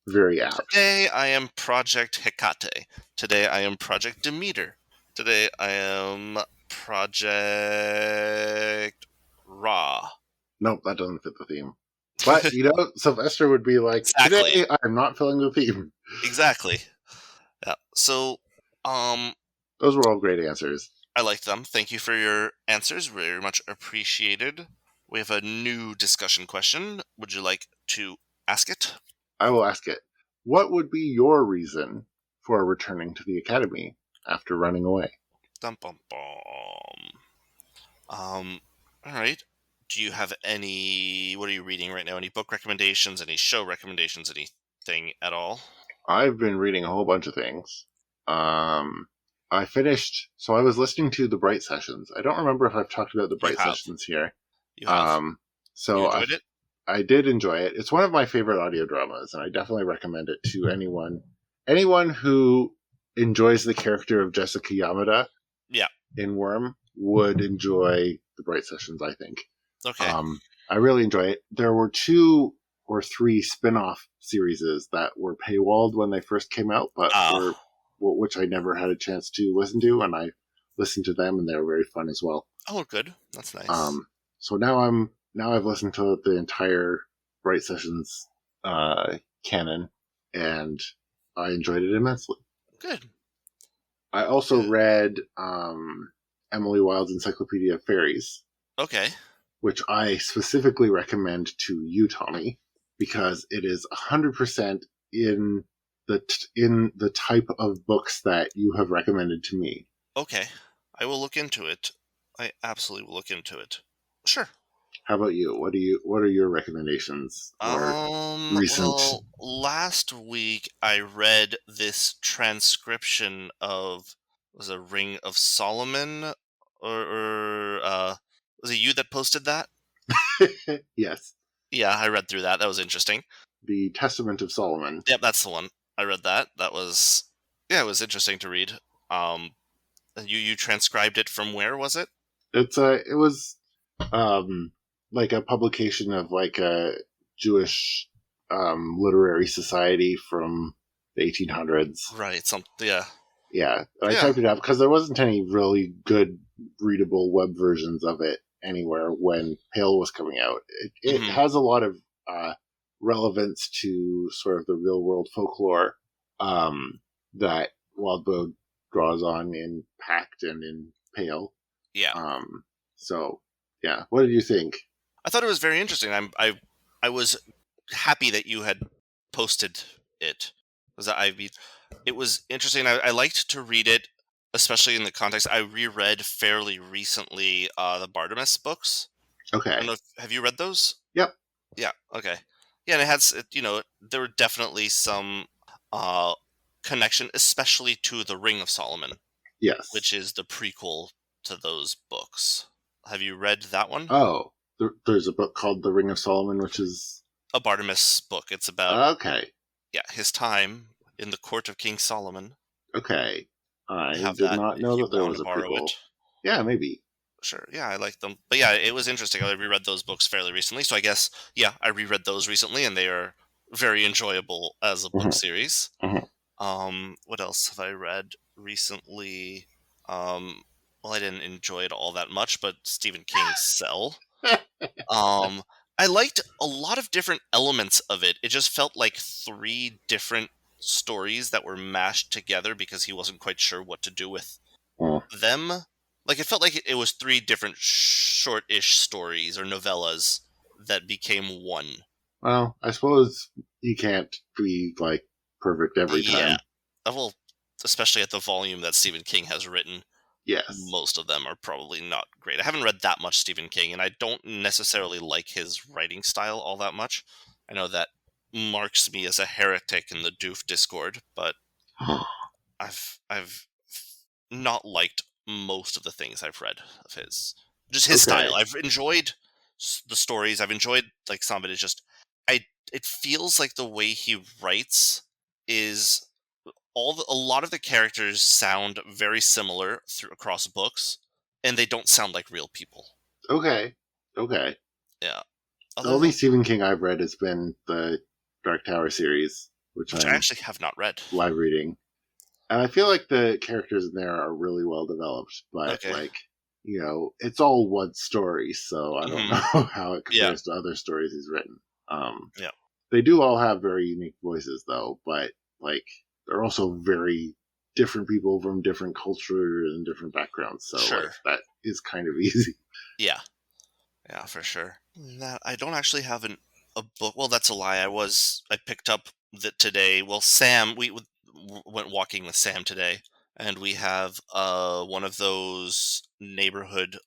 Speaker 1: very apt.
Speaker 2: Today I am Project Hecate. Today I am Project Demeter. Today I am Project Ra.
Speaker 1: Nope, that doesn't fit the theme. But, Sylvester would be like,
Speaker 2: Exactly.
Speaker 1: Today I'm not filling the theme.
Speaker 2: Exactly. Yeah. So,
Speaker 1: those were all great answers.
Speaker 2: I like them. Thank you for your answers. Very much appreciated. We have a new discussion question. Would you like to ask it?
Speaker 1: I will ask it. What would be your reason for returning to the academy after running away?
Speaker 2: Dum bum bum. All right. Do you have any? What are you reading right now? Any book recommendations? Any show recommendations? Anything at all?
Speaker 1: I've been reading a whole bunch of things. I was listening to the Bright Sessions. I don't remember if I've talked about the Bright Sessions here.
Speaker 2: You have.
Speaker 1: So
Speaker 2: you enjoyed it?
Speaker 1: I did enjoy it. It's one of my favorite audio dramas, and I definitely recommend it to anyone who enjoys the character of Jessica Yamada.
Speaker 2: Yeah.
Speaker 1: In Worm would enjoy the Bright Sessions, I think.
Speaker 2: Okay.
Speaker 1: I really enjoy it. There were 2 or 3 spin-off series that were paywalled when they first came out, but which I never had a chance to listen to, and I listened to them, and they were very fun as well.
Speaker 2: Oh, good. That's nice.
Speaker 1: So now I've listened to the entire Bright Sessions canon, and I enjoyed it immensely.
Speaker 2: Good.
Speaker 1: I also read Emily Wilde's Encyclopedia of Fairies.
Speaker 2: Okay.
Speaker 1: Which I specifically recommend to you, Tommy, because it is 100% in the type of books that you have recommended to me.
Speaker 2: Okay. I will look into it. I absolutely will look into it. Sure.
Speaker 1: How about you? What are your recommendations? Recent?
Speaker 2: Well, last week I read this transcription of was it Ring of Solomon or was it you that posted that?
Speaker 1: Yes.
Speaker 2: Yeah, I read through that. That was interesting.
Speaker 1: The Testament of Solomon.
Speaker 2: Yep, that's the one. I read that. It was interesting to read. You transcribed it from where was it?
Speaker 1: It was like a publication of like a Jewish literary society from the 1800s.
Speaker 2: Right. Yeah.
Speaker 1: Yeah, I
Speaker 2: Yeah.
Speaker 1: typed it up because there wasn't any really good readable web versions of it anywhere when Pale was coming out. It
Speaker 2: Mhm.
Speaker 1: has a lot of relevance to sort of the real world folklore that Wildbow draws on in Pact and in Pale.
Speaker 2: Yeah.
Speaker 1: So yeah, what did you think?
Speaker 2: I thought it was very interesting. I was happy that you had posted it. Was that it was interesting. I liked to read it, especially in the context. I reread fairly recently the Bartimaeus books. I don't
Speaker 1: Okay.
Speaker 2: know. Have you read those?
Speaker 1: Yep.
Speaker 2: Yeah. Okay. Yeah, and it has there were definitely some uh connection, especially to the Ring of Solomon,
Speaker 1: Yes.
Speaker 2: which is the prequel to those books. Have you read that one?
Speaker 1: Oh, there's a book called The Ring of Solomon, which is
Speaker 2: A Bartimaeus book. It's about
Speaker 1: okay.
Speaker 2: his time in the court of King Solomon.
Speaker 1: Okay.
Speaker 2: I
Speaker 1: I
Speaker 2: have
Speaker 1: did
Speaker 2: that
Speaker 1: not
Speaker 2: if
Speaker 1: know
Speaker 2: you
Speaker 1: that there
Speaker 2: want
Speaker 1: was
Speaker 2: to
Speaker 1: a
Speaker 2: borrow
Speaker 1: prequel.
Speaker 2: it.
Speaker 1: Yeah, maybe.
Speaker 2: Sure, yeah, I like them. But yeah, it was interesting. I reread those books fairly recently, so I guess I reread those recently, and they are very enjoyable as a book
Speaker 1: Mhm,
Speaker 2: series.
Speaker 1: mhm.
Speaker 2: What else have I read recently? Well, I didn't enjoy it all that much, but Stephen King's Cell. Um, I liked a lot of different elements of it. It just felt like three different stories that were mashed together because he wasn't quite sure what to do with
Speaker 1: Mm.
Speaker 2: them. Like it felt like it was three different short-ish stories or novellas that became one.
Speaker 1: Well, I suppose you can't be like perfect every
Speaker 2: Yeah.
Speaker 1: time.
Speaker 2: Well, especially at the volume that Stephen King has written,
Speaker 1: Yes.
Speaker 2: most of them are probably not great. I haven't read that much Stephen King, and I don't necessarily like his writing style all that much. I know that marks me as a heretic in the Doof Discord, but I've not liked most of the things I've read of his. Just his style.
Speaker 1: Okay.
Speaker 2: I've enjoyed the stories. I've enjoyed like some of it. It's just I. It feels like the way he writes is a lot of the characters sound very similar across books, and they don't sound like real people.
Speaker 1: Okay. Okay.
Speaker 2: Yeah.
Speaker 1: The
Speaker 2: Other
Speaker 1: only
Speaker 2: than
Speaker 1: Stephen King I've read has been the Dark Tower series, which
Speaker 2: which I
Speaker 1: I'm
Speaker 2: actually have not read.
Speaker 1: live reading. And I feel like the characters in there are really well developed, but
Speaker 2: Okay.
Speaker 1: like, it's all one story, so I don't
Speaker 2: Hmm.
Speaker 1: know how it
Speaker 2: Yeah.
Speaker 1: compares to other stories he's written.
Speaker 2: Yeah.
Speaker 1: They do all have very unique voices, though, but like, they're also very different people from different cultures and different backgrounds, so like,
Speaker 2: Sure.
Speaker 1: that is kind of easy.
Speaker 2: Yeah. Yeah, for sure. That I don't actually have a book. Well, that's a lie. I picked up that today. Well, Sam, went walking with Sam today, and we have one of those neighborhood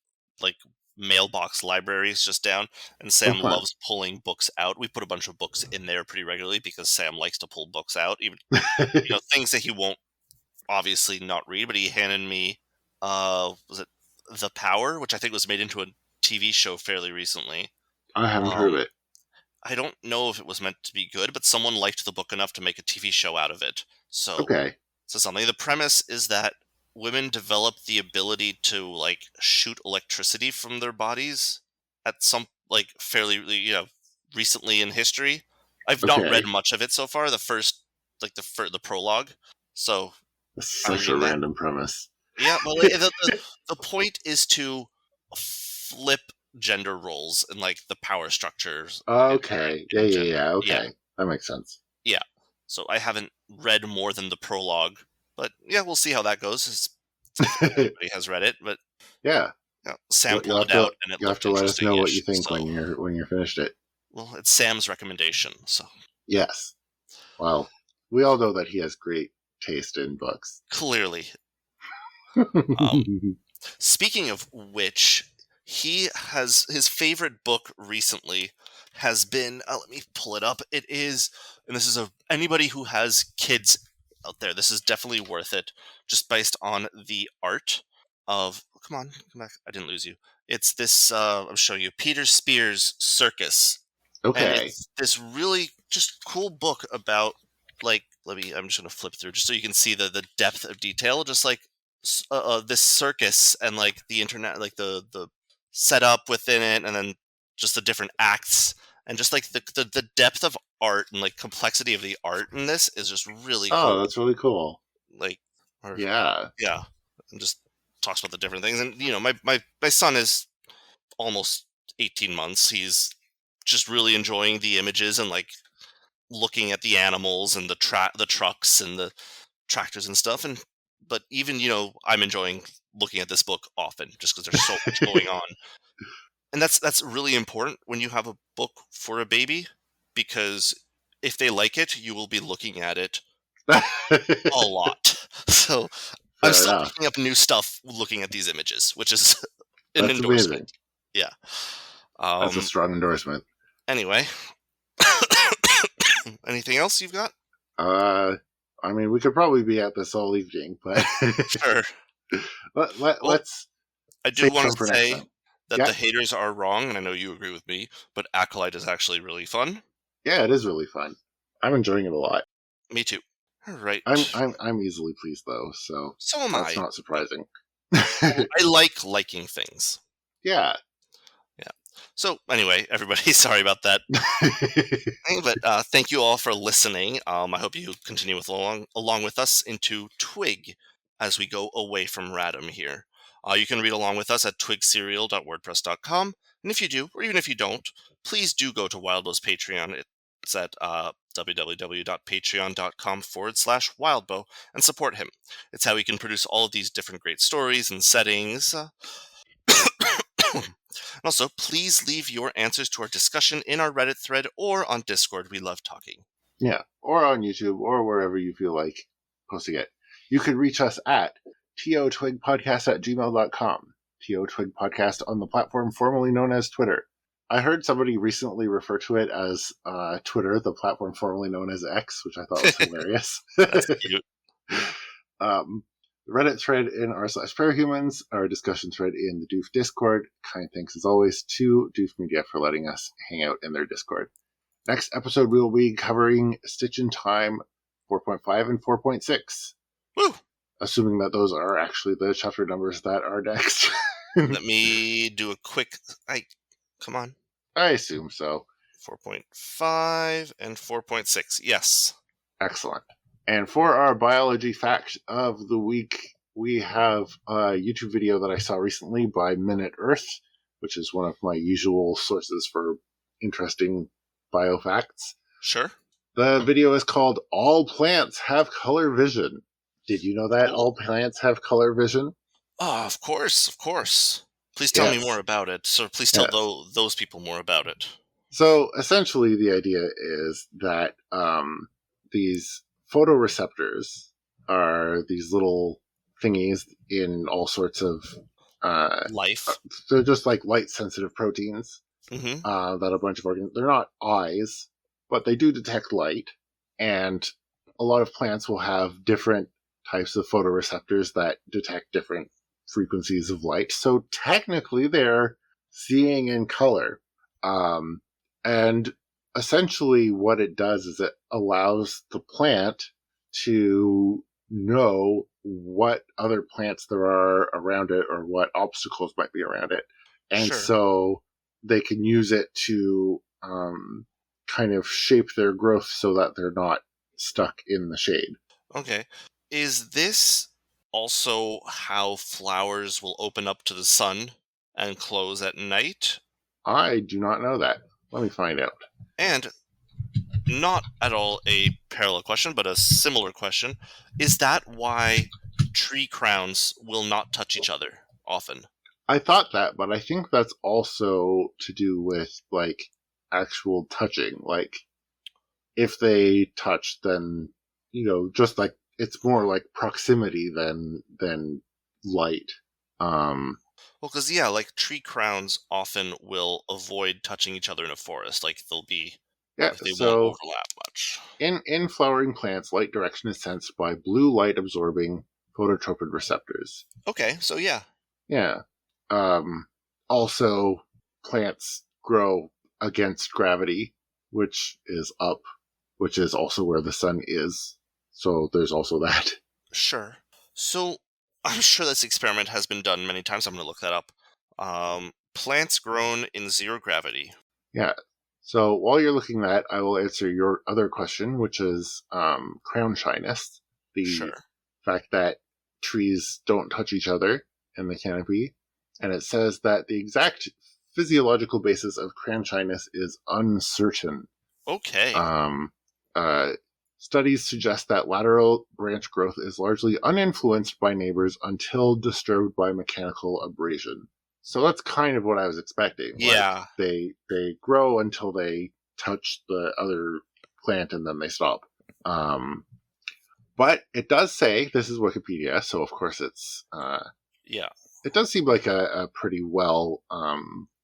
Speaker 2: like mailbox libraries just down, and
Speaker 1: Oh,
Speaker 2: Sam
Speaker 1: fun.
Speaker 2: loves pulling books out. We put a bunch of books in there pretty regularly because Sam likes to pull books out, even things that he won't obviously not read, but he handed me was it The Power, which I think was made into a TV show fairly recently.
Speaker 1: I haven't heard of
Speaker 2: Um,
Speaker 1: it.
Speaker 2: I don't know if it was meant to be good, but someone liked the book enough to make a TV show out of it.
Speaker 1: Okay.
Speaker 2: So something. The premise is that women develop the ability to like shoot electricity from their bodies at some like fairly recently in history. I've not read
Speaker 1: Okay.
Speaker 2: much of it so far. The first the prologue. So
Speaker 1: That's
Speaker 2: I'm
Speaker 1: such a
Speaker 2: reading that.
Speaker 1: random premise.
Speaker 2: Yeah, but like, the point is to flip gender roles and like the power structures
Speaker 1: Okay. Yeah,
Speaker 2: in
Speaker 1: yeah,
Speaker 2: gender.
Speaker 1: yeah.
Speaker 2: Yeah,
Speaker 1: Okay. That makes sense.
Speaker 2: yeah. So I haven't read more than the prologue, but yeah, we'll see how that goes. If anybody has read it, but
Speaker 1: Yeah.
Speaker 2: Sam
Speaker 1: You'll
Speaker 2: pulled
Speaker 1: have
Speaker 2: it
Speaker 1: to
Speaker 2: out and it
Speaker 1: you'll have
Speaker 2: looked
Speaker 1: to let us know what you
Speaker 2: interesting-ish.
Speaker 1: think
Speaker 2: So,
Speaker 1: when you're finished it.
Speaker 2: well, it's Sam's recommendation. So
Speaker 1: Yes. Well, we all know that he has great taste in books.
Speaker 2: clearly, um, speaking of which, he has his favorite book recently has been. Let me pull it up. It is, and this is anybody who has kids out there. This is definitely worth it, just based on the art of. Come on, come back. I didn't lose you. It's this. I'm showing you Peter Spear's Circus, and
Speaker 1: Okay.
Speaker 2: it's this really just cool book about like. I'm just gonna flip through just so you can see the depth of detail. Just like this circus and like the internet, like the set up within it, and then just the different acts, and just like the depth of art and like complexity of the art in this is just really cool.
Speaker 1: Oh, that's really cool.
Speaker 2: Like,
Speaker 1: Yeah.
Speaker 2: and just talks about the different things. And my son is almost 18 months. He's just really enjoying the images and like looking at the animals and the trucks and the tractors and stuff. And but even I'm enjoying looking at this book often just because there's so much going on. And that's really important when you have a book for a baby, because if they like it, you will be looking at it a lot. So I'm
Speaker 1: Fair
Speaker 2: still
Speaker 1: enough.
Speaker 2: picking up new stuff looking at these images, which is an
Speaker 1: That's
Speaker 2: endorsement.
Speaker 1: amazing.
Speaker 2: Yeah.
Speaker 1: That's a strong endorsement.
Speaker 2: Anyway, anything else you've got?
Speaker 1: I mean, we could probably be at this all evening, but
Speaker 2: Sure.
Speaker 1: let's.
Speaker 2: I do want
Speaker 1: some for
Speaker 2: to
Speaker 1: next
Speaker 2: say
Speaker 1: time.
Speaker 2: that
Speaker 1: Yeah.
Speaker 2: the haters are wrong, and I know you agree with me, but Acolyte is actually really fun.
Speaker 1: Yeah, it is really fun. I'm enjoying it a lot.
Speaker 2: Me too. All right.
Speaker 1: I'm easily pleased though, so
Speaker 2: am
Speaker 1: that's
Speaker 2: I.
Speaker 1: not surprising.
Speaker 2: I like liking things.
Speaker 1: Yeah.
Speaker 2: So anyway, everybody, sorry about that. But thank you all for listening. I hope you continue along with us into Twig as we go away from Radom here. You can read along with us at twigserial.wordpress.com. And if you do, or even if you don't, please do go to Wildbow's Patreon. It's at www.patreon.com/wildbow and support him. It's how he can produce all of these different great stories and settings. And also, please leave your answers to our discussion in our Reddit thread or on Discord. We love talking.
Speaker 1: Yeah, or on YouTube, or wherever you feel like posting it. You can reach us at totwigpodcast@gmail.com. totwigpodcast on the platform formerly known as Twitter. I heard somebody recently refer to it as Twitter, the platform formerly known as X, which I thought was hilarious.
Speaker 2: That's cute.
Speaker 1: Reddit thread in r/parahumans, our discussion thread in the Doof Discord. Kind thanks as always to Doof Media for letting us hang out in their Discord. Next episode, we will be covering Stitch in Time 4.5 and 4.6.
Speaker 2: Woo! Assuming
Speaker 1: that those are actually the chapter numbers that are next.
Speaker 2: Let me do a quick... Come on.
Speaker 1: I assume so.
Speaker 2: 4.5 and 4.6. Yes.
Speaker 1: Excellent. And for our biology fact of the week, we have a YouTube video that I saw recently by Minute Earth, which is one of my usual sources for interesting biofacts.
Speaker 2: Sure.
Speaker 1: The video is called All Plants Have Color Vision. Did you know that all plants have color vision?
Speaker 2: Oh, of course. Please tell me more about it. So please tell those people more about it.
Speaker 1: So essentially the idea is that these photoreceptors are these little thingies in all sorts of
Speaker 2: life.
Speaker 1: They're just like light-sensitive proteins
Speaker 2: that
Speaker 1: a bunch of organisms. They're not eyes, but they do detect light, and a lot of plants will have different types of photoreceptors that detect different frequencies of light. So technically, they're seeing in color, and essentially what it does is it allows the plant to know what other plants there are around it or what obstacles might be around it. And so they can use it to kind of shape their growth so that they're not stuck in the shade.
Speaker 2: Okay. Is this also how flowers will open up to the sun and close at night?
Speaker 1: I do not know that. Let me find out.
Speaker 2: And not at all a parallel question, but a similar question. Is that why tree crowns will not touch each other often?
Speaker 1: I thought that, but I think that's also to do with, like, actual touching. Like, if they touch, then, just like, it's more like proximity than light.
Speaker 2: Well, because, like, tree crowns often will avoid touching each other in a forest. Like, they'll be...
Speaker 1: Yeah,
Speaker 2: they won't overlap much.
Speaker 1: In flowering plants, light direction is sensed by blue light-absorbing phototropin receptors.
Speaker 2: Okay, so yeah.
Speaker 1: Yeah. Also, plants grow against gravity, which is up, which is also where the sun is. So there's also that.
Speaker 2: Sure. So I'm sure this experiment has been done many times. I'm going to look that up. Plants grown in zero gravity.
Speaker 1: Yeah. So while you're looking at that, I will answer your other question, which is crown shyness. The
Speaker 2: Sure.
Speaker 1: fact that trees don't touch each other in the canopy. And it says that the exact physiological basis of crown shyness is uncertain.
Speaker 2: Okay.
Speaker 1: Studies suggest that lateral branch growth is largely uninfluenced by neighbors until disturbed by mechanical abrasion. So that's kind of what I was expecting.
Speaker 2: Yeah.
Speaker 1: Like they grow until they touch the other plant and then they stop. But it does say, this is Wikipedia, so of course it's
Speaker 2: Yeah.
Speaker 1: it does seem like a pretty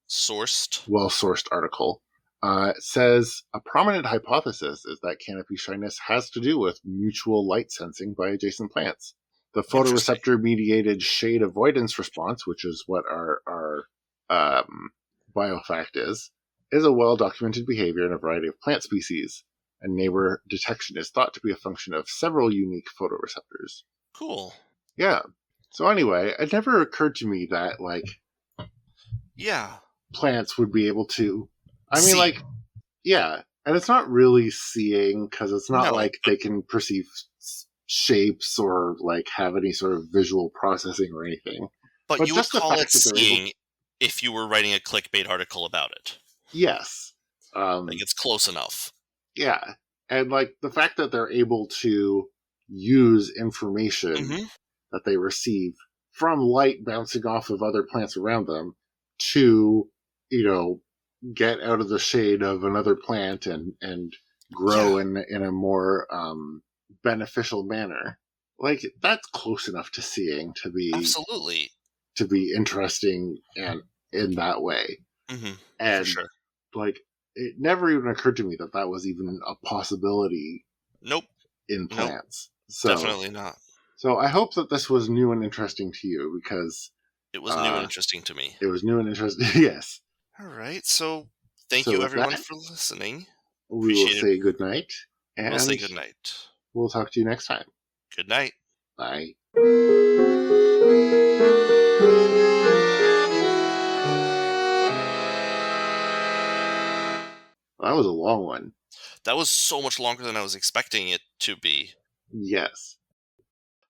Speaker 2: Sourced.
Speaker 1: well-sourced article. It says a prominent hypothesis is that canopy shyness has to do with mutual light sensing by adjacent plants. The photoreceptor-mediated shade avoidance response, which is what our biofact is a well-documented behavior in a variety of plant species, and neighbor detection is thought to be a function of several unique photoreceptors.
Speaker 2: Cool.
Speaker 1: Yeah. So anyway, it never occurred to me that, like,
Speaker 2: Yeah.
Speaker 1: plants would be able to... I mean,
Speaker 2: See.
Speaker 1: like, yeah. And it's not really seeing, because it's not
Speaker 2: No,
Speaker 1: like they can perceive shapes or, like, have any sort of visual processing or anything.
Speaker 2: But you would
Speaker 1: just the
Speaker 2: call
Speaker 1: fact
Speaker 2: it
Speaker 1: that they're able-
Speaker 2: seeing if you were writing a clickbait article about it.
Speaker 1: Yes.
Speaker 2: Like, it's close enough.
Speaker 1: Yeah. And, like, the fact that they're able to use information
Speaker 2: Mm-hmm.
Speaker 1: that they receive from light bouncing off of other plants around them to, get out of the shade of another plant and grow in a more beneficial manner. Like, that's close enough to seeing to be
Speaker 2: Absolutely.
Speaker 1: interesting and in that way.
Speaker 2: Mm-hmm.
Speaker 1: And
Speaker 2: For sure.
Speaker 1: like, it never even occurred to me that that was even a possibility
Speaker 2: Nope.
Speaker 1: in
Speaker 2: Nope.
Speaker 1: plants. So
Speaker 2: Definitely not.
Speaker 1: So I hope that this was new and interesting to you, because
Speaker 2: It was new and interesting to me.
Speaker 1: it was new and interesting. Yes.
Speaker 2: All right. So thank
Speaker 1: So
Speaker 2: you,
Speaker 1: with
Speaker 2: everyone,
Speaker 1: that,
Speaker 2: for listening.
Speaker 1: we will
Speaker 2: Appreciate it.
Speaker 1: say good night, and
Speaker 2: We'll say good night.
Speaker 1: we'll talk to you next time.
Speaker 2: Good night.
Speaker 1: Bye. Well, that was a long one.
Speaker 2: That was so much longer than I was expecting it to be.
Speaker 1: Yes.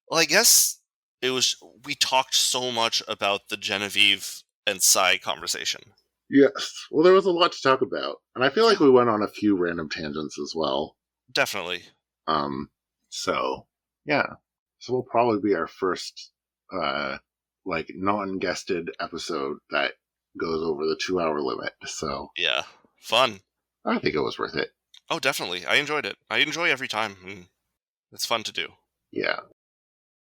Speaker 2: Well, I guess we talked so much about the Genevieve and Cy conversation.
Speaker 1: Yes. Well, there was a lot to talk about, and I feel like we went on a few random tangents as well.
Speaker 2: Definitely.
Speaker 1: So yeah. So we'll probably be our first non-guested episode that goes over the 2-hour limit. So
Speaker 2: Yeah. Fun.
Speaker 1: I think it was worth it.
Speaker 2: Oh, definitely. I enjoyed it. I enjoy every time. It's fun to do.
Speaker 1: Yeah.